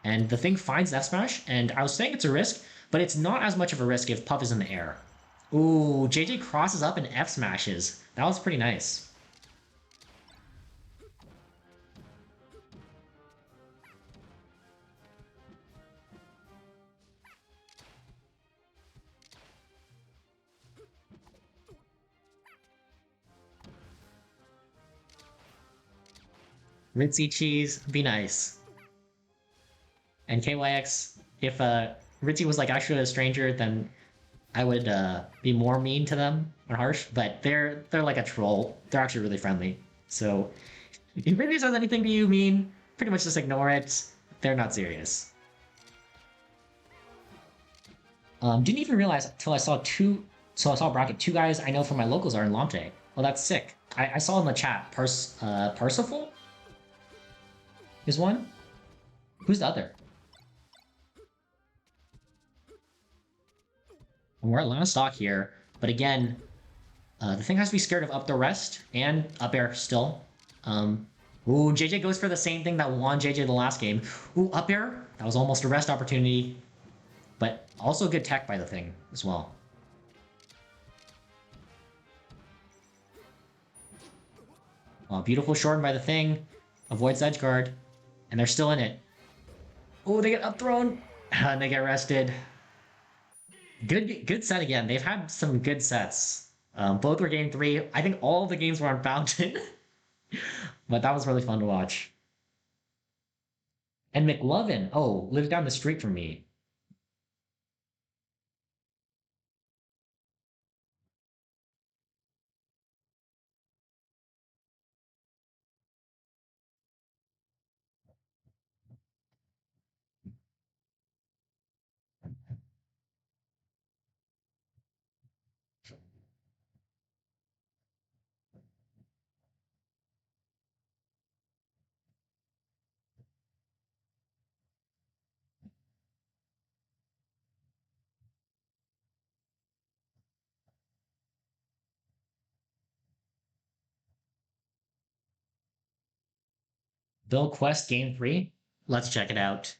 And the thing finds F smash, and I was saying it's a risk, but it's not as much of a risk if Puff is in the air. Ooh, JJ crosses up and F smashes. That was pretty nice. Ritzy cheese, be nice. And KYX, if Ritzy was like actually a stranger, then I would be more mean to them or harsh. But they're like a troll. They're actually really friendly. So if Ritzy says anything to you mean, pretty much just ignore it. They're not serious. Didn't even realize until I saw two. So I saw bracket two guys I know from my locals are in Lamte. Well, that's sick. I saw in the chat. Parsifal is one. Who's the other? And we're at last stock here, but again, the thing has to be scared of up the rest and up air still. Ooh, JJ goes for the same thing that won JJ the last game. Ooh, up air. That was almost a rest opportunity, but also good tech by the thing as well. Beautiful shorten by the thing. Avoids edge guard, and they're still in it. Oh, they get up thrown, and they get rested. Good set again. They've had some good sets. Both were game three. I think all the games were on Fountain, but that was really fun to watch. And McLovin, oh, lives down the street from me. Bill Quest game three. Let's check it out.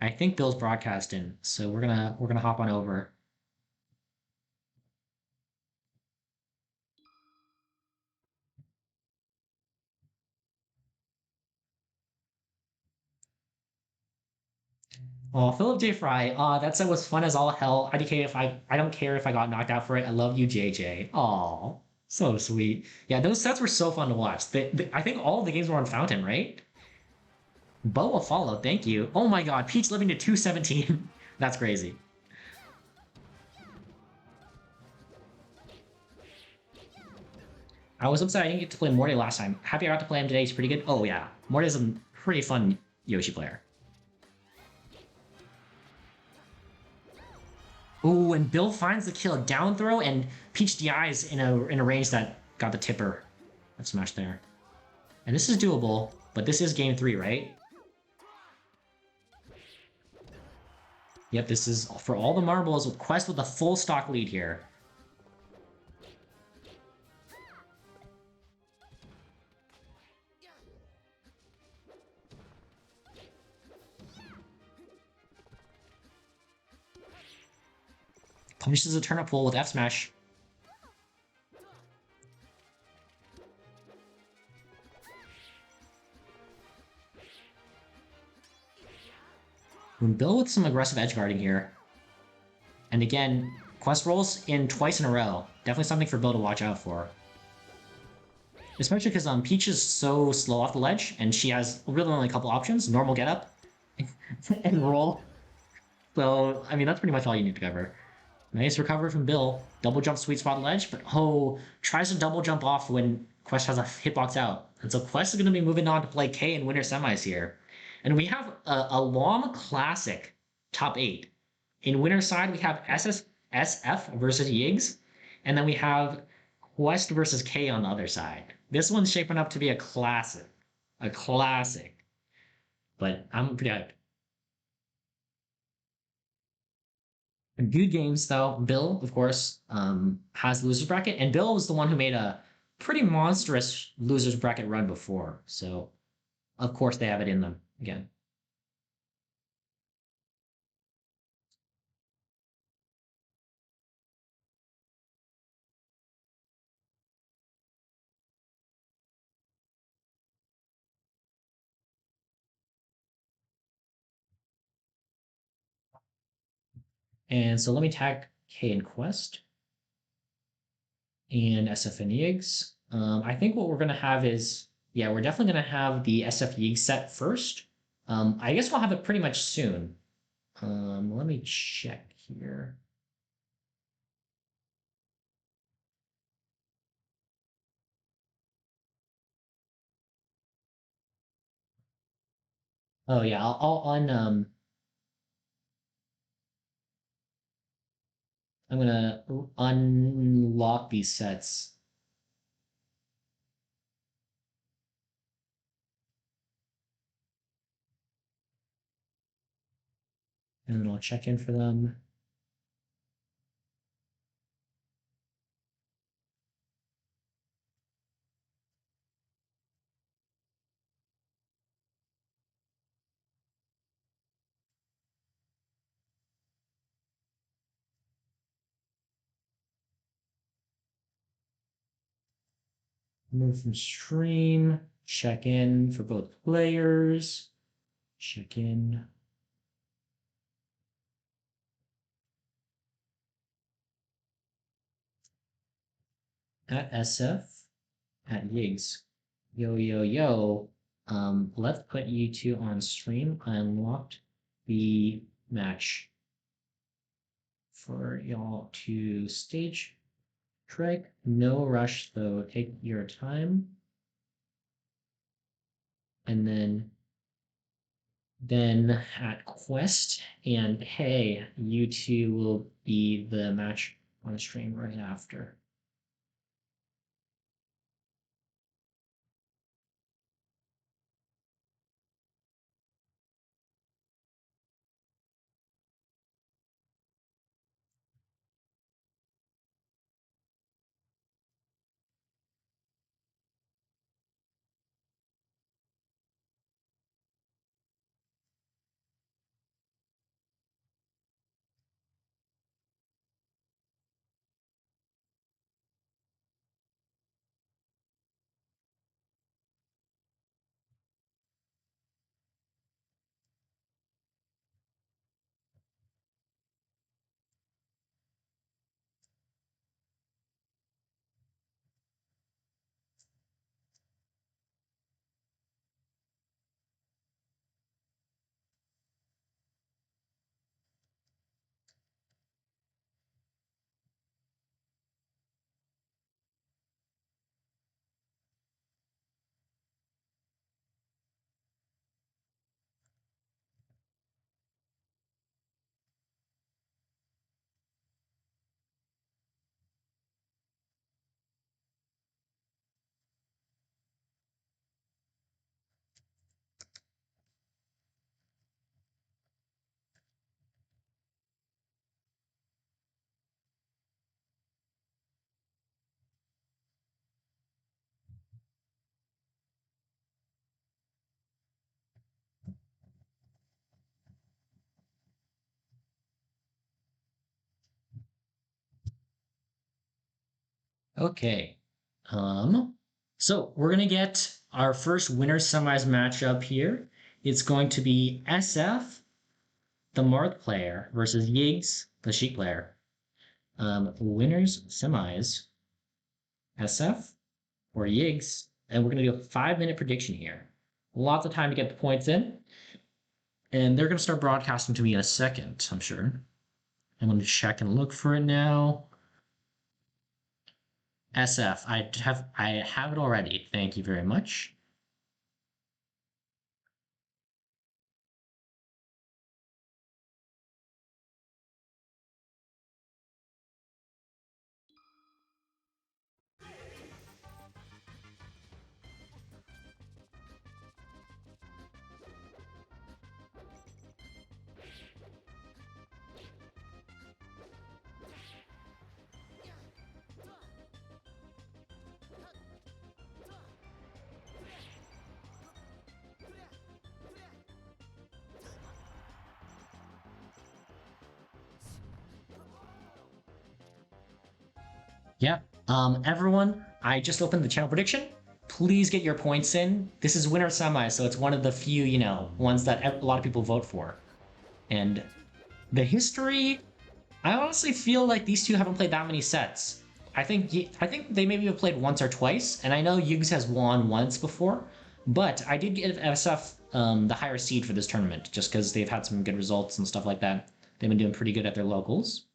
I think Bill's broadcasting, so we're gonna hop on over. Oh, Philip J. Fry. That set was fun as all hell. IDK if I don't care if I got knocked out for it. I love you, JJ. Aw, so sweet. Yeah, those sets were so fun to watch. I think all of the games were on Fountain, right? Boa follow, thank you. Oh my god, Peach living to 217. That's crazy. I was upset I didn't get to play Morty last time. Happy I got to play him today. He's pretty good. Oh yeah, Morty's a pretty fun Yoshi player. Ooh, and Bill finds the kill down throw, and Peach DIs in a range that got the tipper. That smash there. And this is doable, but this is game three, right? Yep, this is for all the marbles with Quest with a full stock lead here. Punishes a turnip pull with F smash. Bill with some aggressive edge guarding here. And again, Quest rolls in twice in a row. Definitely something for Bill to watch out for. Especially because Peach is so slow off the ledge, and she has really only a couple options. Normal get up, and roll. So, I mean, that's pretty much all you need to cover. Nice recovery from Bill. Double jump sweet spot ledge, but oh, tries to double jump off when Quest has a hitbox out. And so Quest is going to be moving on to play K in Winter Semis here. And we have a LOM Classic top 8. In winner side, we have SF versus Higgs, and then we have Quest versus K on the other side. This one's shaping up to be a classic. A classic. But I'm pretty hyped. Good games though. Bill, of course, has the losers bracket, and Bill was the one who made a pretty monstrous losers bracket run before. So, of course, they have it in them again. And so let me tag K and Quest and SF and EIGS. I think what we're gonna have is Yeah, we're definitely gonna have the SF Higgs set first. I guess we'll have it pretty much soon. Let me check here. Oh yeah, I'm gonna unlock these sets. And then I'll check in for them. Move from stream, check in for both players, check in. At SF, at Higgs. Yo, yo, yo. Let's put you two on stream. I unlocked the match for y'all to stage trek. No rush though, take your time. And then at Quest and Hey, you two will be the match on stream right after. Okay. So we're gonna get our first winner semis matchup here. It's going to be SF, the Mart player, versus Higgs, the Sheik player. Winners semis, SF or Higgs, and we're gonna do a 5 minute prediction here. Lots of time to get the points in, and they're gonna start broadcasting to me in a second, I'm sure. I'm gonna check and look for it now. SF, I have it already. Thank you very much. Yeah. Everyone, I just opened the channel prediction. Please get your points in. This is winner semi, so it's one of the few, ones that a lot of people vote for. And the history, I honestly feel like these two haven't played that many sets. I think they maybe have played once or twice, and I know Higgs has won once before, but I did give SF the higher seed for this tournament just because they've had some good results and stuff like that. They've been doing pretty good at their locals.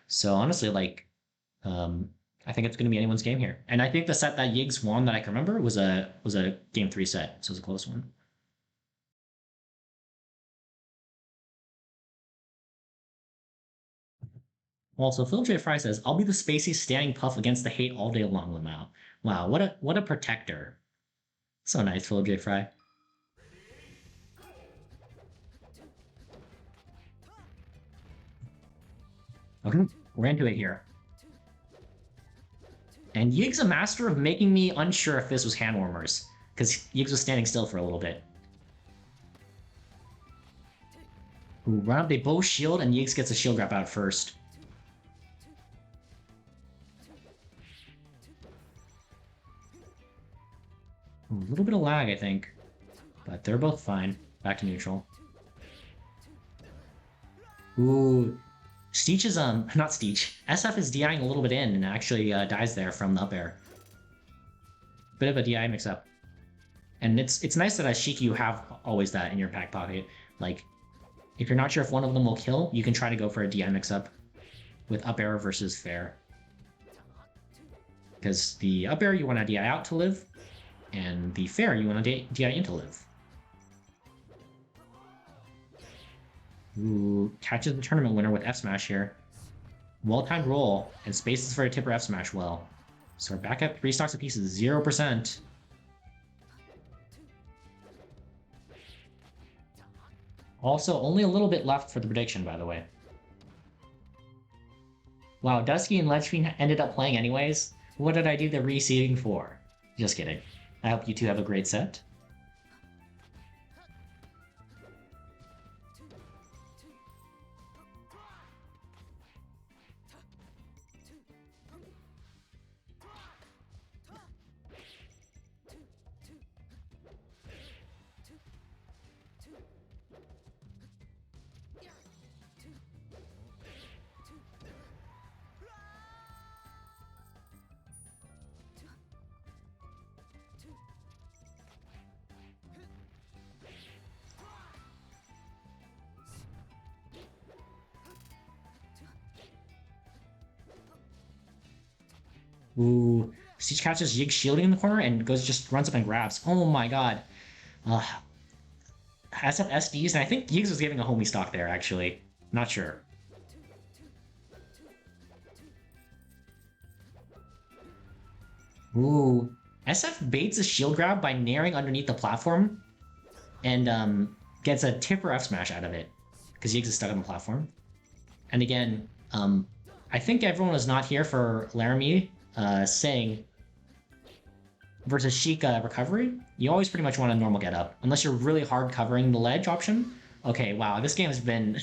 So honestly, like, um, I think it's going to be anyone's game here. And I think the set that Higgs won that I can remember was a game three set, so it was a close one. Also, Phil J. Fry says, "I'll be the spacey standing puff against the hate all day long, Lamau." Wow, what a protector. So nice, Phil J. Fry. Okay, we're into it here. And Yig's a master of making me unsure if this was hand warmers, because Yiggs was standing still for a little bit. Ooh, run up, they both shield, and Yiggs gets a shield grab out first. A little bit of lag, I think. But they're both fine. Back to neutral. Ooh. Steech is, not Steech. SF is DIing a little bit in and actually dies there from the up air. Bit of a DI mix-up. And it's nice that as Shiki you have always that in your back pocket. Like, if you're not sure if one of them will kill, you can try to go for a DI mix-up with up air versus fair. Because the up air you want to DI out to live, and the fair you want to DI in to live. Ooh, catches the tournament winner with F smash here. Well-timed roll, and spaces for a tipper F smash well. So we're back at 3 stocks apiece, 0%. Also, only a little bit left for the prediction, by the way. Wow, Dusky and Ledgefiend ended up playing anyways. What did I do the reseeding for? Just kidding. I hope you two have a great set. Ooh, Siege catches Yig shielding in the corner and just runs up and grabs. Oh my god. Has some SDs, and I think Yiggs was giving a homie stock there, actually. Not sure. Ooh. SF baits a shield grab by naring underneath the platform and gets a tipper F smash out of it because Yiggs is stuck on the platform. And again, I think everyone was not here for Laramie saying versus Sheikah recovery. You always pretty much want a normal get up, unless you're really hard covering the ledge option. Okay, wow, this game has been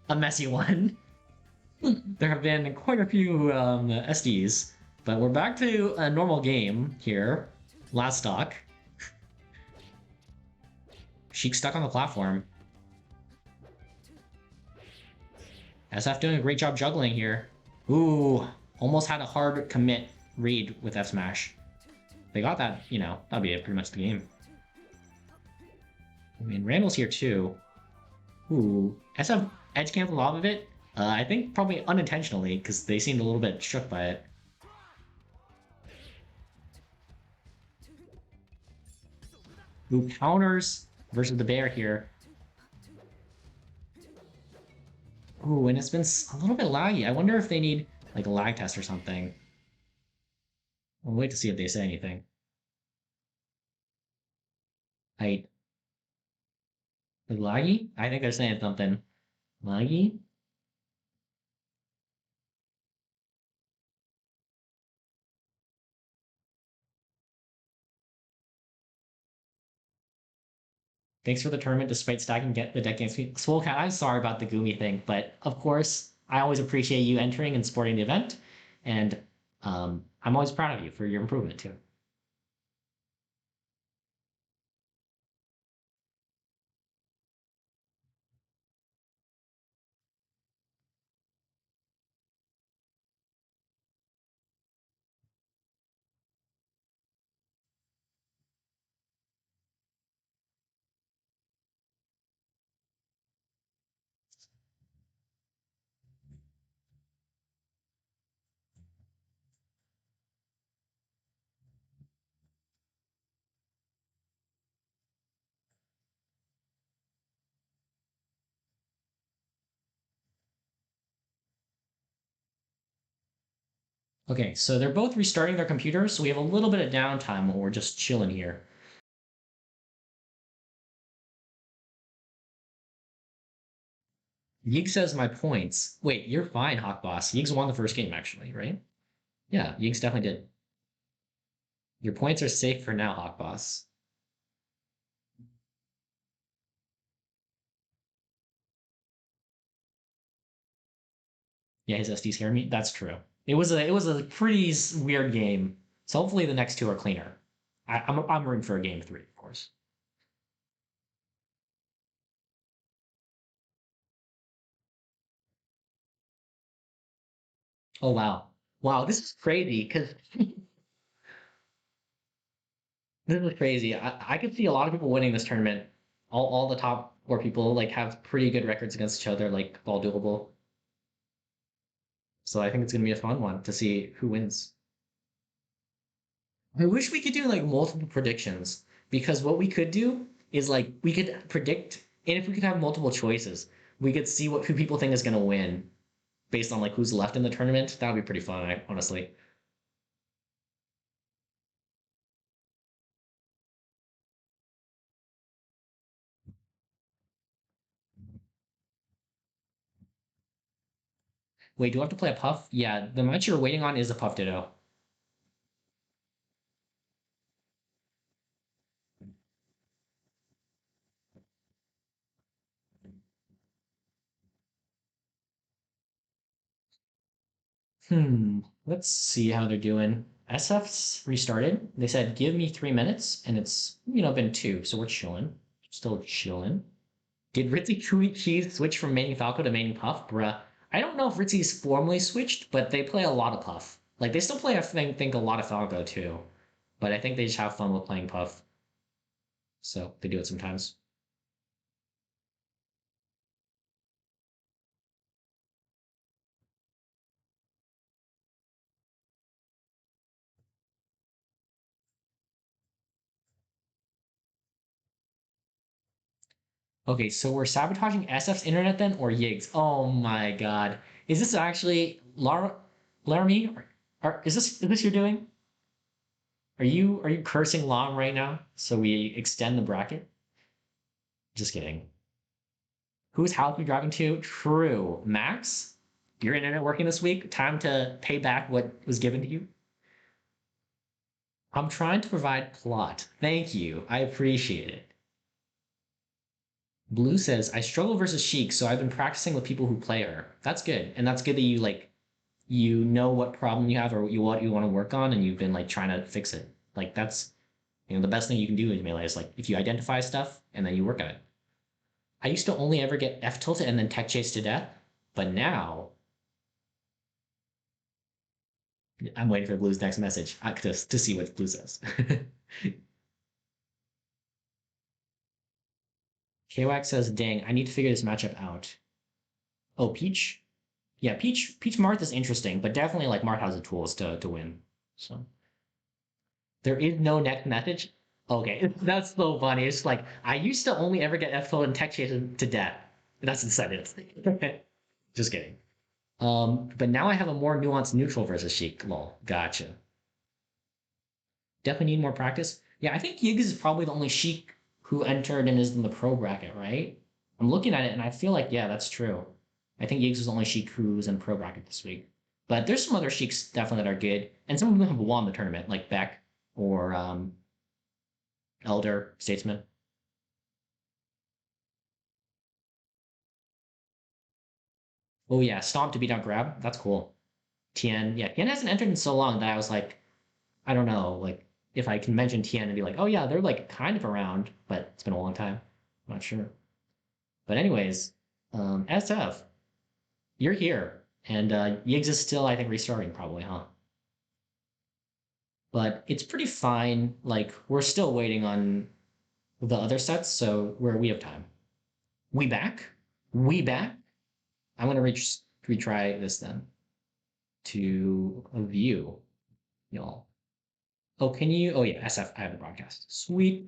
a messy one. There have been quite a few SDs, but we're back to a normal game here. Last stock. Sheik stuck on the platform. SF doing a great job juggling here. Ooh, almost had a hard commit read with F smash. They got that, you know, that'll be it, pretty much the game. I mean, Randall's here too. Ooh, SF edge canceled off of it. I think probably unintentionally, because they seemed a little bit shook by it. Ooh, counters versus the bear here. Ooh, and it's been a little bit laggy. I wonder if they need like a lag test or something. We'll wait to see if they say anything. I laggy? I think they're saying something. Laggy? Thanks for the tournament despite stacking get the deck against me. Swolecat, I'm sorry about the Gumi thing, but of course, I always appreciate you entering and supporting the event, and I'm always proud of you for your improvement too. Okay, so they're both restarting their computers, so we have a little bit of downtime while we're just chilling here. Yig says my points. Wait, you're fine, Hawk Boss. Yig's won the first game, actually, right? Yeah, Yig's definitely did. Your points are safe for now, Hawk Boss. Yeah, his SD scared me. That's true. It was a pretty weird game. So hopefully the next two are cleaner. I'm rooting for a game three, of course. Oh wow, wow, this is crazy because this is crazy. I could see a lot of people winning this tournament. All the top four people like have pretty good records against each other, like all doable. So I think it's gonna be a fun one to see who wins. I wish we could do like multiple predictions because what we could do is like we could predict, and if we could have multiple choices, we could see what who people think is gonna win based on like who's left in the tournament. That would be pretty fun, honestly. Wait, do I have to play a puff? Yeah, the match you're waiting on is a puff ditto. Let's see how they're doing. SF's restarted. They said give me 3 minutes, and it's been two, so we're chilling. Still chilling. Did Ritzy Cheese switch from maining Falco to maining Puff? Bruh. I don't know if Ritzy's formally switched, but they play a lot of Puff. Like they still play, I think a lot of Falco too. But I think they just have fun with playing Puff. So they do it sometimes. Okay, so we're sabotaging SF's internet then, or Yig's? Oh my god. Is this actually Laramie? Is this you're doing? Are you cursing Long right now? So we extend the bracket? Just kidding. Whose house are we driving to? True. Max, your internet working this week? Time to pay back what was given to you? I'm trying to provide plot. Thank you. I appreciate it. Blue says, I struggle versus Sheik, so I've been practicing with people who play her. That's good. And that's good that you know what problem you have or what you want to work on and you've been like trying to fix it. Like that's the best thing you can do in melee is like if you identify stuff and then you work on it. I used to only ever get F tilted and then tech chase to death, but now I'm waiting for Blue's next message to see what Blue says. KWAX says, "Dang, I need to figure this matchup out." Oh, Peach. Yeah, Peach Marth is interesting, but definitely like Marth has the tools to win. So there is no next message. Okay, that's so funny. It's like I used to only ever get F and tech chase to death. That's incentive. Just kidding. But now I have a more nuanced neutral versus Sheik. Lol. Gotcha. Definitely need more practice. Yeah, I think Higgs is probably the only Sheik who entered and is in the pro bracket, right? I'm looking at it and I feel like, yeah, that's true. I think Higgs is the only Sheik who's in pro bracket this week. But there's some other Sheiks definitely that are good, and some of them have won the tournament, like Beck or Elder Statesman. Oh yeah, Stomp to beat out Grab. That's cool. Tien, yeah, Tien hasn't entered in so long that I was like, I don't know, like if I can mention Tien and be like, oh yeah, they're like kind of around, but it's been a long time. I'm not sure. But anyways, SF, you're here, and Yiggs is still, I think, restarting probably, huh? But it's pretty fine. Like we're still waiting on the other sets, so we have time. We back? We back? I'm gonna retry this then to a view, y'all. Oh, can you? Oh yeah, SF. I have the broadcast. Sweet.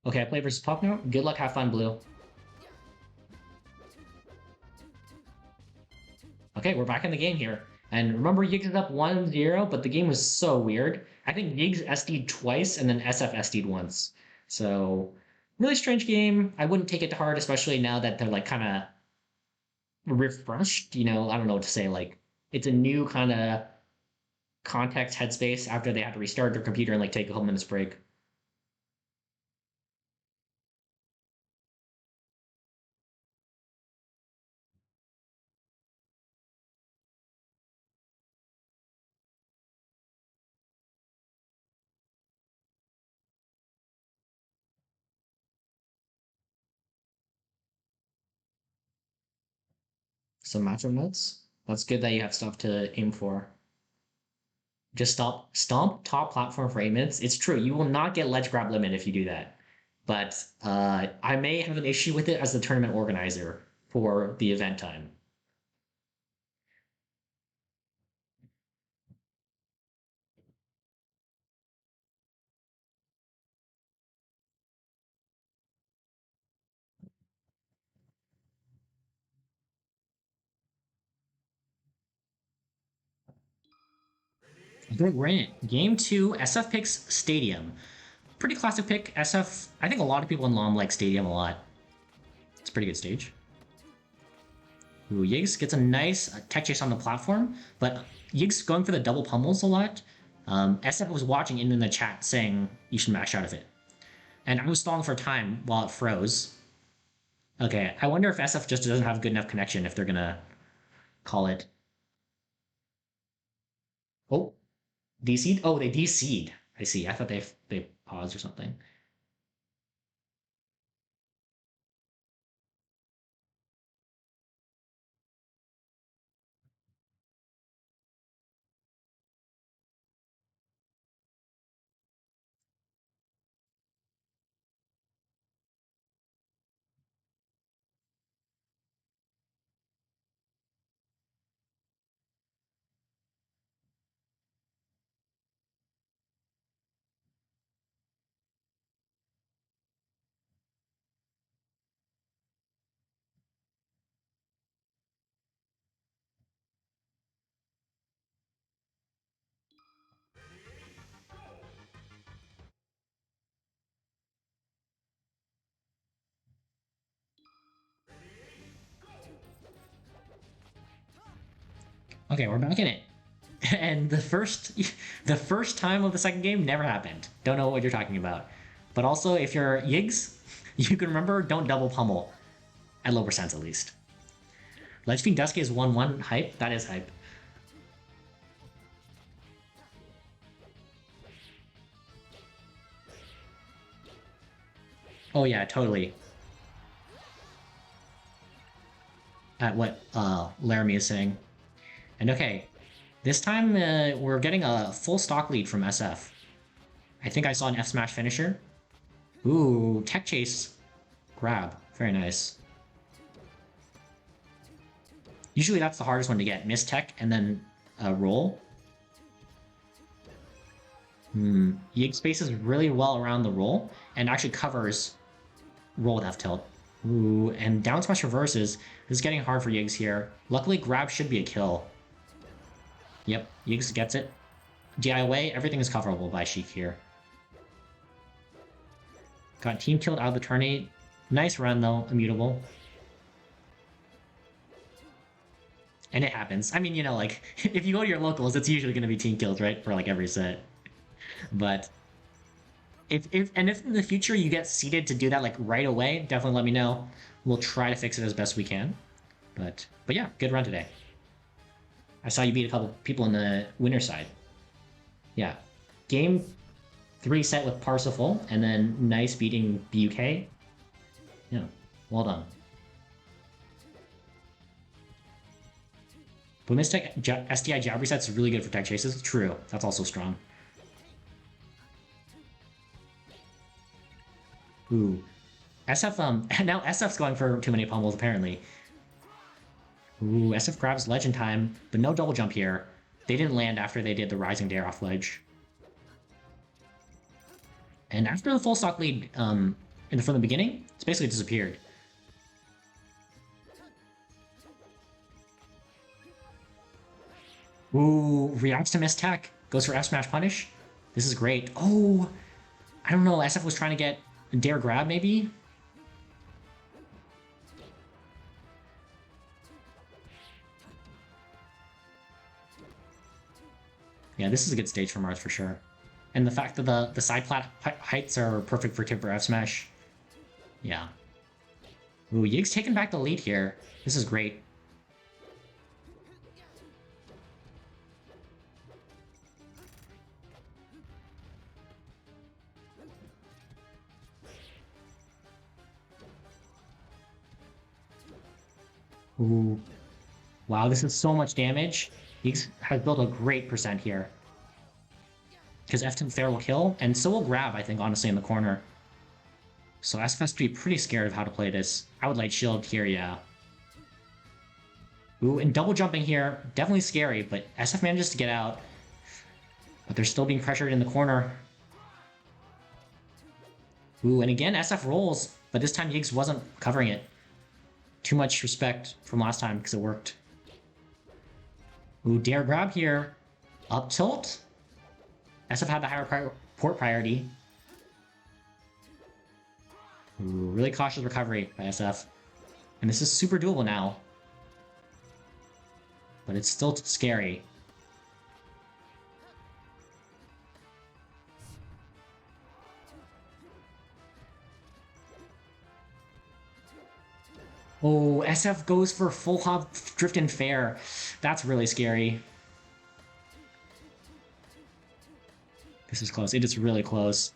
Okay, I play versus Puck now. Good luck. Have fun, Blue. Okay, we're back in the game here. And remember, Yiggs is up 1-0, but the game was so weird. I think Yiggs SD'd twice and then SF SD'd once. So, really strange game. I wouldn't take it to heart, especially now that they're like kind of refreshed. I don't know what to say. Like, it's a new kind of context headspace after they had to restart their computer and like take a couple minutes break. Some matchup notes. That's good that you have stuff to aim for. Just stomp top platform for 8 minutes. It's true. You will not get ledge grab limit if you do that. But I may have an issue with it as the tournament organizer for the event time. We're in it. Game 2, SF picks Stadium. Pretty classic pick. SF, I think a lot of people in LOM like Stadium a lot. It's a pretty good stage. Ooh, Yiggs gets a nice tech chase on the platform, but Yiggs going for the double pummels a lot. SF was watching in the chat saying you should mash out of it. And I was stalling for time while it froze. Okay, I wonder if SF just doesn't have good enough connection if they're gonna call it. Oh, DC'd? Oh, they DC'd. I see. I thought they paused or something. Okay, we're back in it. And the first time of the second game never happened. Don't know what you're talking about. But also, if you're Yiggs, you can remember don't double pummel at low percents at least. Ledge Fiend Dusky is 1-1 hype. That is hype. Oh yeah, totally. At what Laramie is saying. And okay, this time we're getting a full stock lead from SF. I think I saw an F smash finisher. Ooh, tech chase grab. Very nice. Usually that's the hardest one to get. Miss tech and then roll. Yig spaces really well around the roll and actually covers roll with F tilt. Ooh, and down smash reverses. This is getting hard for Yiggs here. Luckily, grab should be a kill. Yep, Yiggs gets it. DI away, everything is coverable by Sheik here. Got team killed out of the tourney. Nice run though, immutable. And it happens. I mean, like, if you go to your locals, it's usually going to be team kills, right? For like every set. But if in the future you get seeded to do that like right away, definitely let me know. We'll try to fix it as best we can. But yeah, good run today. I saw you beat a couple people in the winner side. Yeah. Game 3 set with Parsifal, and then nice beating BUK. Yeah, well done. But Mistech SDI jab resets is really good for tech chases. True, that's also strong. Ooh. SF, now SF's going for too many pummels, apparently. Ooh, SF grabs legend time, but no double jump here. They didn't land after they did the rising dare off ledge. And after the full stock lead from the beginning, it's basically disappeared. Ooh, reacts to miss tech. Goes for F smash punish. This is great. Oh, I don't know. SF was trying to get dare grab maybe. Yeah, this is a good stage for Mars for sure. And the fact that the side plat heights are perfect for Timber F smash. Yeah. Ooh, Yig's taking back the lead here. This is great. Ooh. Wow, this is so much damage. Yig's has built a great percent here. Because F10 Fair will kill, and so will grab, I think, honestly, in the corner. So SF has to be pretty scared of how to play this. I would Light Shield here, yeah. Ooh, and double jumping here, definitely scary, but SF manages to get out. But they're still being pressured in the corner. Ooh, and again, SF rolls, but this time Higgs wasn't covering it. Too much respect from last time because it worked. Ooh, dare grab here. Up tilt. SF had the higher port priority. Ooh, really cautious recovery by SF. And this is super doable now. But it's still scary. Oh, SF goes for full hop drift and fair. That's really scary. This is close. It is really close.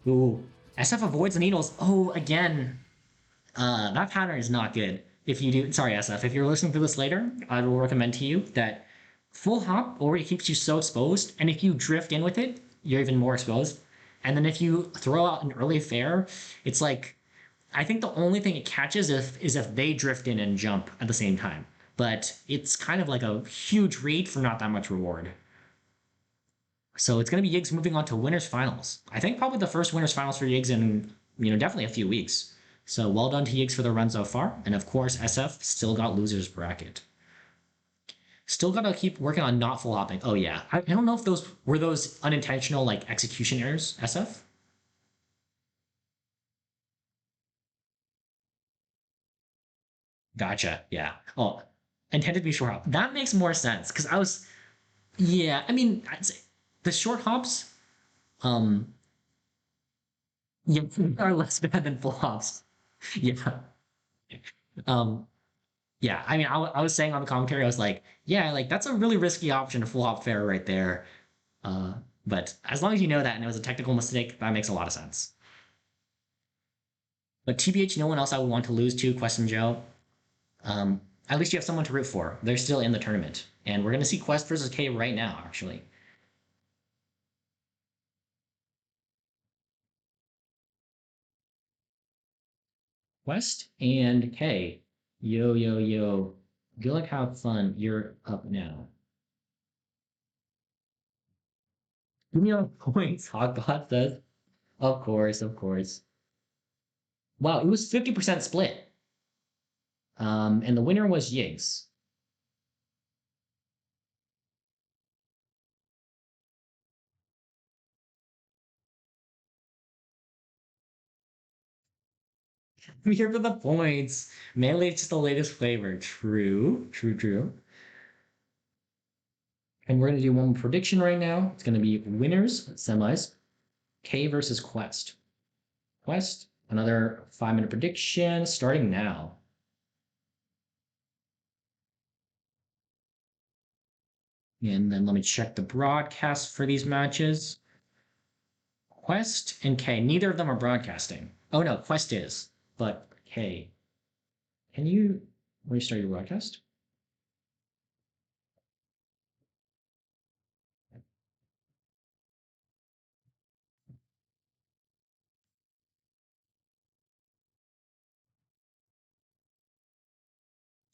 Ooh, SF avoids the needles. Oh, again. That pattern is not good. If you do, sorry, SF, if you're listening to this later, I will recommend to you that full hop already keeps you so exposed, and if you drift in with it, you're even more exposed. And then if you throw out an early fair, it's like, I think the only thing it catches is if they drift in and jump at the same time. But it's kind of like a huge read for not that much reward. So it's going to be Yiggs moving on to winners finals. I think probably the first winners finals for Yiggs in definitely a few weeks. So well done to Yiggs for the run so far, and of course SF still got losers bracket. Still gotta keep working on not full hopping. Oh yeah, I don't know if those were those unintentional like execution errors. SF. Gotcha. Yeah. Oh, intended to be short hop. That makes more sense because I was. Yeah, I mean, I'd say the short hops, um, yeah, are less bad than full hops. Yeah. Um, yeah. I mean, I was saying on the commentary, I was like, yeah, like that's a really risky option to full hop fair right there. Uh, but as long as you know that and it was a technical mistake, that makes a lot of sense. But TBH, no one else I would want to lose to, Quest and Joe. Um, at least you have someone to root for. They're still in the tournament. And we're going to see Quest versus K right now, actually. Quest and K. Yo, yo, yo. Good luck, have fun. You're up now. Give me all points, Hogbot says. Of course, of course. Wow, it was 50% split. And the winner was Yiggs. I'm here for the points. Melee is just the latest flavor. True, true, true. And we're going to do one prediction right now. It's going to be winners, semis, K versus Quest. Quest, another 5-minute prediction starting now. And then let me check the broadcast for these matches. Quest and K, neither of them are broadcasting. Oh no, Quest is, but K. Can you restart your broadcast?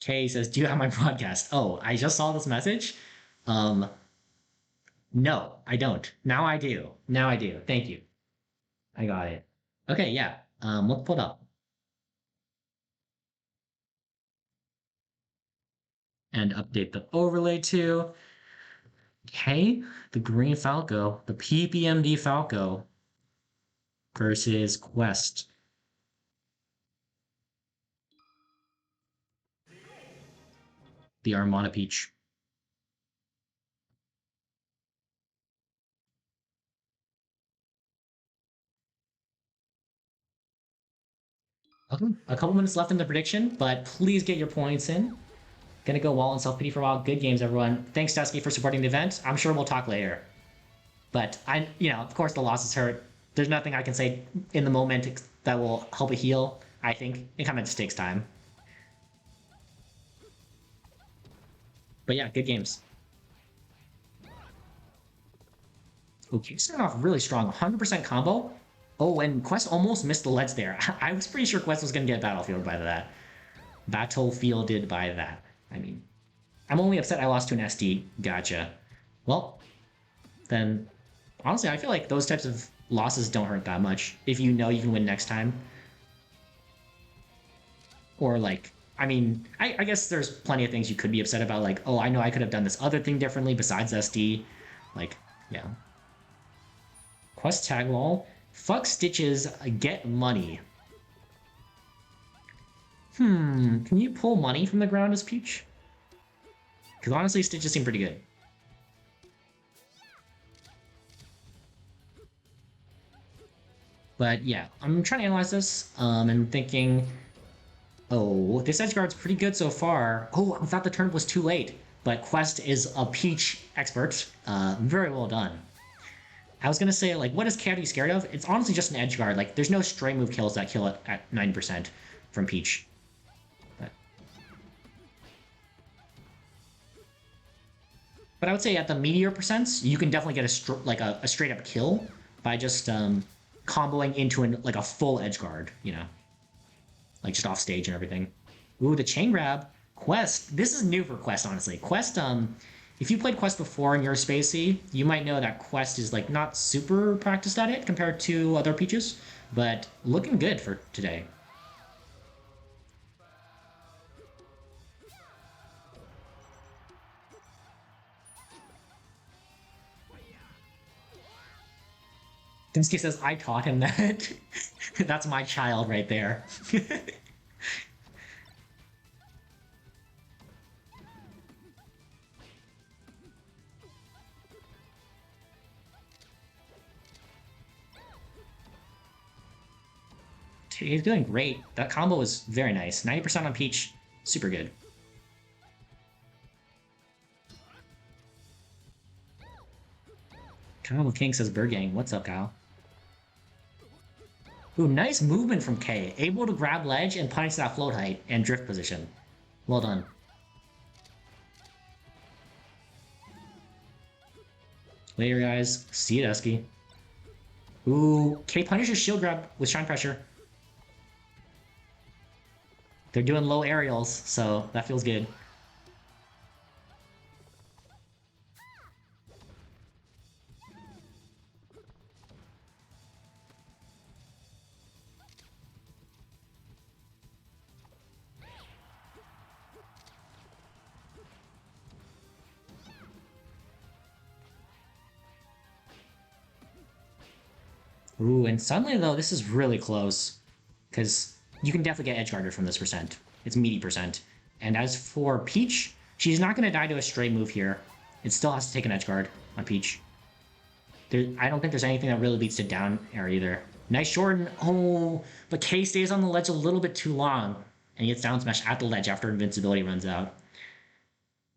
K says, "Do you have my broadcast?" Oh, I just saw this message. Um, no, I don't. Now I do. Now I do. Thank you. I got it. Okay, yeah. Let's pull it up. and update the overlay too. Okay, the Green Falco, the PPMD Falco versus Quest. The Armada Peach. Okay, a couple minutes left in the prediction, but please get your points in. Gonna go wall and self-pity for a while. Good games, everyone. Thanks, Dusky, for supporting the event. I'm sure we'll talk later. But of course the losses hurt. There's nothing I can say in the moment that will help it heal. I think it kind of just takes time. But yeah, good games. Okay, starting off really strong. 100% combo. Oh, and Quest almost missed the ledge there. I was pretty sure Quest was going to get Battlefield by that. Battlefielded by that. I mean, I'm only upset I lost to an SD. Gotcha. Well, then, honestly, I feel like those types of losses don't hurt that much if you know you can win next time. Or like, I mean, I guess there's plenty of things you could be upset about, like, oh, I know I could have done this other thing differently besides SD. Like, yeah. Quest tag wall. Fuck Stitches, get money. Can you pull money from the ground as Peach? Because honestly, Stitches seem pretty good. But yeah, I'm trying to analyze this, and thinking, oh, this edge guard's pretty good so far. Oh, I thought the turnip was too late, but Quest is a Peach expert. Very well done. I was gonna say, like, what is Caddy scared of? It's honestly just an edge guard. Like, there's no stray move kills that kill it at 9% from Peach. But I would say at the meteor percents, you can definitely get a straight up kill by just comboing into like a full edge guard, like just off stage and everything. Ooh, the chain grab. Quest. This is new for Quest, honestly. Quest, if you played Quest before and you're spacey, you might know that Quest is like not super practiced at it compared to other Peaches, but looking good for today. Densky says, I taught him that. That's my child right there. He's doing great. That combo was very nice. 90% on Peach, super good. Kyle King says Burgang. What's up, Kyle? Ooh, nice movement from K. Able to grab ledge and punish that float height and drift position. Well done. Later, guys. See you, Dusky. Ooh, K punishes shield grab with shine pressure. They're doing low aerials, so that feels good. Ooh, and suddenly, though, this is really close. Because you can definitely get edgeguarded from this percent. It's meaty percent. And as for Peach, she's not going to die to a stray move here. It still has to take an edgeguard on Peach. I don't think there's anything that really leads to down air either. Nice Jordan. Oh, but K stays on the ledge a little bit too long. And he gets down smash at the ledge after invincibility runs out.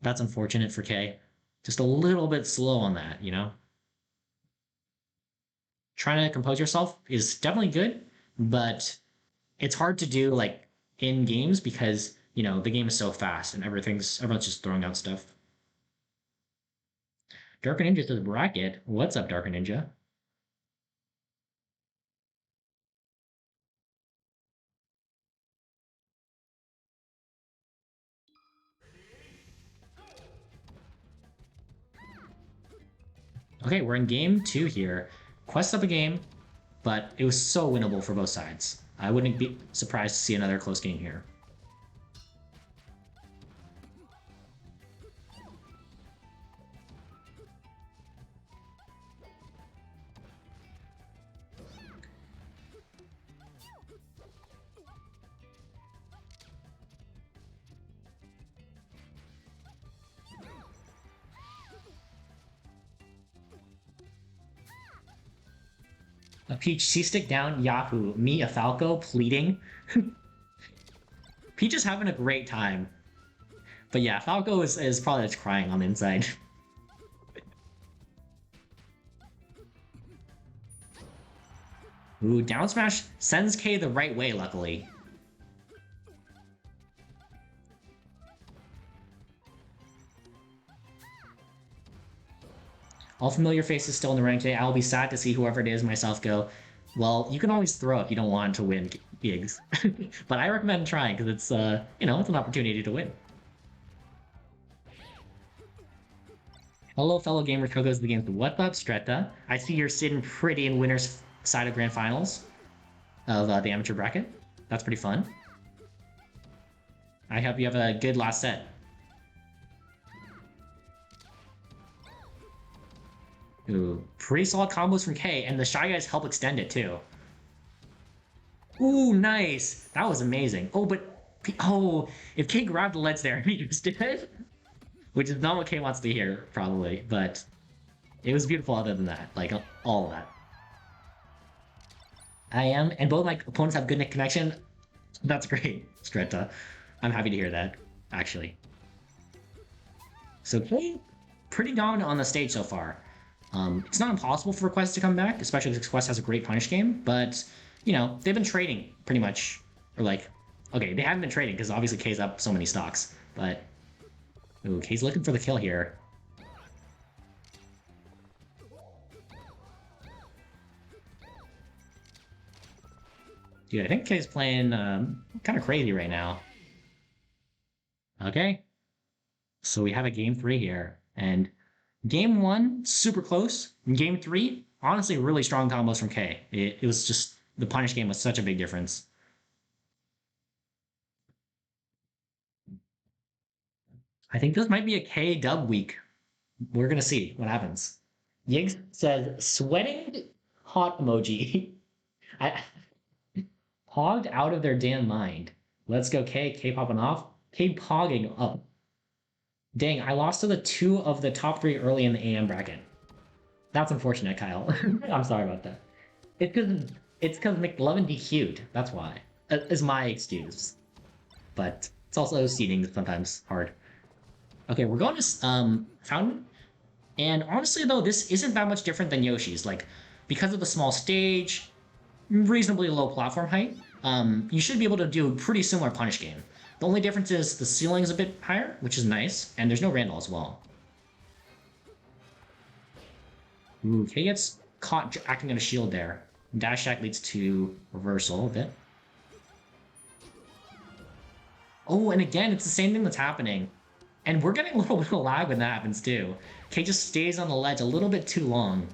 That's unfortunate for K. Just a little bit slow on that, Trying to compose yourself is definitely good, but it's hard to do like in games because the game is so fast and everyone's just throwing out stuff. Darker Ninja says bracket. What's up, Darker Ninja? Okay, we're in game 2 here. Quest up a game, but it was so winnable for both sides. I wouldn't be surprised to see another close game here. A Peach C-stick down, Yahoo. Me, a Falco, pleading. Peach is having a great time. But yeah, Falco is probably just crying on the inside. Ooh, down smash sends K the right way, luckily. All familiar faces still in the rank today. I'll be sad to see whoever it is myself go, well, you can always throw if you don't want to win gigs. But I recommend trying, because it's, it's an opportunity to win. Hello, fellow gamers, Kogo's the game. What's up, Stretta? I see you're sitting pretty in winner's side of grand finals of the amateur bracket. That's pretty fun. I hope you have a good last set. Ooh, pretty solid combos from K, and the Shy Guys help extend it too. Ooh, nice! That was amazing. Oh, but... Oh, if K grabbed the ledge there, he just did. Which is not what K wants to hear, probably, but... It was beautiful other than that. Like, all of that. I am, and both my opponents have good connection. That's great, Stretta. I'm happy to hear that, actually. So K, pretty dominant on the stage so far. It's not impossible for Quest to come back, especially because Quest has a great punish game, but, they've been trading, pretty much. Or like, okay, they haven't been trading, because obviously K's up so many stocks, but... Ooh, K's looking for the kill here. Dude, I think K's playing kind of crazy right now. Okay. So we have a game 3 here, and... Game 1, super close. In Game 3, honestly, really strong combos from K. It was just... The punish game was such a big difference. I think this might be a K dub week. We're gonna see what happens. Yiggs says, sweating hot emoji. I pogged out of their damn mind. Let's go K. K popping off. K pogging up. Dang, I lost to the 2 of the top 3 early in the AM bracket. That's unfortunate, Kyle. I'm sorry about that. It's because McLovin DQ'd. That's why. Is my excuse. But it's also seeding sometimes hard. Okay, we're going to Fountain. And honestly, though, this isn't that much different than Yoshi's. Like, because of the small stage, reasonably low platform height, you should be able to do a pretty similar punish game. The only difference is the ceiling is a bit higher, which is nice, and there's no Randall as well. Ooh, K gets caught acting on a shield there. Dash attack leads to reversal a bit. Oh, and again, it's the same thing that's happening. And we're getting a little bit of lag when that happens too. K just stays on the ledge a little bit too long.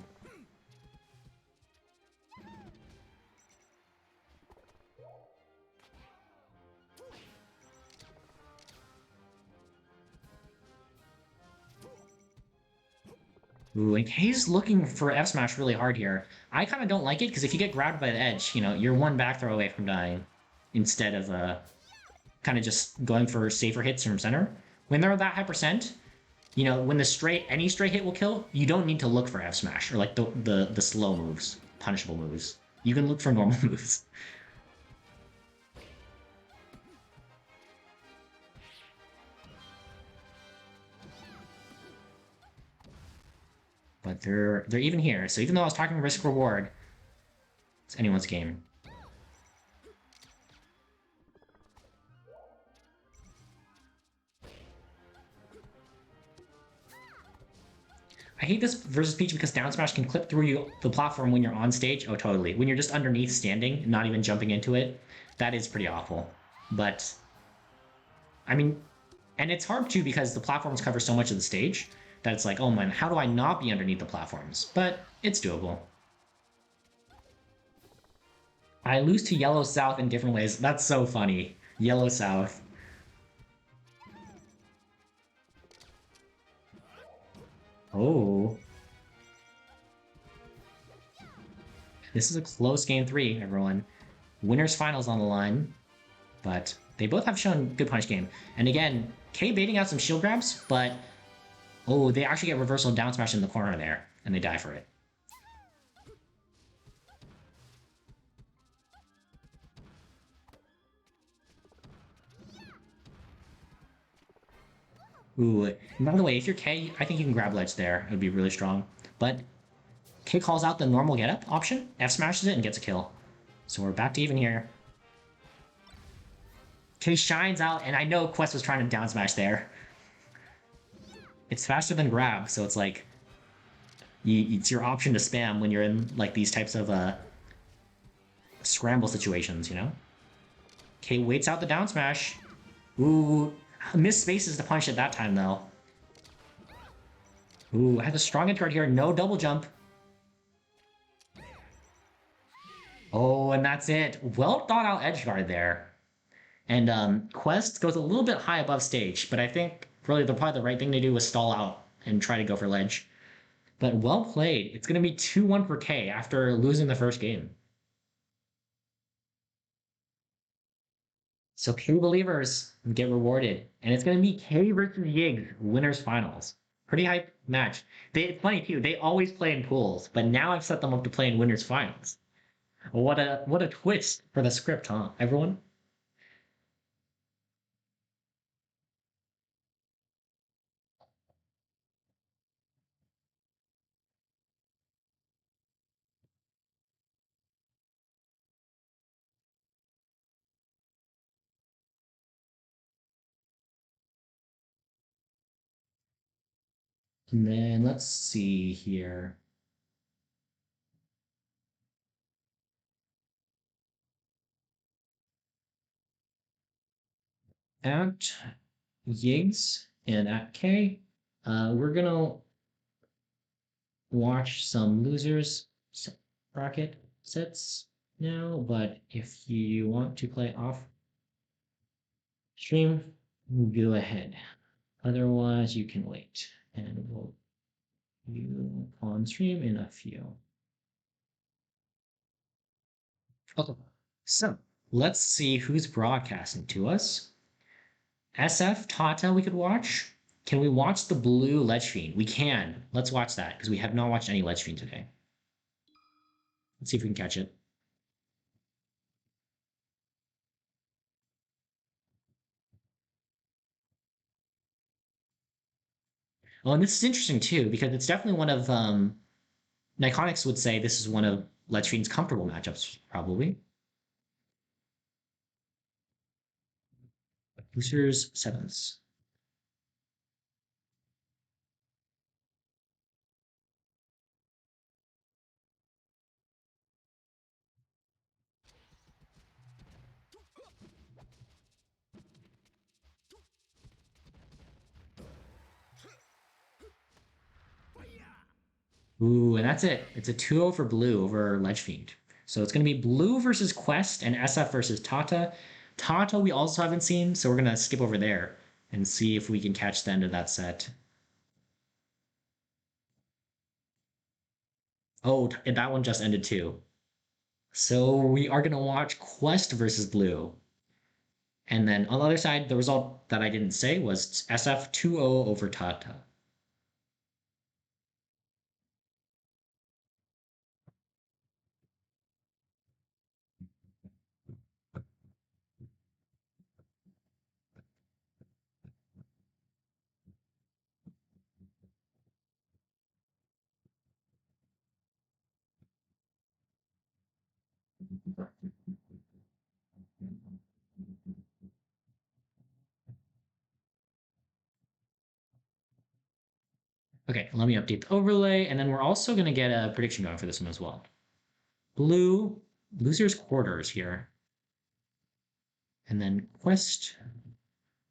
Ooh, and K's looking for F smash really hard here. I kind of don't like it, because if you get grabbed by the edge, you're one back throw away from dying. Instead of kind of just going for safer hits from center. When they're that high percent, when any straight hit will kill, you don't need to look for F smash, or like the slow moves, punishable moves. You can look for normal moves. But they're even here. So even though I was talking risk reward, it's anyone's game. I hate this versus Peach because down smash can clip through the platform when you're on stage. Oh, totally. When you're just underneath standing, not even jumping into it, that is pretty awful. But, I mean, and it's hard too because the platforms cover so much of the stage that it's like, oh man, how do I not be underneath the platforms? But it's doable. I lose to Yellow South in different ways. That's so funny. Yellow South. Oh. This is a close game 3, everyone. Winner's finals on the line. But they both have shown good punish game. And again, K baiting out some shield grabs, but... Oh, they actually get reversal down smash in the corner there, and they die for it. Ooh, and by the way, if you're K, I think you can grab ledge there. It would be really strong. But K calls out the normal get up option, F smashes it, and gets a kill. So we're back to even here. K shines out, and I know Quest was trying to down smash there. It's faster than grab, so it's like it's your option to spam when you're in like these types of scramble situations, you know? K waits out the down smash. Ooh, missed spaces to punish it that time though. Ooh, I have a strong edge guard here, no double jump. Oh, and that's it. Well thought out edge guard there. And Quest goes a little bit high above stage, but I think really probably the right thing to do was stall out and try to go for ledge. But well played. It's going to be 2-1 for K after losing the first game. So K believers get rewarded, and it's going to be K versus Higgs winners finals. Pretty hype match. It's funny too. They always play in pools, but now I've set them up to play in winners finals. What a twist for the script, huh? Everyone. And then let's see here. At Higgs and at K, we're gonna watch some losers bracket sets now, but if you want to play off stream, go ahead. Otherwise, you can wait, and we'll you on stream in a few. Okay, so let's see who's broadcasting to us. SF Tata, we could watch. Can we watch the blue Ledge Fiend? We can. Let's watch that because we have not watched any Ledge Fiend today. Let's see if we can catch it. Well, and this is interesting too because it's definitely one of Niconics would say this is one of Ledge Fiend's comfortable matchups, probably. Boosters, sevens. Ooh, and that's it. It's a 2-0 for blue over Ledge Fiend. So it's going to be blue versus Quest and SF versus Tata. Tata we also haven't seen, so we're going to skip over there and see if we can catch the end of that set. Oh, and that one just ended too. So we are going to watch Quest versus blue. And then on the other side, the result that I didn't say was SF 2-0 over Tata. Okay, let me update the overlay, and then we're also going to get a prediction going for this one as well. Blue, loser's quarters here. And then Quest.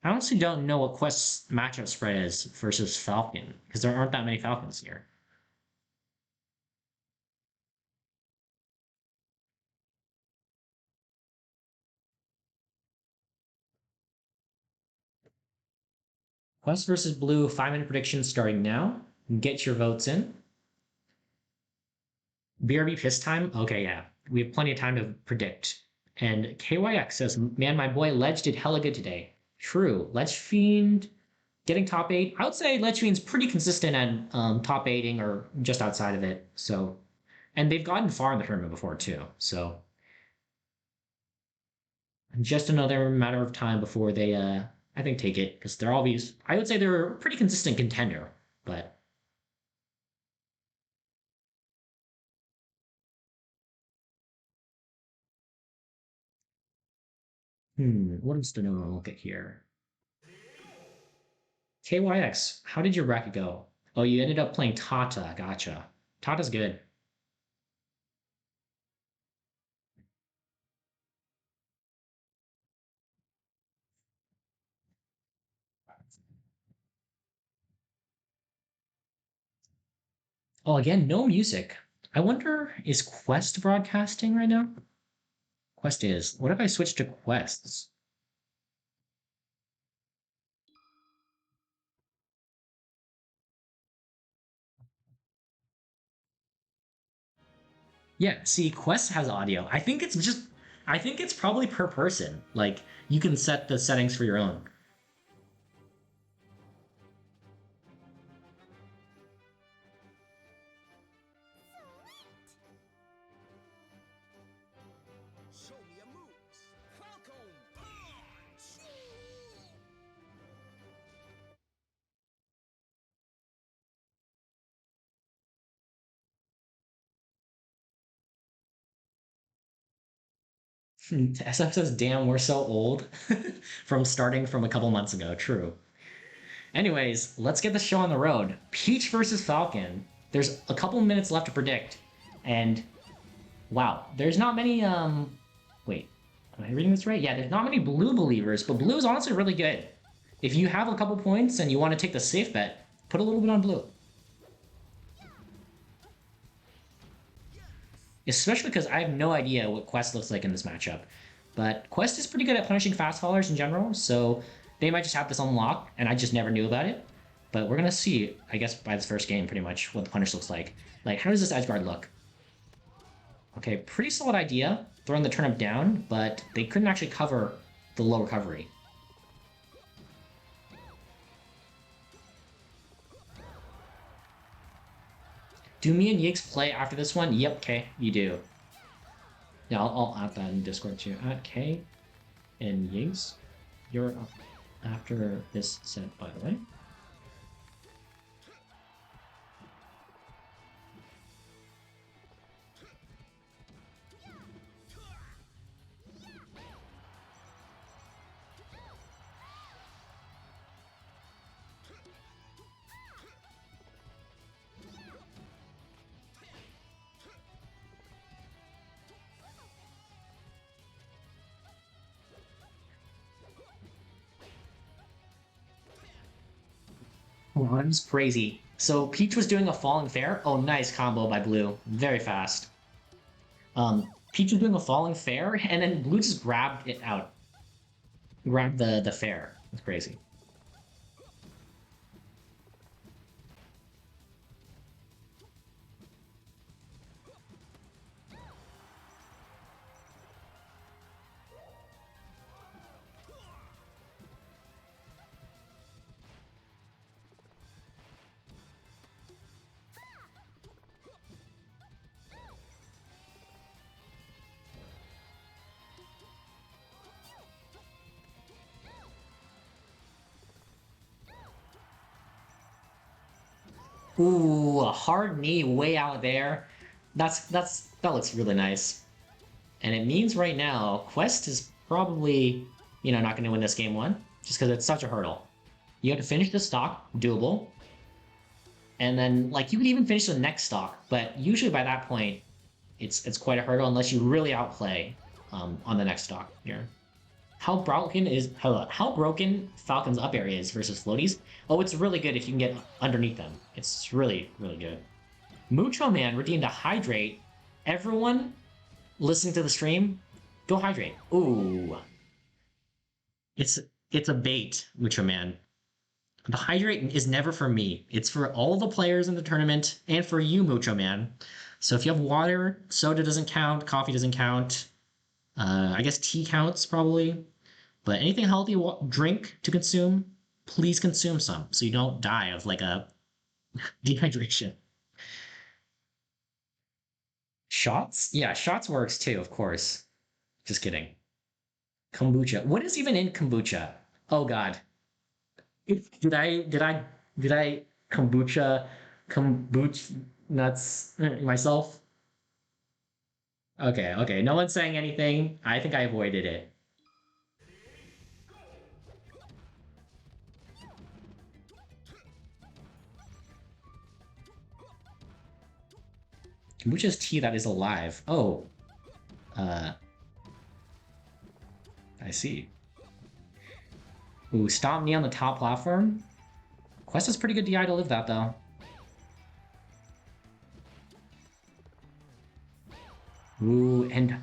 I honestly don't know what Quest's matchup spread is versus Falcon, because there aren't that many Falcons here. Quest versus Blue, 5-minute predictions starting now. Get your votes in. BRB piss time? Okay, yeah. We have plenty of time to predict. And KYX says, man, my boy Ledge did hella good today. True. Ledge Fiend getting top 8. I would say Ledge Fiend's pretty consistent at top 8ing or just outside of it. So, and they've gotten far in the tournament before too. So just another matter of time before they I think take it because they're always. I would say they're a pretty consistent contender, but what is the no look at here? KYX, how did your bracket go? Oh, you ended up playing Tata. Gotcha. Tata's good. Oh, again, no music. I wonder, is Quest broadcasting right now? Quest is. What if I switch to Quests? Yeah, see, Quest has audio. I think it's probably per person. Like, you can set the settings for your own. Show me your moves. Falcon punch. SF says, damn, we're so old from starting from a couple months ago. True. Anyways, let's get the show on the road. Peach versus Falcon. There's a couple minutes left to predict. And wow, there's not many wait, am I reading this right? Yeah, there's not many blue believers, but blue is honestly really good. If you have a couple points and you want to take the safe bet, put a little bit on blue. Especially because I have no idea what Quest looks like in this matchup. But Quest is pretty good at punishing fast followers in general, so they might just have this unlocked, and I just never knew about it. But we're gonna see, I guess, by this first game, pretty much what the punish looks like. Like, how does this edge guard look? Okay, pretty solid idea, throwing the turnip down, but they couldn't actually cover the low recovery. Do me and Yiggs play after this one? Yep, okay, you do. Yeah, I'll add that in Discord too. At K and Yiggs, you're up after this set, by the way. Oh, that was crazy. So Peach was doing a falling fair. Oh, nice combo by Blue. Very fast. Peach was doing a falling fair, and then Blue just grabbed it out. Grabbed the fair. That's crazy. Ooh, a hard knee way out there. That looks really nice. And it means right now, Quest is probably, not going to win this game one, just because it's such a hurdle. You have to finish the stock, doable, and then like you could even finish the next stock, but usually by that point, it's quite a hurdle unless you really outplay on the next stock here. How broken Falcon's up area is versus floaties? Oh, it's really good if you can get underneath them. It's really, really good. Mucho Man redeemed a hydrate. Everyone listening to the stream, go hydrate. Ooh. It's it's a bait, Mucho Man. The hydrate is never for me. It's for all the players in the tournament and for you, Mucho Man. So if you have water, soda doesn't count, coffee doesn't count. I guess tea counts probably. But anything healthy drink to consume, please consume some so you don't die of like a dehydration. Shots? Yeah, shots works too, of course. Just kidding. Kombucha. What is even in kombucha? Oh God. Did I kombucha nuts myself? Okay, okay. No one's saying anything. I think I avoided it. Kombucha's tea that is alive. Oh, uh, I see. Ooh, stomp me on the top platform. Quest is pretty good DI to live that though. Ooh, and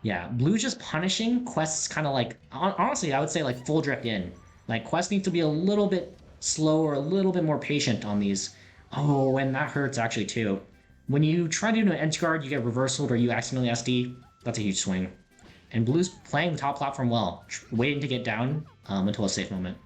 yeah, Blue's just punishing. Quest's kind of like, honestly, I would say like full drift in. Like Quest needs to be a little bit slower, a little bit more patient on these. Oh, and that hurts actually too. When you try to do an edge guard, you get reversaled or you accidentally SD. That's a huge swing. And Blue's playing the top platform well, waiting to get down until a safe moment.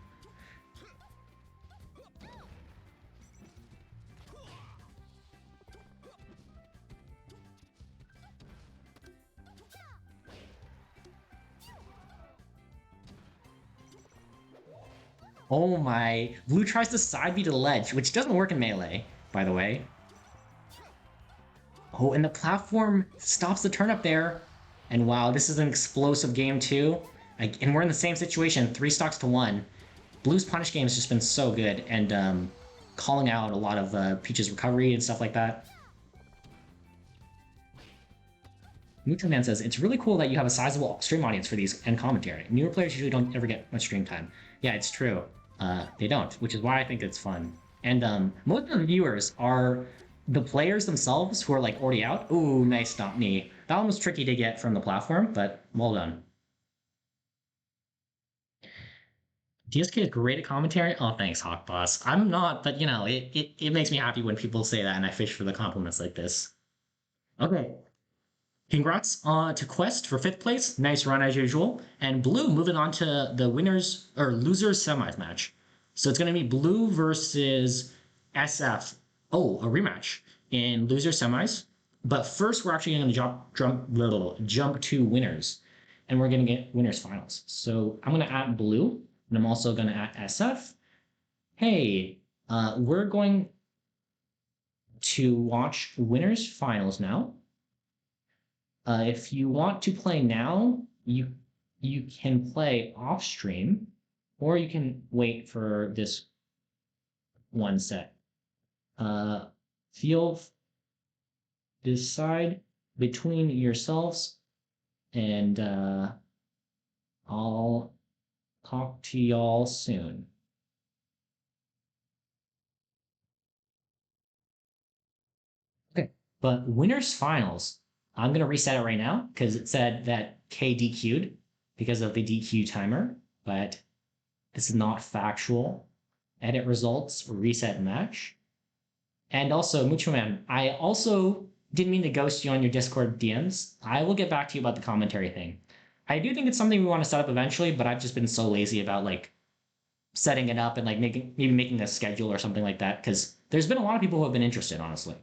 Oh my. Blue tries to side B to the ledge, which doesn't work in melee, by the way. Oh, and the platform stops the turn up there. And wow, this is an explosive game too. And we're in the same situation, 3 stocks to 1. Blue's punish game has just been so good, and calling out a lot of Peach's recovery and stuff like that. Mucho Man says, it's really cool that you have a sizable stream audience for these and commentary. Newer players usually don't ever get much stream time. Yeah, it's true. They don't, which is why I think it's fun. And most of the viewers are the players themselves who are like already out. Ooh, nice stomp knee. That one was tricky to get from the platform, but well done. DSK is great at commentary. Oh, thanks, Hawk Boss. I'm not, but you know, it makes me happy when people say that, and I fish for the compliments like this. Okay, congrats to Quest for 5th place. Nice run as usual. And Blue moving on to the winners or losers semis match. So it's going to be Blue versus SF. Oh, a rematch in loser semis. But first, we're actually going to jump to winners. And we're going to get winners finals. So I'm going to add Blue. And I'm also going to add SF. Hey, we're going to watch winners finals now. If you want to play now, you can play off stream, or you can wait for this one set. Feel decide between yourselves, and I'll talk to y'all soon. Okay, but winners finals. I'm gonna reset it right now because it said that K DQ'd because of the DQ timer, but this is not factual. Edit results, reset match. And also, Mucho Man, I also didn't mean to ghost you on your Discord DMs. I will get back to you about the commentary thing. I do think it's something we want to set up eventually, but I've just been so lazy about like setting it up and like maybe making a schedule or something like that because there's been a lot of people who have been interested, honestly.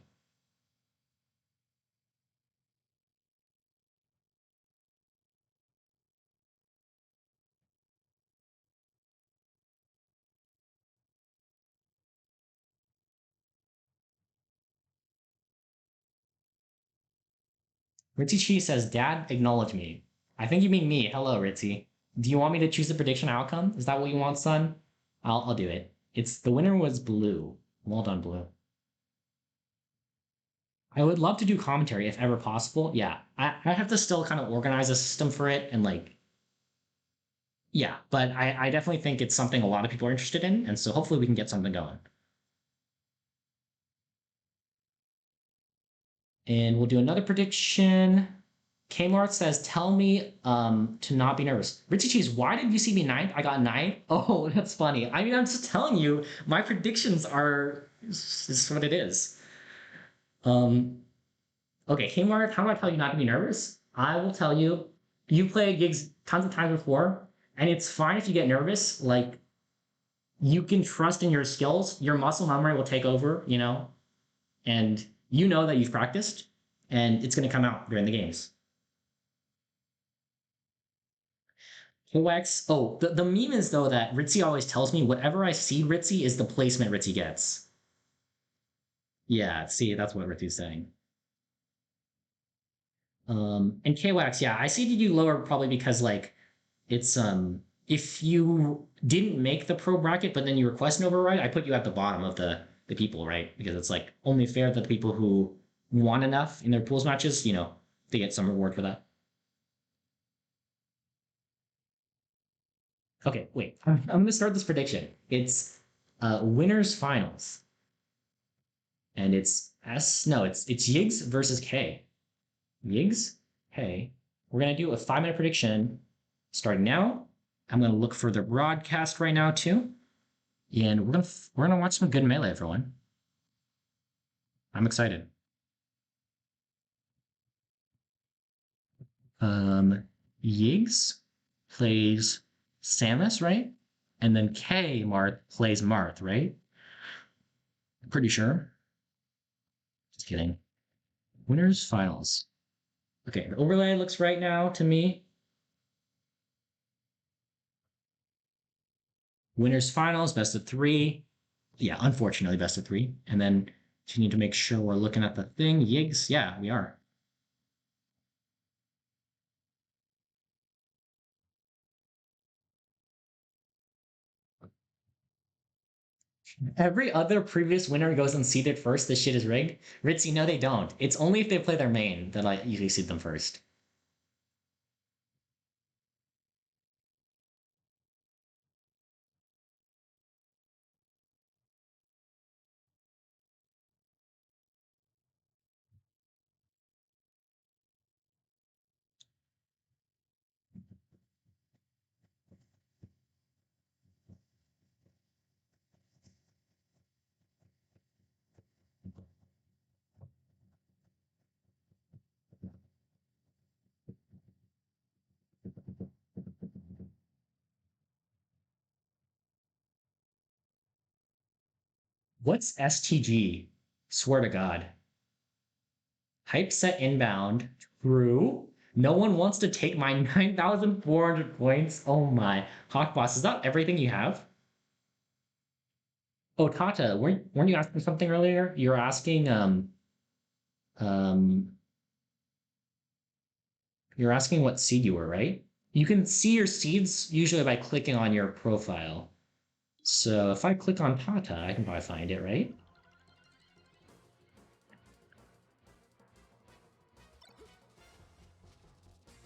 Ritzy Cheese says, Dad, acknowledge me. I think you mean me. Hello, Ritzy. Do you want me to choose the prediction outcome? Is that what you want, son? I'll do it. It's the winner was Blue. Well done, Blue. I would love to do commentary if ever possible. Yeah, I have to still kind of organize a system for it and like, yeah, but I definitely think it's something a lot of people are interested in. And so hopefully we can get something going. And we'll do another prediction. Kmart says, tell me to not be nervous. Richie Cheese, why did you see me ninth? I got 9. Oh, that's funny. I mean, I'm just telling you, my predictions are this is what it is. Um, okay, Kmart, how do I tell you not to be nervous? I will tell you, you played gigs tons of times before, and it's fine if you get nervous. Like, you can trust in your skills. Your muscle memory will take over, you know, and you know that you've practiced, and it's going to come out during the games. KX. Oh, the meme is though that Ritzy always tells me whatever I see Ritzy is the placement Ritzy gets. Yeah, see, that's what Ritzy's saying. And KWAX, yeah, I see you lower probably because like it's if you didn't make the pro bracket but then you request an override, I put you at the bottom of the people, right? Because it's like only fair that the people who won enough in their pools matches, they get some reward for that. Okay, wait. I'm gonna start this prediction. It's winners finals. And it's S no, it's Yigs versus K. Yigs, K. We're gonna do a 5 minute prediction starting now. I'm gonna look for the broadcast right now too. And we're gonna watch some good melee, everyone. I'm excited. Yigs plays Samus, right? And then K Mart plays Marth, right? Pretty sure. Just kidding. Winners finals. Okay, the overlay looks right now to me. Winners finals, best of 3. Yeah, unfortunately, best of 3. And then you need to make sure we're looking at the thing. Yigs, yeah, we are. Every other previous winner goes unseeded first. This shit is rigged. Ritzy, no, they don't. It's only if they play their main that I usually seed them first. What's STG? Swear to God. Hype set inbound. True. No one wants to take my 9,400 points. Oh my. Hawkboss, is that everything you have? Oh, Tata, weren't you asking something earlier? You were asking um you're asking what seed you were, right? You can see your seeds usually by clicking on your profile. So if I click on Tata, I can probably find it, right?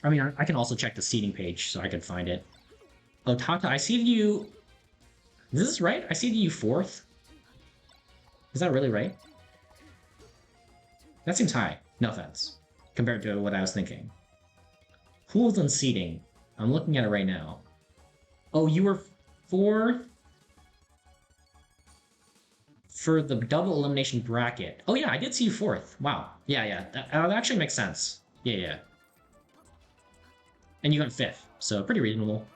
I mean, I can also check the seeding page so I can find it. Oh, Tata, I see you. Is this right? I see you 4th. Is that really right? That seems high. No offense. Compared to what I was thinking. Pools and seeding. I'm looking at it right now. Oh, you were 4th for the double elimination bracket. Oh yeah, I did see you 4th. Wow. Yeah. That actually makes sense. Yeah. And you got 5th, so pretty reasonable.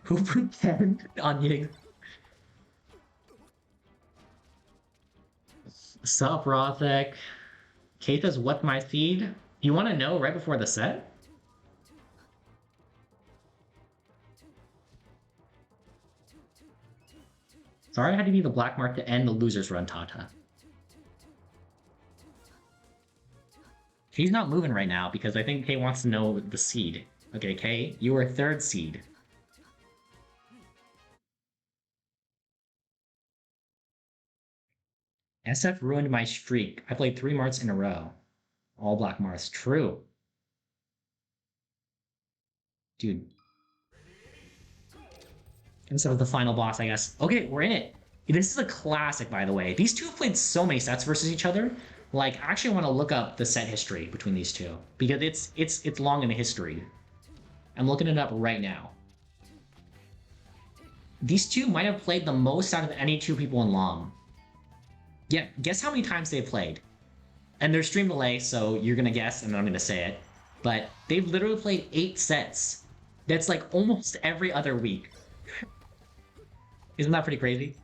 Who pretend on Yig? Sup, Rothek? Keitha's what my feed? You want to know right before the set? Sorry I had to be the black mark to end the losers run, Tata. He's not moving right now because I think Kay wants to know the seed. Okay, Kay, you were 3rd seed. SF ruined my streak. I played 3 Marts in a row. All black Marts. True. Dude. Instead of the final boss, I guess. Okay, we're in it. This is a classic, by the way. These two have played so many sets versus each other. Like, I actually want to look up the set history between these two because it's long in the history. I'm looking it up right now. These two might have played the most out of any 2 people in LOM. Yeah, guess how many times they've played. And there's stream delay, so you're gonna guess, and then I'm gonna say it. But they've literally played 8 sets. That's like almost every other week. Isn't that pretty crazy?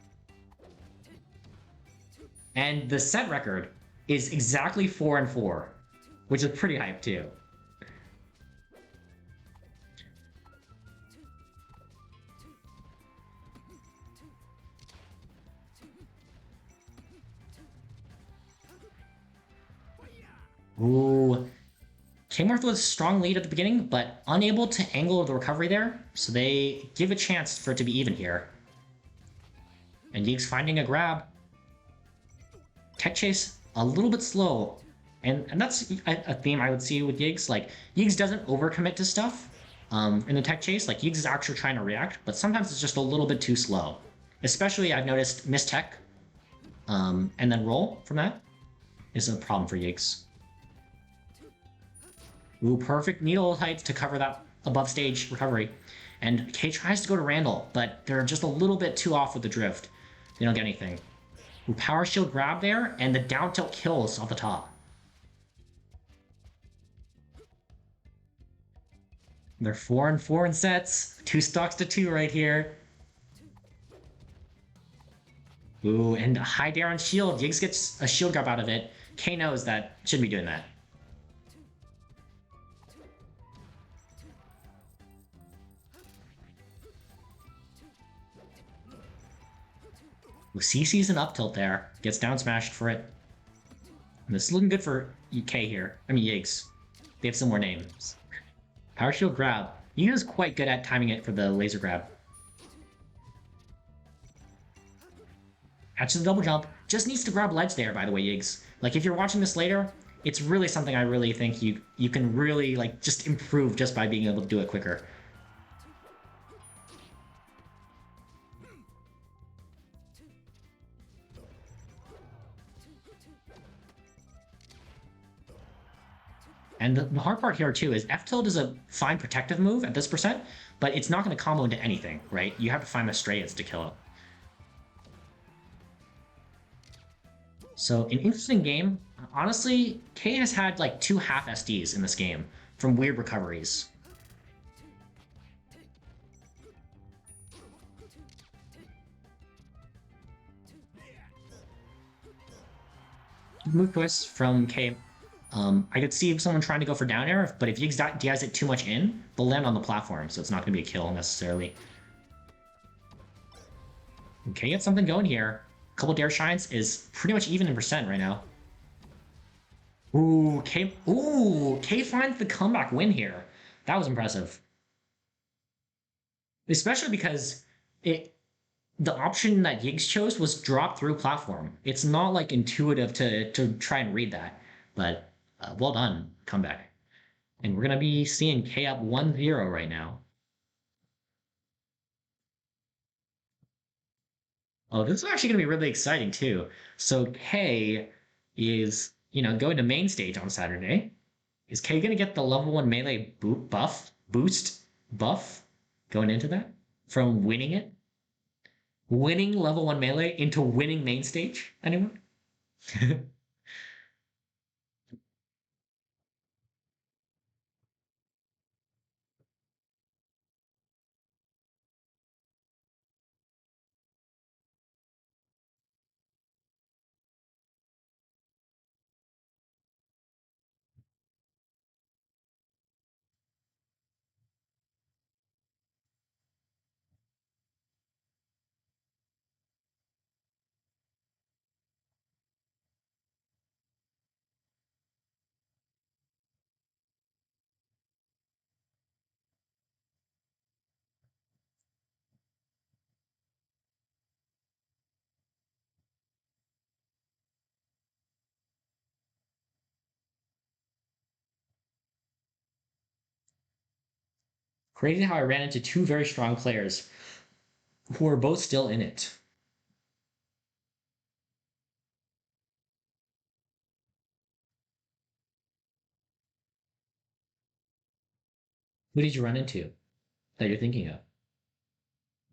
And the set record is exactly 4-4, which is pretty hype too. Ooh. Kmart was a strong lead at the beginning, but unable to angle the recovery there, so they give a chance for it to be even here. And Yeeg's finding a grab. Tech chase a little bit slow, and that's a theme I would see with Yeegs. Like, Yeegs doesn't overcommit to stuff in the tech chase. Like, Yeegs is actually trying to react, but sometimes it's just a little bit too slow. Especially, I've noticed miss tech and then roll from that is a problem for Yeegs. Ooh, perfect needle heights to cover that above stage recovery. And K tries to go to Randall, but they're just a little bit too off with the drift. They don't get anything. Ooh, power shield grab there, and the down tilt kills off the top. They're 4-4 in sets. 2 stocks to 2 right here. Ooh, and high dare on shield. Yiggs gets a shield grab out of it. K knows that shouldn't be doing that. Ooh, CC's an up tilt there. Gets down smashed for it. And this is looking good for K here. I mean, Yiggs. They have some more names. Power shield grab. He is quite good at timing it for the laser grab. Catches the double jump. Just needs to grab ledge there, by the way, Yiggs. Like, if you're watching this later, it's really something I really think you can really, like, just improve just by being able to do it quicker. And the hard part here, too, is F-tilt is a fine protective move at this percent, but it's not going to combo into anything, right? You have to find the strays to kill it. So, an interesting game. Honestly, K has had, like, 2 half SDs in this game from weird recoveries. Move twist from K. I could see someone trying to go for down air, but if Yiggs DIs it too much in, they'll land on the platform, so it's not going to be a kill necessarily. Okay, get something going here. A couple dare shines is pretty much even in percent right now. Ooh, K finds the comeback win here. That was impressive. Especially because the option that Yiggs chose was drop through platform. It's not like intuitive to try and read that, but well done, comeback. And we're going to be seeing K up 1-0 right now. Oh, this is actually going to be really exciting too. So K is, going to main stage on Saturday. Is K going to get the level 1 melee boost buff going into that from winning it? Winning level 1 melee into winning main stage? Anyone? Crazy how I ran into 2 very strong players who are both still in it. Who did you run into that you're thinking of?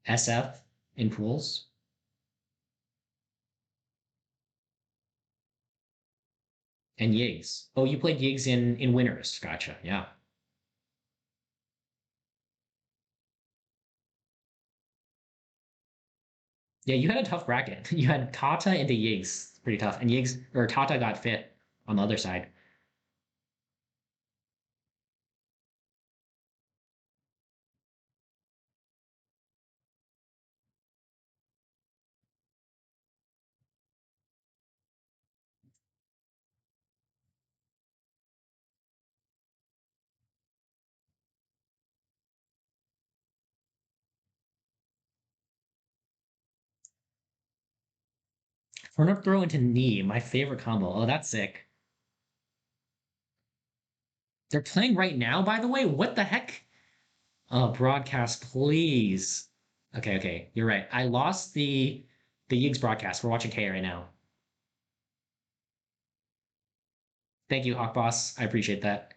SF in pools? And Yiggs. Oh, you played Yiggs in winners. Gotcha. Yeah. Yeah, you had a tough bracket. You had Tata into Higgs, pretty tough, and Higgs or Tata got fit on the other side. We're gonna throw into knee, my favorite combo. Oh, that's sick. They're playing right now, by the way. What the heck? Oh, broadcast, please. Okay, okay, you're right. I lost the Higgs broadcast. We're watching K right now. Thank you, Hawk Boss. I appreciate that.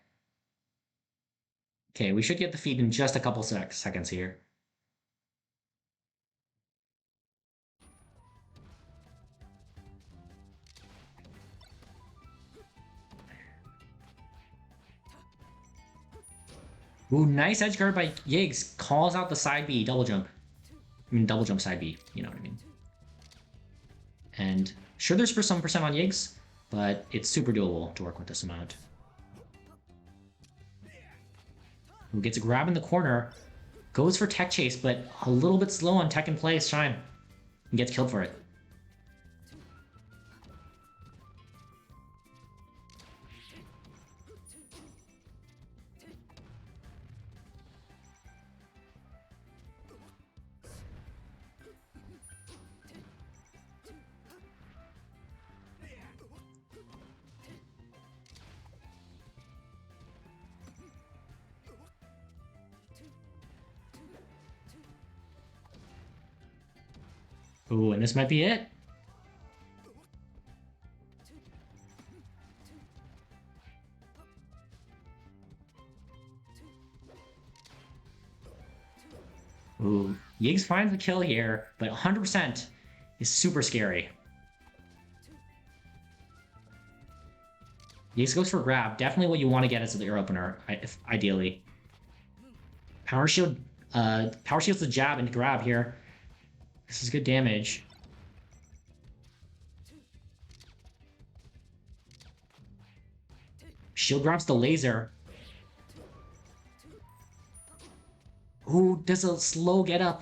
Okay, we should get the feed in just a couple seconds here. Ooh, nice edge guard by Higgs. Calls out the side B double jump. I mean, double jump side B. You know what I mean. And sure, there's for some percent on Higgs, but it's super doable to work with this amount. Who gets a grab in the corner, goes for tech chase, but a little bit slow on tech and play Shine, and gets killed for it. Ooh, and this might be it. Ooh, Yiggs finds the kill here, but 100% is super scary. Yiggs goes for grab. Definitely what you want to get as the air opener, ideally. Power shield, power shield's the jab and grab here. This is good damage. Shield grabs the laser. Ooh, does a slow get up.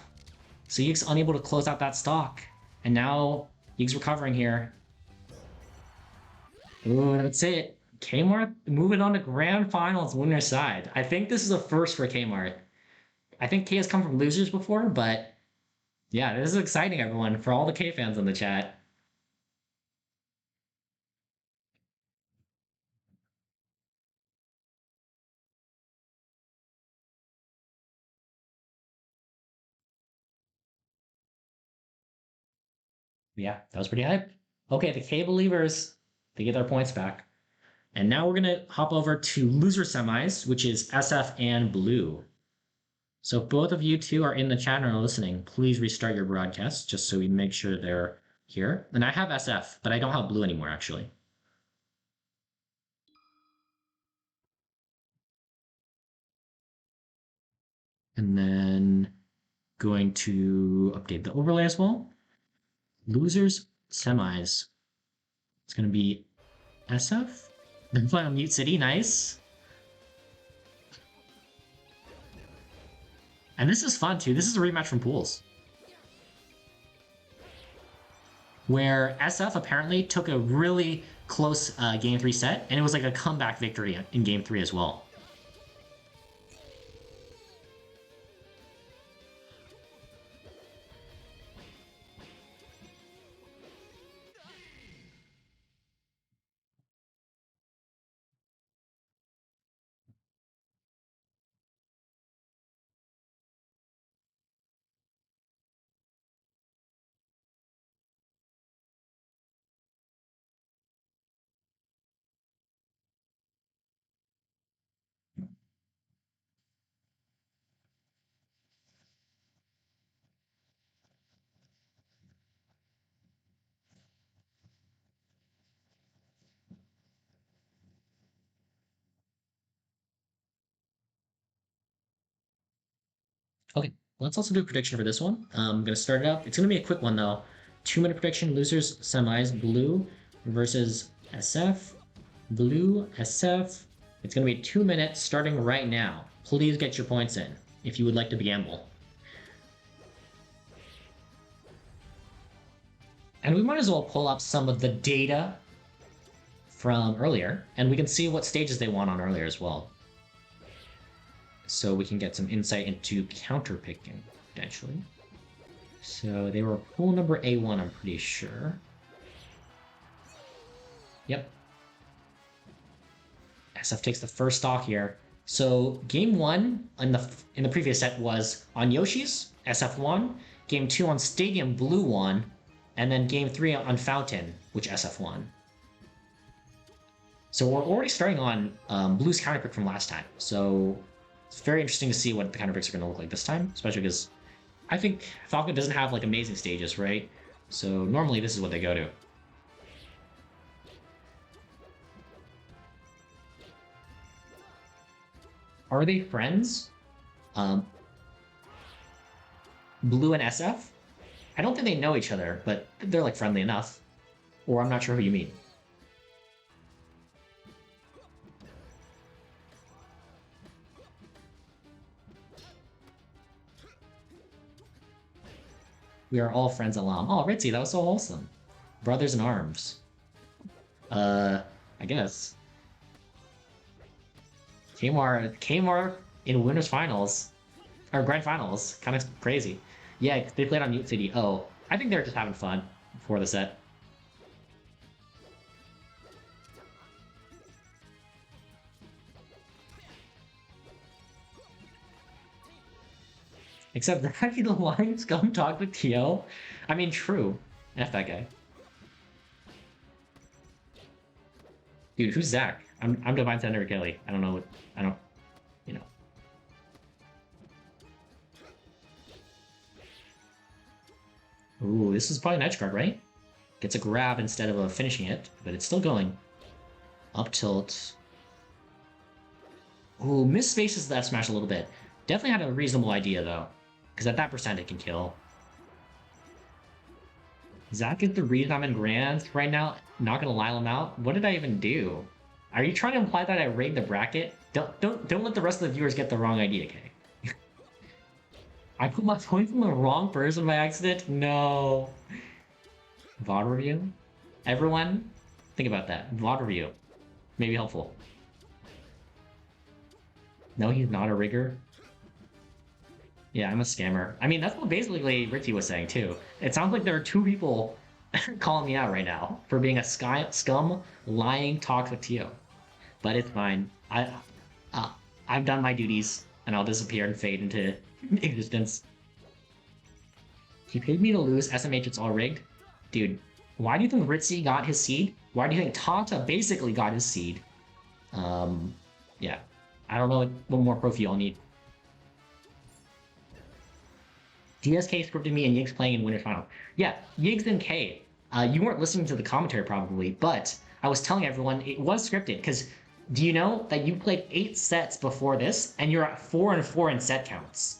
So Yiggs unable to close out that stock. And now Yiggs recovering here. Ooh, that's it. Kmart moving on to grand finals winner side. I think this is a first for Kmart. I think K has come from losers before, but yeah, this is exciting, everyone, for all the K fans in the chat. Yeah, that was pretty hype. Okay, the K believers, they get their points back. And now we're gonna hop over to loser semis, which is SF and Blue. So if both of you two are in the chat and are listening, please restart your broadcast just so we make sure they're here. And I have SF, but I don't have Blue anymore, actually. And then going to update the overlay as well. Losers semis. It's gonna be SF. Then play on Mute City, nice. And this is fun too. This is a rematch from pools. Where SF apparently took a really close game 3 set, and it was like a comeback victory in game 3 as well. Okay, Let's also do a prediction for this one. I'm gonna start it up. It's gonna be a quick one though. 2-minute prediction, losers, semis, blue versus SF. Blue, SF. It's gonna be 2 minutes starting right now. Please get your points in if you would like to gamble. And we might as well pull up some of the data from earlier, and we can see what stages they won on earlier as well. So we can get some insight into counter picking, potentially. So they were pool number A1, I'm pretty sure. Yep. SF takes the first stock here. So game 1 in the previous set was on Yoshi's, SF won. Game 2 on Stadium, Blue won. And then game 3 on Fountain, which SF won. So we're already starting on Blue's counterpick from last time. So it's very interesting to see what the counterpicks are going to look like this time, especially because I think Falcon doesn't have like amazing stages, right? So normally this is what they go to. Are they friends? Blue and SF? I don't think they know each other, but they're like friendly enough. Or I'm not sure who you mean. We are all friends alum. Oh, Ritzy, that was so wholesome. Brothers in arms. I guess. Kmart in winners finals. Or grand finals. Kind of crazy. Yeah, they played on Mute City. Oh, I think they're just having fun before the set. Except that the Lions come talk with TO. I mean, true. F that guy. Dude, who's Zach? I'm Divine Thunder Kelly. I don't know what you know. Ooh, this is probably an edge guard, right? Gets a grab instead of a finishing it, but it's still going. Up tilt. Ooh, misspaces the F smash a little bit. Definitely had a reasonable idea though. Because at that percent it can kill. Zach is the reason I'm in Grand right now. Not gonna lie him out. What did I even do? Are you trying to imply that I rigged the bracket? Don't let the rest of the viewers get the wrong idea, okay? I put my points on the wrong person by accident? No. VOD review? Everyone, think about that. VOD review. Maybe helpful. No, he's not a rigger. Yeah, I'm a scammer. I mean, that's what basically Richie was saying too. It sounds like there are two people calling me out right now for being a scum, lying, toxic TO. But it's fine. I've done my duties, and I'll disappear and fade into existence. He paid me to lose. SMH, it's all rigged. Dude, why do you think Ritzy got his seed? Why do you think Tata basically got his seed? Yeah. I don't know what more proof you all need. DSK scripted me and Yiggs playing in Winter Final. Yeah, Yiggs and K. You weren't listening to the commentary probably, but I was telling everyone it was scripted, because do you know that you played 8 sets before this, and you're at 4-4 in set counts?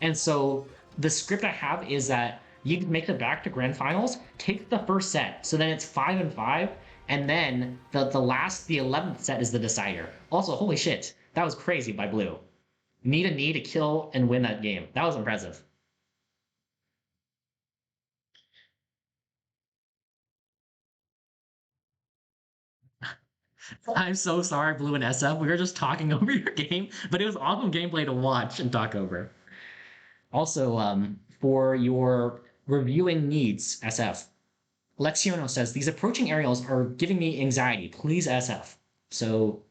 And so the script I have is that Yiggs makes it back to Grand Finals, takes the first set, so then it's 5-5, and then the 11th set is the decider. Also, holy shit, that was crazy by Blue. Need a knee to kill and win that game. That was impressive. I'm so sorry, Blue and SF. We were just talking over your game, but it was awesome gameplay to watch and talk over. Also, for your reviewing needs, SF, Lexiono says, these approaching aerials are giving me anxiety. Please, SF. So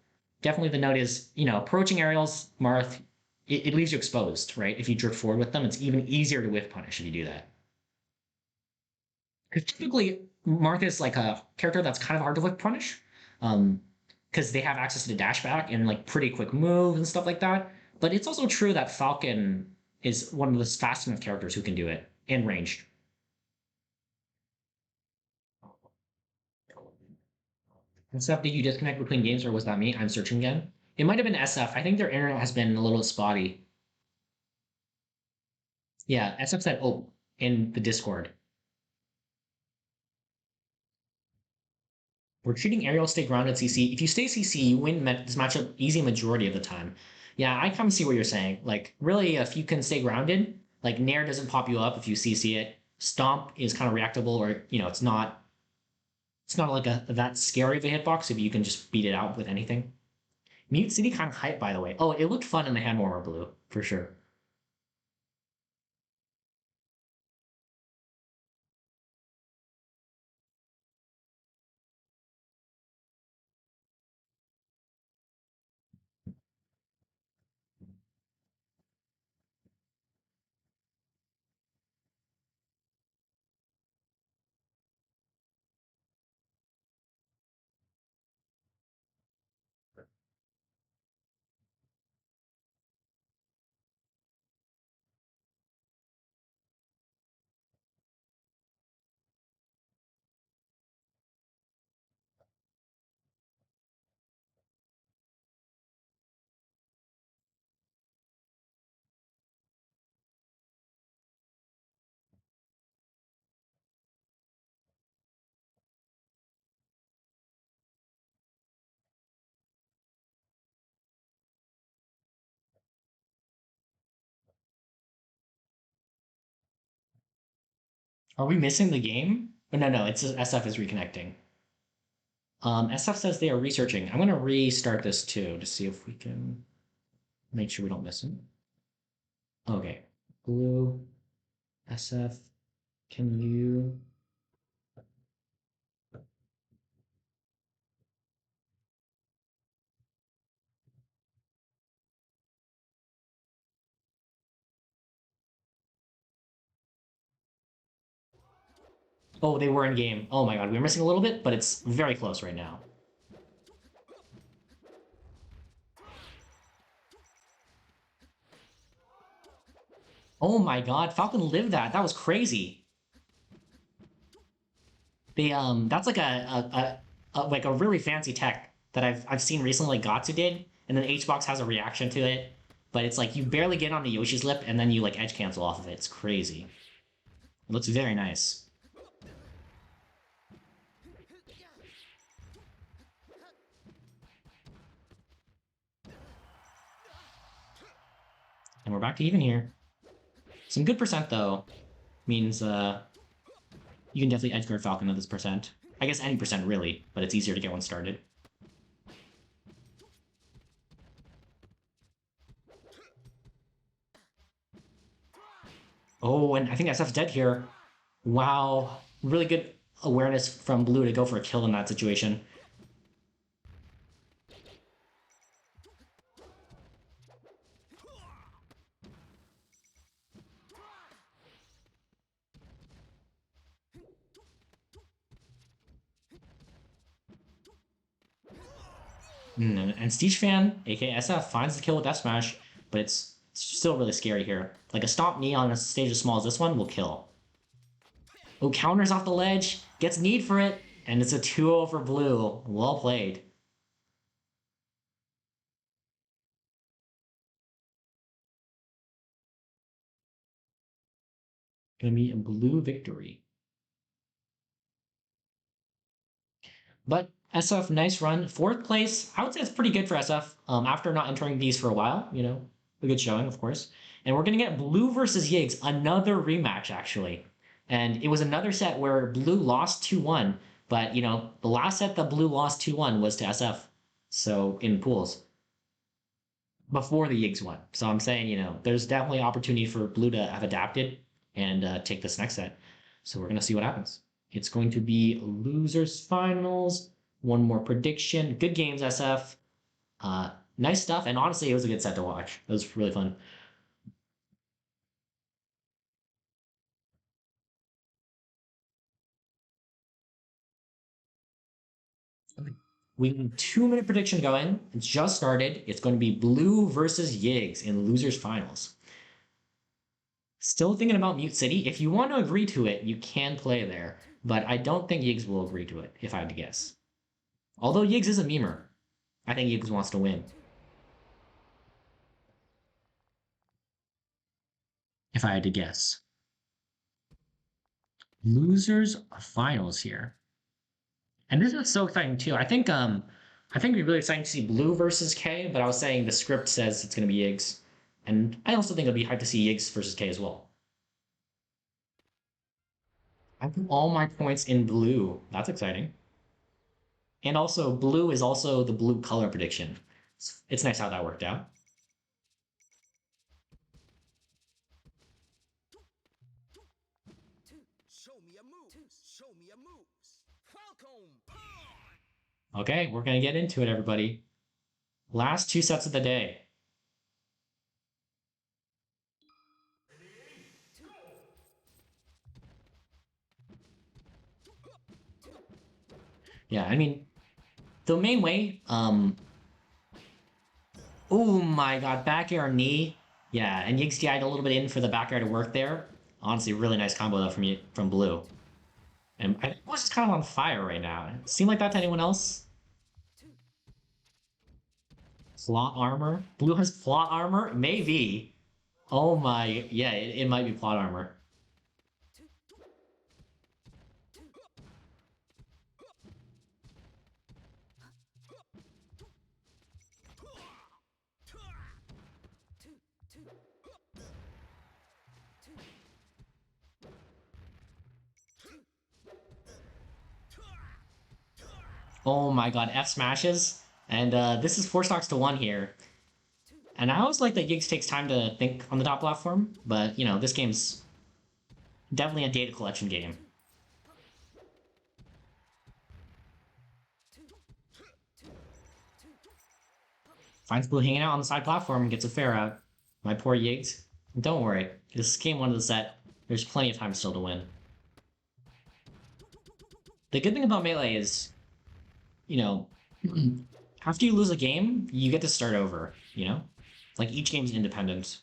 definitely the note is, approaching aerials, Marth, it leaves you exposed, right? If you drift forward with them, it's even easier to whiff punish if you do that. Because typically, Marth is like a character that's kind of hard to whiff punish. Because they have access to the dash back and like pretty quick moves and stuff like that. But it's also true that Falcon is one of the fast enough characters who can do it in ranged. SF, did you disconnect between games or was that me? I'm searching again. It might have been SF. I think their internet has been a little spotty. Yeah, SF said, oh, in the Discord. We're treating Ariel stay grounded CC. If you stay CC, you win this matchup easy majority of the time. Yeah, I kind of see what you're saying. Like, really, if you can stay grounded, like Nair doesn't pop you up if you CC it. Stomp is kind of reactable, or it's not like a that scary of a hitbox if you can just beat it out with anything. Mute City kind of hype, by the way. Oh, it looked fun in the hand warmer blue for sure. Are we missing the game? Oh, no, it's SF is reconnecting. SF says they are researching. I'm gonna restart this too to see if we can make sure we don't miss it. Okay, blue, SF, can you? Oh, they were in game. Oh my god, we were missing a little bit, but it's very close right now. Oh my god, Falcon lived that. That was crazy. They that's like like a really fancy tech that I've seen recently, like Gatsu did, and then HBox has a reaction to it. But it's like you barely get on the Yoshi's lip and then you like edge cancel off of it. It's crazy. It looks very nice. And we're back to even here. Some good percent though means you can definitely edgeguard Falcon at this percent. I guess any percent really, but it's easier to get one started. Oh, and I think SF's dead here. Wow. Really good awareness from Blue to go for a kill in that situation. And Steech Fan, aka SF, finds the kill with F Smash, but it's still really scary here. Like a Stomp knee on a stage as small as this one will kill. Oh, counters off the ledge, gets need for it, and it's a 2-0 for Blue. Well played. Gonna be a Blue victory. But SF, nice run. Fourth place, I would say it's pretty good for SF. After not entering these for a while, a good showing, of course. And we're gonna get Blue versus Higgs, another rematch actually. And it was another set where Blue lost 2-1, but the last set that Blue lost 2-1 was to SF. So in pools before the Higgs one. So I'm saying, there's definitely opportunity for Blue to have adapted and take this next set. So we're gonna see what happens. It's going to be losers finals. One more prediction. Good games, SF. Nice stuff, and honestly, it was a good set to watch. It was really fun. We have a 2-minute prediction going. It's just started. It's going to be Blue versus Higgs in losers finals. Still thinking about Mute City. If you want to agree to it, you can play there, but I don't think Higgs will agree to it, if I had to guess. Although Higgs is a memer, I think Higgs wants to win. if I had to guess. Losers finals here. And this is so exciting too. I think it'd be really exciting to see Blue versus K, but I was saying the script says it's gonna be Higgs. And I also think it'd be hype to see Higgs versus K as well. I put all my points in blue. That's exciting. And also, blue is also the blue color prediction. It's nice how that worked out. Show me a move. Show me a move. Falcon. Okay, we're gonna get into it, everybody. Last two sets of the day. Yeah, I mean, the main way, oh my god, back air knee. Yeah, and Yiggs DI'd a little bit in for the back air to work there. Honestly, really nice combo though from Blue. And I was just kind of on fire right now. Seem like that to anyone else? Plot armor? Blue has plot armor? Maybe. Oh my, yeah, it might be plot armor. Oh my god, F smashes. And this is 4 stocks to 1 here. And I always like that Giggs takes time to think on the top platform, but you know, this game's definitely a data collection game. Finds Blue hanging out on the side platform and gets a fair out. My poor Yiggs. Don't worry, this is game 1 of the set. There's plenty of time still to win. The good thing about Melee is, you know, after you lose a game, you get to start over, you know? Like, each game's independent.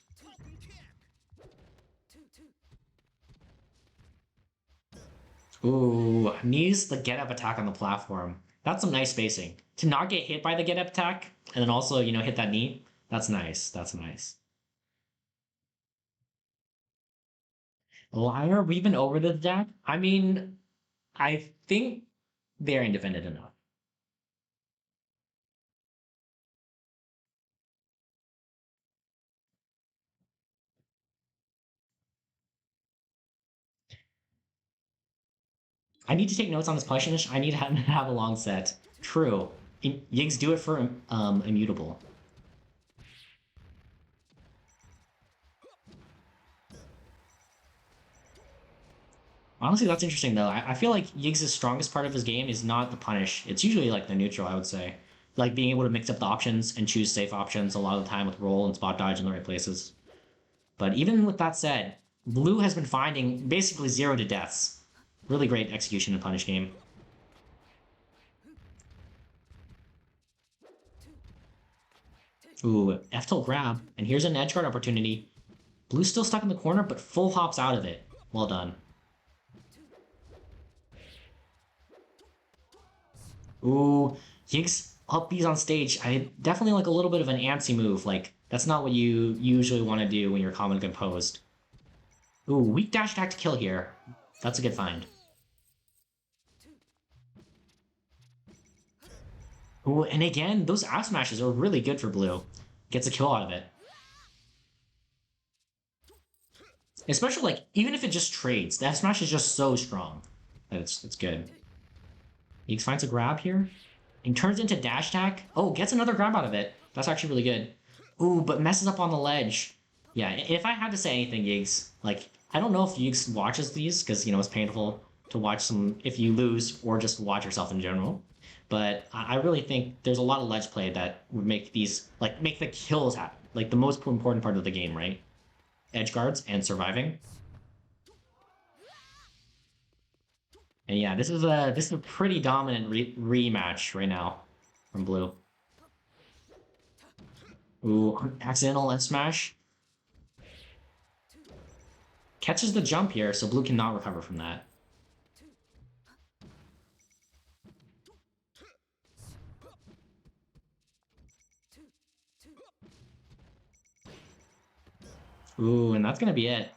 Ooh, needs the get-up attack on the platform. That's some nice spacing. To not get hit by the get-up attack, and then also, you know, hit that knee, that's nice. That's nice. Liar, we've been over this deck? I mean, I think they're independent enough. I need to take notes on this punish. I need to have a long set. True. Yiggs do it for immutable. Honestly, that's interesting though. I feel like Yiggs' strongest part of his game is not the punish. It's usually like the neutral, I would say. Like being able to mix up the options and choose safe options a lot of the time with roll and spot dodge in the right places. But even with that said, Blue has been finding basically 0 to deaths. Really great execution in punish game. Ooh, F-tilt grab. And here's an edge guard opportunity. Blue's still stuck in the corner, but full hops out of it. Well done. Ooh, Higgs up B's on stage. I definitely like a little bit of an antsy move. Like, that's not what you usually want to do when you're calm and composed. Ooh, weak dash attack to kill here. That's a good find. Ooh, and again, those out smashes are really good for Blue. Gets a kill out of it. Especially, like, even if it just trades, that smash is just so strong that it's good. He finds a grab here. And turns into dash attack. Oh, gets another grab out of it. That's actually really good. Ooh, but messes up on the ledge. Yeah, if I had to say anything, Yiggs, like, I don't know if Yiggs watches these, because, you know, it's painful to watch some if you lose, or just watch yourself in general. But I really think there's a lot of ledge play that would make these, like, make the kills happen. Like, the most important part of the game, right? Edge guards and surviving. And yeah, this is a pretty dominant rematch right now from Blue. Ooh, accidental F smash. Catches the jump here, so Blue cannot recover from that. Ooh, and that's gonna be it.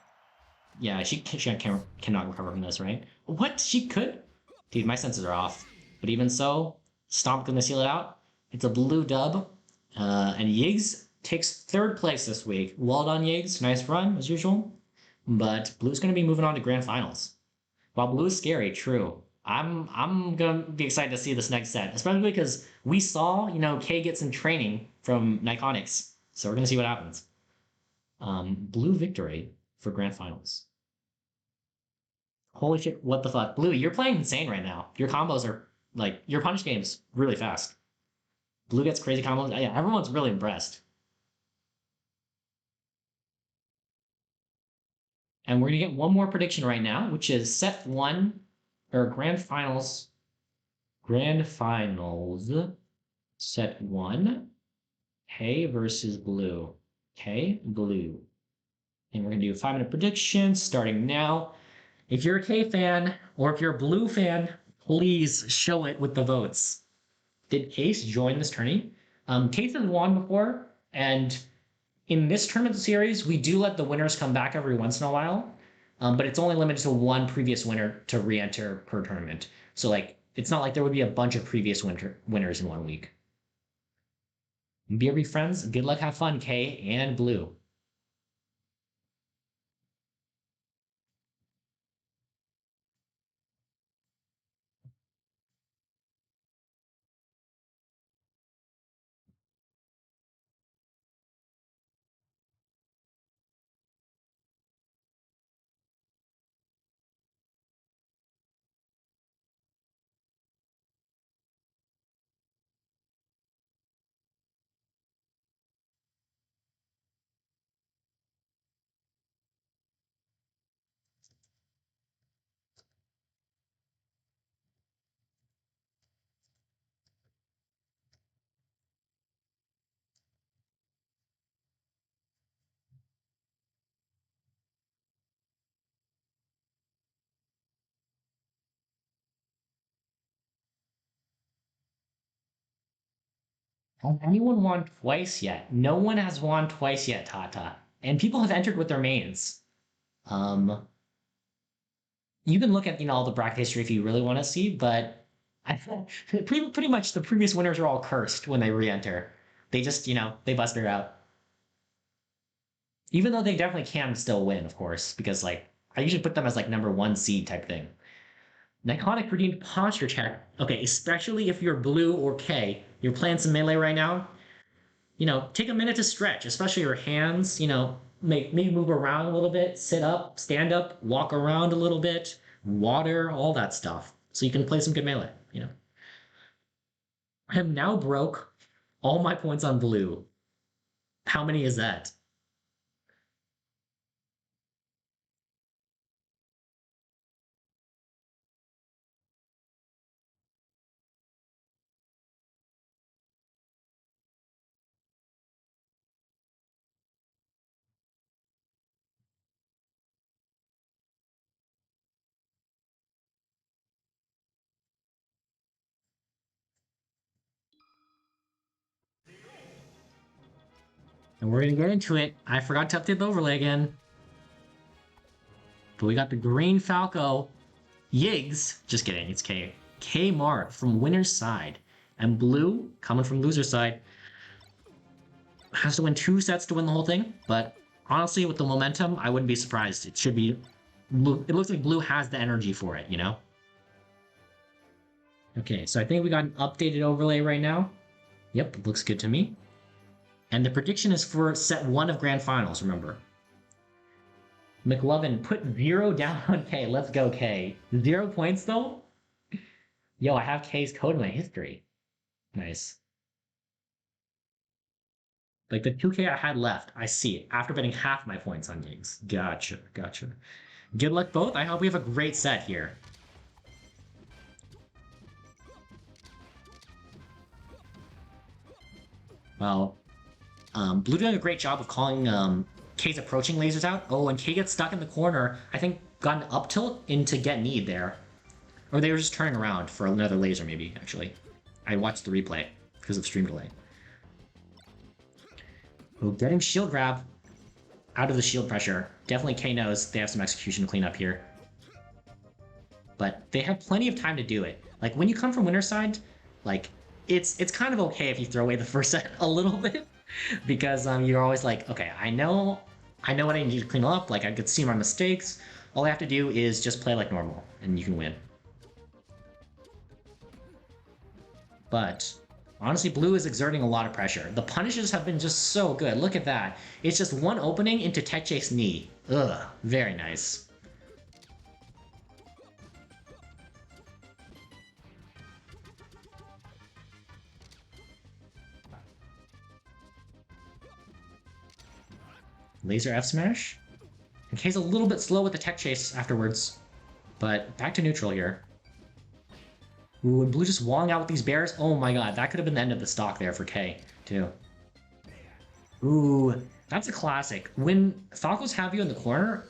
Yeah, cannot recover from this, right? What? She could? Dude, my senses are off. But even so, Stomp gonna seal it out. It's a blue dub. And Higgs takes third place this week. Well done, Higgs. Nice run, as usual. But Blue's gonna be moving on to grand finals. While Blue is scary, true. I'm gonna be excited to see this next set, especially because we saw, Kay get some training from Niconics. So we're gonna see what happens. Blue victory for grand finals. Holy shit, what the fuck? Blue, you're playing insane right now. Your combos are, like, your punch game's really fast. Blue gets crazy combos. Yeah, everyone's really impressed. And we're gonna get one more prediction right now, which is set one, or grand finals. Grand finals, set one. K versus Blue. K, Blue. And we're gonna do a 5-minute prediction starting now. If you're a K fan, or if you're a Blue fan, please show it with the votes. Did Case join this tourney? Case has won before, and in this tournament series, we do let the winners come back every once in a while, but it's only limited to one previous winner to re-enter per tournament. So, like, it's not like there would be a bunch of previous winners in 1 week. BRB friends, good luck, have fun, K and Blue. Has anyone won twice yet? No one has won twice yet, Tata. And people have entered with their mains. Um, you can look at all the bracket history if you really want to see, but I pretty much the previous winners are all cursed when they re-enter. They just they bust her out. Even though they definitely can still win, of course, because like I usually put them as like number 1 seed type thing. Iconic redeemed posture check. Okay, especially if you're Blue or K, you're playing some melee right now. Take a minute to stretch, especially your hands. Maybe move around a little bit, sit up, stand up, walk around a little bit, water, all that stuff, so you can play some good melee. I have now broke all my points on Blue. How many is that? And we're gonna get into it. I forgot to update the overlay again. But we got the green Falco. Higgs, just kidding, it's K. K Mart from winner's side. And Blue, coming from loser's side, has to win 2 sets to win the whole thing. But honestly, with the momentum, I wouldn't be surprised. It should be Blue. It looks like Blue has the energy for it, Okay, so I think we got an updated overlay right now. Yep, looks good to me. And the prediction is for set 1 of Grand Finals, remember. McLovin, put 0 down on K. Let's go, K. 0 points, though? Yo, I have K's code in my history. Nice. Like, the 2K I had left, I see it. After betting half my points on Higgs. Gotcha. Good luck, both. I hope we have a great set here. Well, Blue doing a great job of calling K's approaching lasers out. Oh, and K gets stuck in the corner. I think got an up tilt into get need there. Or they were just turning around for another laser, maybe, actually. I watched the replay because of stream delay. Oh, getting shield grab. out of the shield pressure. Definitely K knows they have some execution to clean up here. But they have plenty of time to do it. Like, when you come from winner's side, like, it's kind of okay if you throw away the first set a little bit. Because you're always like, okay, I know what I need to clean up. Like, I could see my mistakes. All I have to do is just play like normal, and you can win. But honestly, blue is exerting a lot of pressure. The punishes have been just so good. Look at that. It's just one opening into tech chase knee. Ugh, very nice. Laser F smash. And K's a little bit slow with the tech chase afterwards. But back to neutral here. Ooh, and blue just walling out with these bears. Oh my god, that could have been the end of the stock there for K, too. Ooh, that's a classic. When Falcons have you in the corner,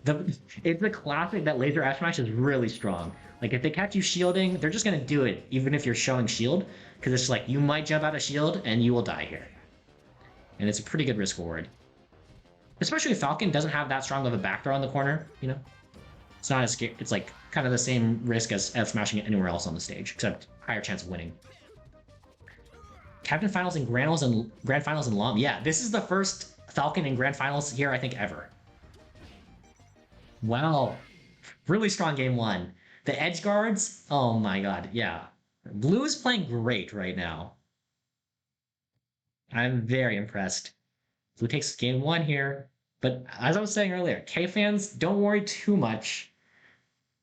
it's a classic that laser F smash is really strong. Like, if they catch you shielding, they're just gonna do it, even if you're showing shield. Because it's like, you might jump out of shield, and you will die here. And it's a pretty good risk reward. Especially if Falcon doesn't have that strong of a back throw on the corner, you know? It's not as scary. It's like kind of the same risk as F smashing it anywhere else on the stage, except higher chance of winning. Captain Finals and Grand Finals and LOM. Yeah, this is the first Falcon in Grand Finals here, I think, ever. Wow. Really strong game one. The edge guards, oh my god, yeah. Blue is playing great right now. I'm very impressed. Blue takes game one here. But as I was saying earlier, K fans, don't worry too much.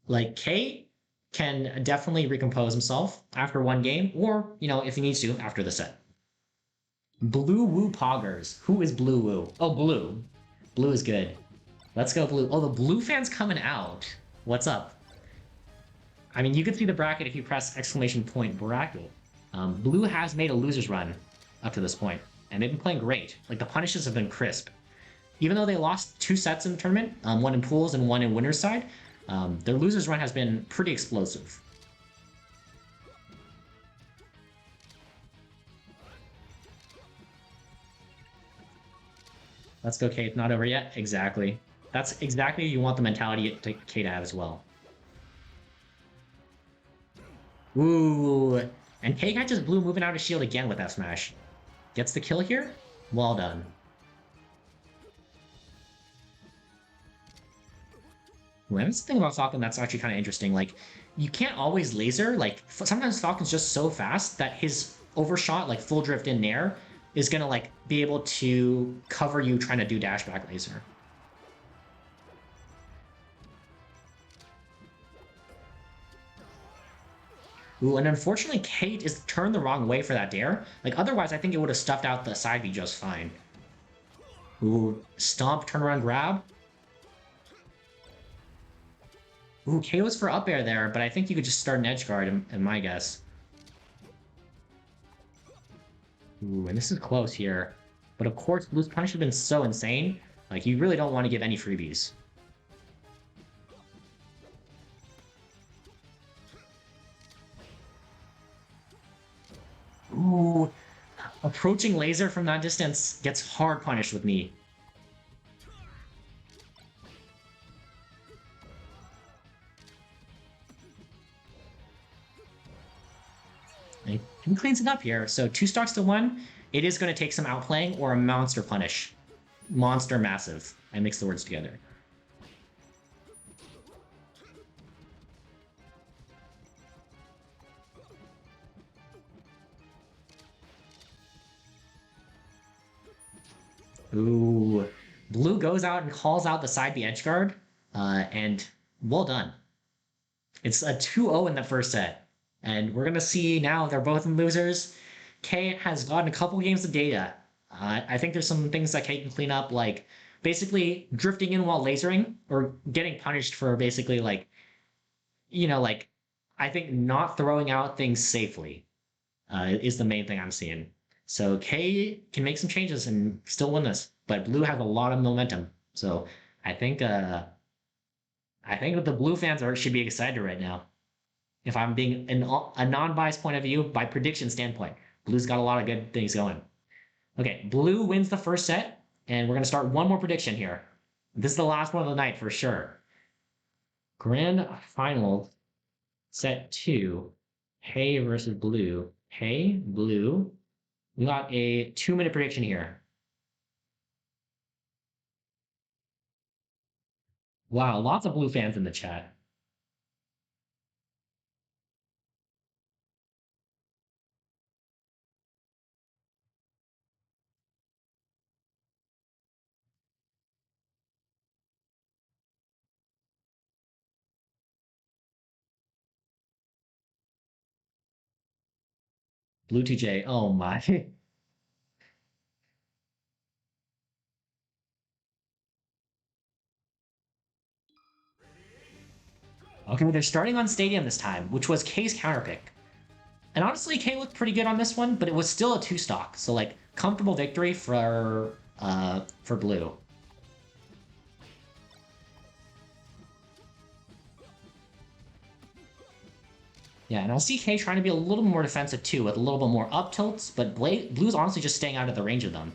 Like, K can definitely recompose himself after one game, or, you know, if he needs to, after the set. Blue Woo Poggers. Who is Blue Woo? Oh, Blue. Blue is good. Let's go, Blue. Oh, the Blue fan's coming out. What's up? I mean, you can see the bracket if you press exclamation point bracket. Blue has made a loser's run up to this point, and they've been playing great. Like, the punishes have been crisp. Even though they lost 2 sets in the tournament, one in pools and one in winner's side, their loser's run has been pretty explosive. Let's go, Kate. Not over yet. Exactly. That's exactly you want the mentality Kate to have as well. Ooh. And Kate catches blue moving out of shield again with that smash. Gets the kill here? Well done. Ooh, and that's the thing about Falcon that's actually kind of interesting. Like, you can't always laser. Like, sometimes Falcon's just so fast that his overshot, like full drift in nair, is gonna like be able to cover you trying to do dash back laser. Ooh, and unfortunately, Kate is turned the wrong way for that dare. Like, otherwise, I think it would have stuffed out the side B just fine. Ooh, stomp, turn around, grab. Ooh, K was for up air there, but I think you could just start an edge guard, in my guess. Ooh, and this is close here. But of course, Blue's punish has been so insane. Like, you really don't want to give any freebies. Ooh, approaching laser from that distance gets hard punished with me. And he cleans it up here. So 2 stocks to 1. It is going to take some outplaying or a monster punish. Monster massive. I mix the words together. Ooh. Blue goes out and calls out the side B edge guard. And well done. It's a 2-0 in the first set. And we're going to see now they're both in losers. K has gotten a couple games of data. I think there's some things that K can clean up, like basically drifting in while lasering, or getting punished for basically like, you know, like, I think not throwing out things safely is the main thing I'm seeing. So K can make some changes and still win this, but Blue has a lot of momentum. So I think that the Blue fans should be excited right now. If I'm being a non-biased point of view, by prediction standpoint, Blue's got a lot of good things going. Okay, Blue wins the first set. And we're going to start one more prediction here. This is the last one of the night for sure. Grand Final Set 2. Hay versus Blue. Hay, Blue. We got a 2-minute prediction here. Wow, lots of Blue fans in the chat. Blue TJ, oh my. Okay, they're starting on Stadium this time, which was K's counterpick. And honestly, K looked pretty good on this one, but it was still a 2-stock. So like comfortable victory for Blue. Yeah, and I'll see K trying to be a little more defensive too, with a little bit more up tilts, but Blue's honestly just staying out of the range of them.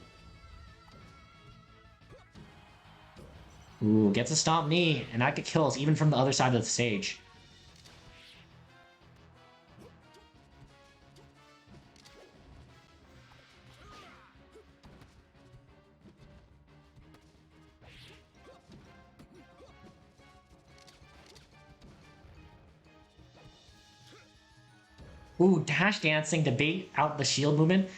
Ooh, gets a stomp knee, and that gets kills even from the other side of the stage. Ooh, dash dancing to bait out the shield movement.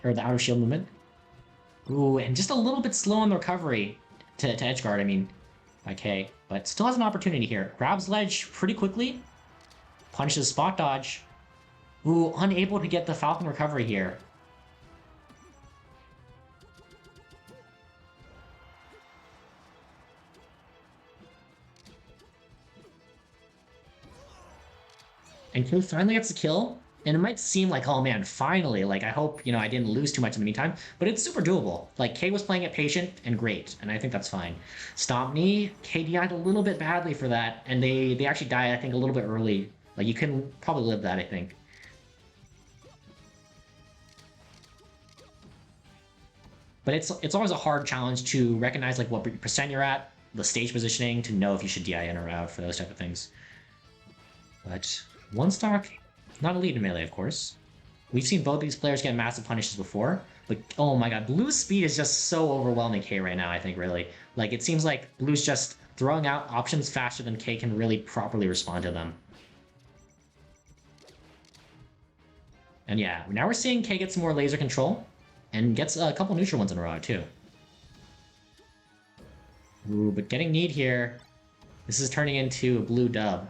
Or the outer shield movement. Ooh, and just a little bit slow on the recovery to edgeguard, I mean, by K. But still has an opportunity here. Grabs ledge pretty quickly. Punishes spot dodge. Ooh, unable to get the Falcon recovery here. And K finally gets the kill. And it might seem like, oh man, finally, like I hope, I didn't lose too much in the meantime, but it's super doable. Like K was playing it patient and great, and I think that's fine. Stomp knee, K DI'd a little bit badly for that, and they actually died, I think, a little bit early. Like you can probably live that, I think. But it's always a hard challenge to recognize like what percent you're at, the stage positioning, to know if you should DI in or out for those type of things. But 1-stock, not elite in Melee, of course. We've seen both these players get massive punishes before, but oh my god, Blue's speed is just so overwhelming K right now, I think, really. Like, it seems like Blue's just throwing out options faster than K can really properly respond to them. And yeah, now we're seeing K get some more laser control, and gets a couple neutral ones in a row, too. Ooh, but getting need here. This is turning into a Blue dub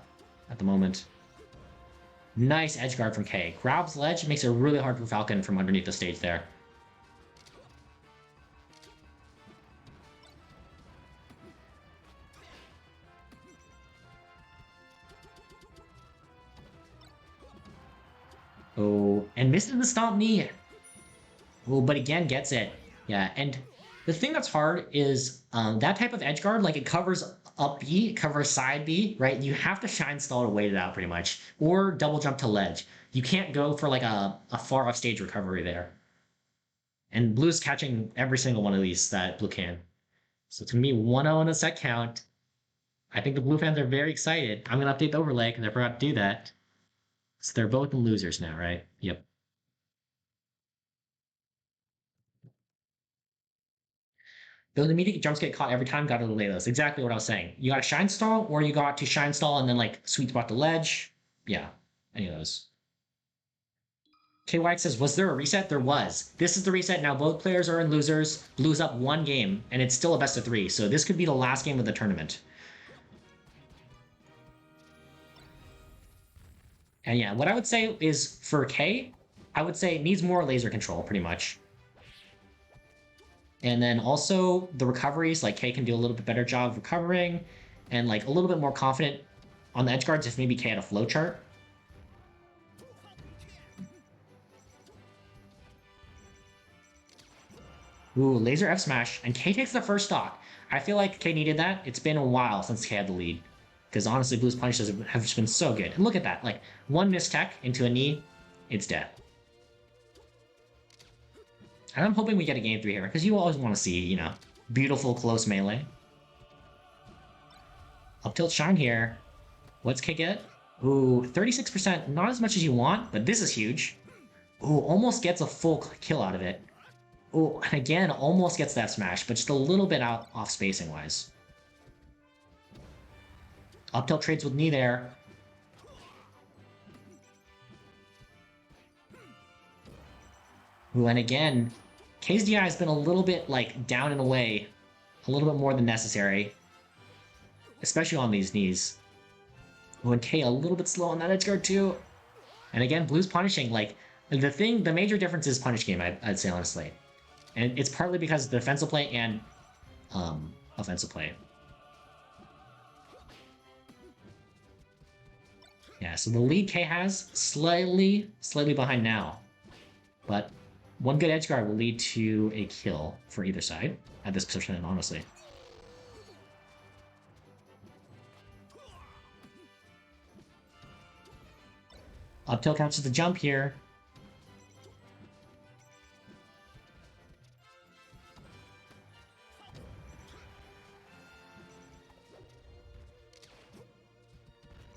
at the moment. Nice edge guard from K. Grabs ledge, makes it really hard for Falcon from underneath the stage there. Oh, and misses the stomp knee. Oh, but again gets it. Yeah, and the thing that's hard is that type of edge guard, like it covers up B, covers side B, right? You have to shine stall to wait it out pretty much, or double jump to ledge. You can't go for like a far off stage recovery there. And Blue's catching every single one of these that Blue can. So it's gonna be 1-0 in the set count. I think the Blue fans are very excited. I'm gonna update the overlay because I forgot to do that. So they're both the losers now, right? Yep. Those immediate jumps get caught every time, gotta delay those. Exactly what I was saying. You got to shine stall, or you got to shine stall and then like sweet spot the ledge. Yeah, any of those. K White says, was there a reset? There was. This is the reset. Now both players are in losers. Blue's up 1 game, and it's still a best of 3. So this could be the last game of the tournament. And yeah, what I would say is for K, I would say it needs more laser control, pretty much. And then also the recoveries, like K can do a little bit better job of recovering, and like a little bit more confident on the edge guards if maybe K had a flow chart. Ooh, laser F smash, and K takes the first stock. I feel like K needed that. It's been a while since K had the lead. Because honestly, Blue's punishes have just been so good. And look at that, like one mistech into a knee, it's dead. And I'm hoping we get a game 3 here, because you always want to see, you know, beautiful close melee. Up tilt shine here. What's K get? Ooh, 36%, not as much as you want, but this is huge. Ooh, almost gets a full kill out of it. Ooh, and again, almost gets that smash, but just a little bit off spacing-wise. Up tilt trades with knee there. Ooh, and again, K's DI has been a little bit, like, down and away. A little bit more than necessary. Especially on these knees. Ooh, and K a little bit slow on that edge guard, too. And again, Blue's punishing, like, the major difference is punish game, I'd say, honestly. And it's partly because of the defensive play and offensive play. Yeah, so the lead K has slightly behind now. But one good edge guard will lead to a kill for either side at this position, honestly. Up tilt counts as the jump here.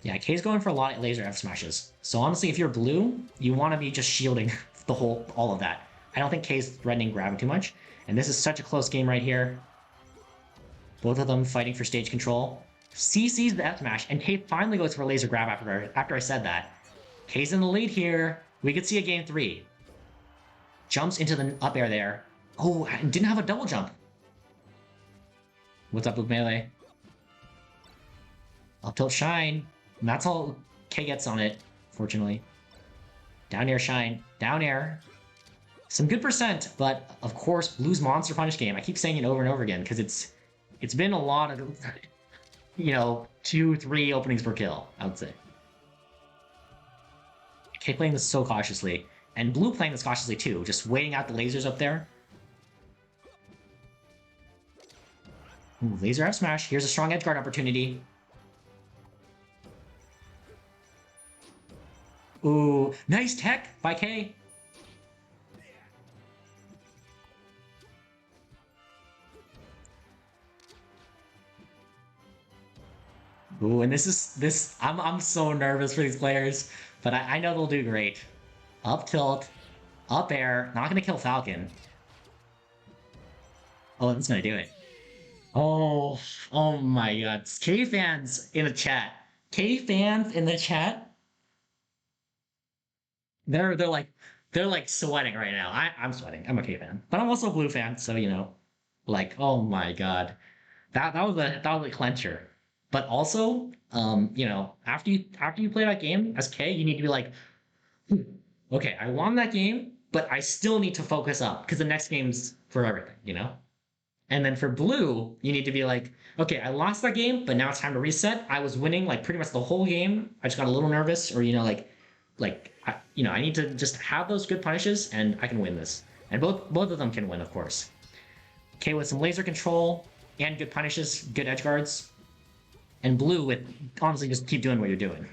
Yeah, K's going for a lot of laser F smashes. So honestly, if you're blue, you want to be just shielding all of that. I don't think K's threatening grabbing too much. And this is such a close game right here. Both of them fighting for stage control. C sees the F smash, and K finally goes for a laser grab after I said that. K's in the lead here. We could see a game 3. Jumps into the up air there. Oh, and didn't have a double jump. What's up with melee? Up tilt shine. And that's all K gets on it, fortunately. Down air shine. Down air. Some good percent, but of course, Blue's monster punish game. I keep saying it over and over again because it's been a lot of, you know, 2-3 openings per kill, I would say. K playing this so cautiously, and Blue playing this cautiously too, just waiting out the lasers up there. Ooh, laser F smash. Here's a strong edge guard opportunity. Ooh, nice tech by K. Ooh, and I'm so nervous for these players, but I know they'll do great. Up tilt, up air, not gonna kill Falcon. Oh, that's gonna do it. Oh, oh my god. K fans in the chat. K fans in the chat. They're like sweating right now. I'm sweating. I'm a K fan, but I'm also a Blue fan, so you know, like, oh my god, that was a clincher. But also, you know, after you play that game as K, you need to be like, okay, I won that game, but I still need to focus up because the next game's for everything, you know. And then for Blue, you need to be like, okay, I lost that game, but now it's time to reset. I was winning like pretty much the whole game. I just got a little nervous, or you know, you know, I need to just have those good punishes, and I can win this. And both of them can win, of course. K with some laser control and good punishes, good edge guards, and Blue with honestly just keep doing what you're doing.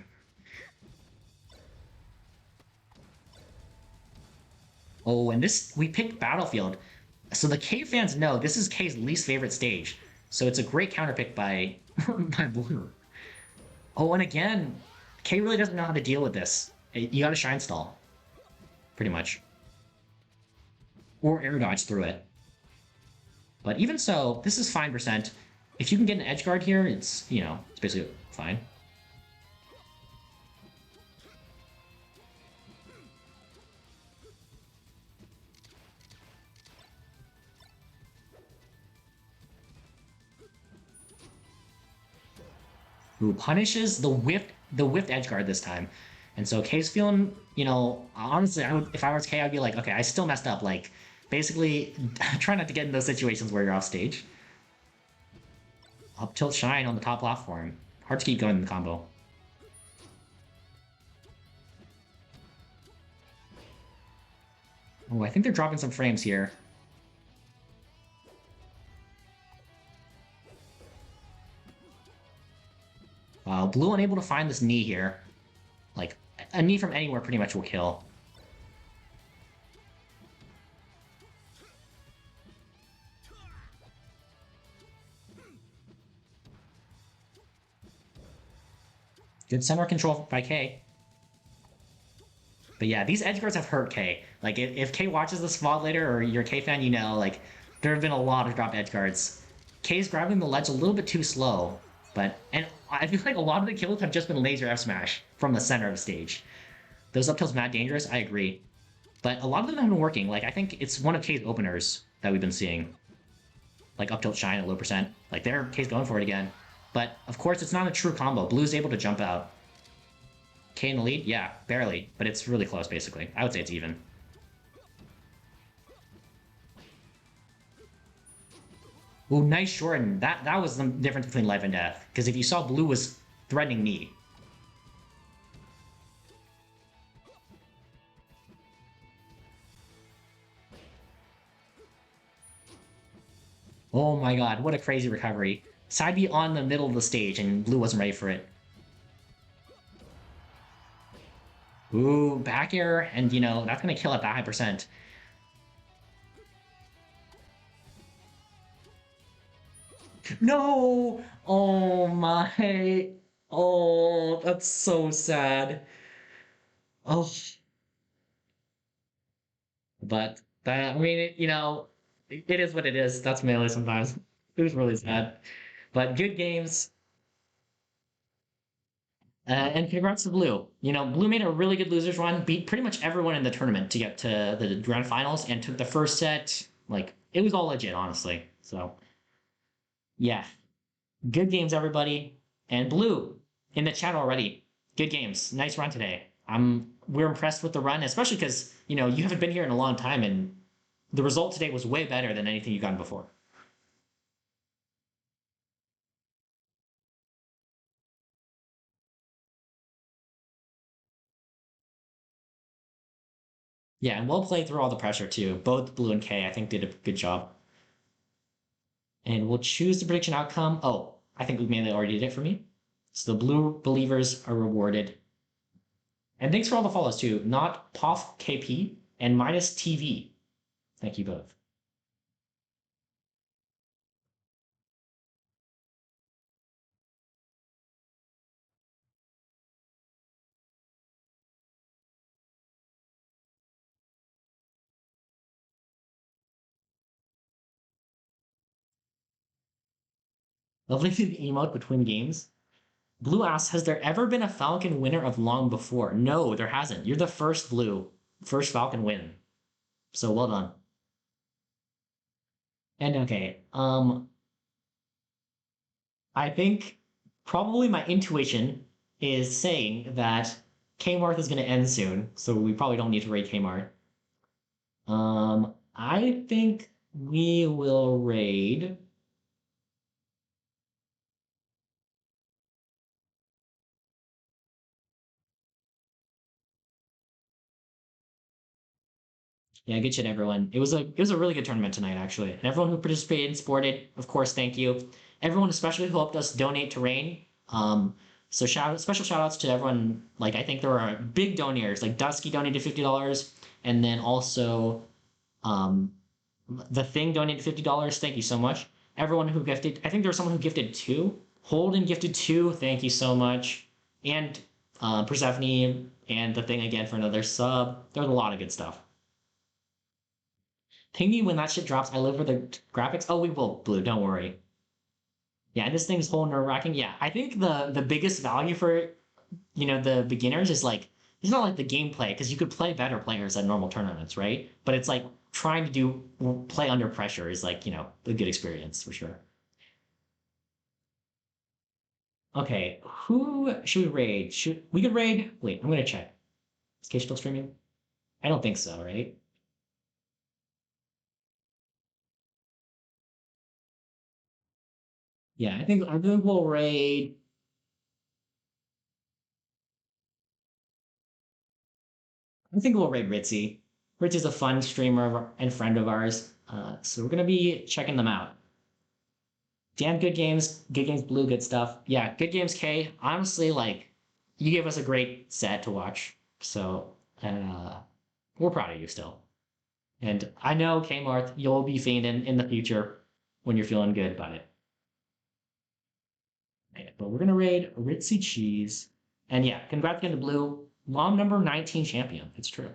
Oh, and this we picked Battlefield. So the K fans know this is K's least favorite stage. So it's a great counter pick by by Blue. Oh, and again, K really doesn't know how to deal with this. You gotta shine stall. Pretty much. Or air dodge through it. But even so, this is fine percent. If you can get an edge guard here, it's, you know, it's basically fine. Who punishes the whiffed edge guard this time. And so K's feeling, you know, honestly, if I was K, I'd be like, okay, I still messed up. Like, basically, try not to get in those situations where you're off stage. Up tilt shine on the top platform. Hard to keep going in the combo. Oh, I think they're dropping some frames here. Wow, Blue unable to find this knee here. Like, a knee from anywhere pretty much will kill. Good center control by K. But yeah, these edge guards have hurt K. Like, if K watches this VOD later, or you're a K fan, you know, like, there have been a lot of drop edge guards. K's grabbing the ledge a little bit too slow, and I feel like a lot of the kills have just been laser F smash from the center of the stage. Those up tilts mad dangerous, I agree. But a lot of them have been working. Like, I think it's one of K's openers that we've been seeing. Like, up tilt shine at low percent. Like, there, K's going for it again. But, of course, it's not a true combo. Blue's able to jump out. K in the lead? Yeah, barely. But it's really close, basically. I would say it's even. Ooh, nice shorten. That was the difference between life and death. Because if you saw Blue was threatening me. Oh my god, what a crazy recovery. Side B on the middle of the stage, and Blue wasn't ready for it. Ooh, back air, and you know, that's gonna kill at that high percent. No! Oh my... Oh, that's so sad. Oh. But, that, I mean, you know, it is what it is. That's Melee sometimes. It was really sad. But good games. And congrats to Blue. You know, Blue made a really good losers run, beat pretty much everyone in the tournament to get to the grand finals, and took the first set. Like, it was all legit, honestly. So, yeah. Good games, everybody. And Blue, in the chat already. Good games. Nice run today. We're impressed with the run, especially because, you know, you haven't been here in a long time, and the result today was way better than anything you've gotten before. Yeah, and well played through all the pressure too. Both Blue and K, I think, did a good job. And we'll choose the prediction outcome. Oh, I think we mainly already did it for me. So the Blue believers are rewarded. And thanks for all the follows too. Not Poff KP and Minus TV. Thank you both. Lovely the emote between games. Blue asks, has there ever been a Falcon winner of long before? No, there hasn't. You're the first Blue, first Falcon win. So well done. And okay, I think probably my intuition is saying that Kmart is going to end soon, so we probably don't need to raid Kmart. I think we will raid. Yeah, good shit, everyone. It was a really good tournament tonight, actually. And everyone who participated and supported, of course, thank you. Everyone, especially who helped us donate to Rain. So special shout outs to everyone. Like, I think there were big donors. Like Dusky donated $50, and then also um, the Thing donated $50. Thank you so much. Everyone who gifted, I think there was someone who gifted two. Holden gifted two. Thank you so much. And Persephone and the Thing again for another sub. There was a lot of good stuff. Ping me when that shit drops. I live for the graphics. Oh, we will, Blue. Don't worry. Yeah, this thing's whole nerve wracking. Yeah, I think the biggest value for the beginners is like it's not like the gameplay because you could play better players at normal tournaments, right? But it's like trying to play under pressure is like a good experience for sure. Okay, who should we raid? Should we could raid? Wait, I'm gonna check. Is Kate still streaming? I don't think so, right? Yeah, I think we'll raid. I think we'll raid Ritzy. Ritzy's a fun streamer and friend of ours, so we're gonna be checking them out. Damn good games blue, good stuff. Yeah, good games K. Honestly, like you gave us a great set to watch, so we're proud of you still. And I know Kmart, you'll be fiending in the future when you're feeling good about it. But we're gonna raid Ritzy Cheese, And yeah, congrats again to Blue. Mom number 19 champion. It's true.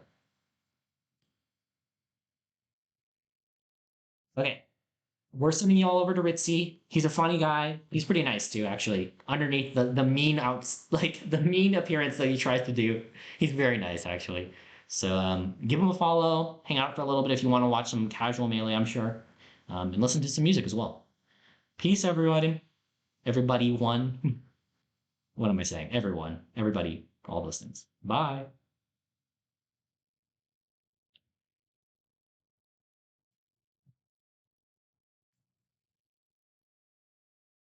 Okay. We're sending you all over to Ritzy. He's a funny guy. He's pretty nice too, actually. Underneath the mean outs like the mean appearance that he tries to do, he's very nice actually. So give him a follow. Hang out for a little bit if you want to watch some casual melee, I'm sure, and listen to some music as well. Peace, everybody. Everybody, one. What am I saying? Everyone, everybody, all those things. Bye.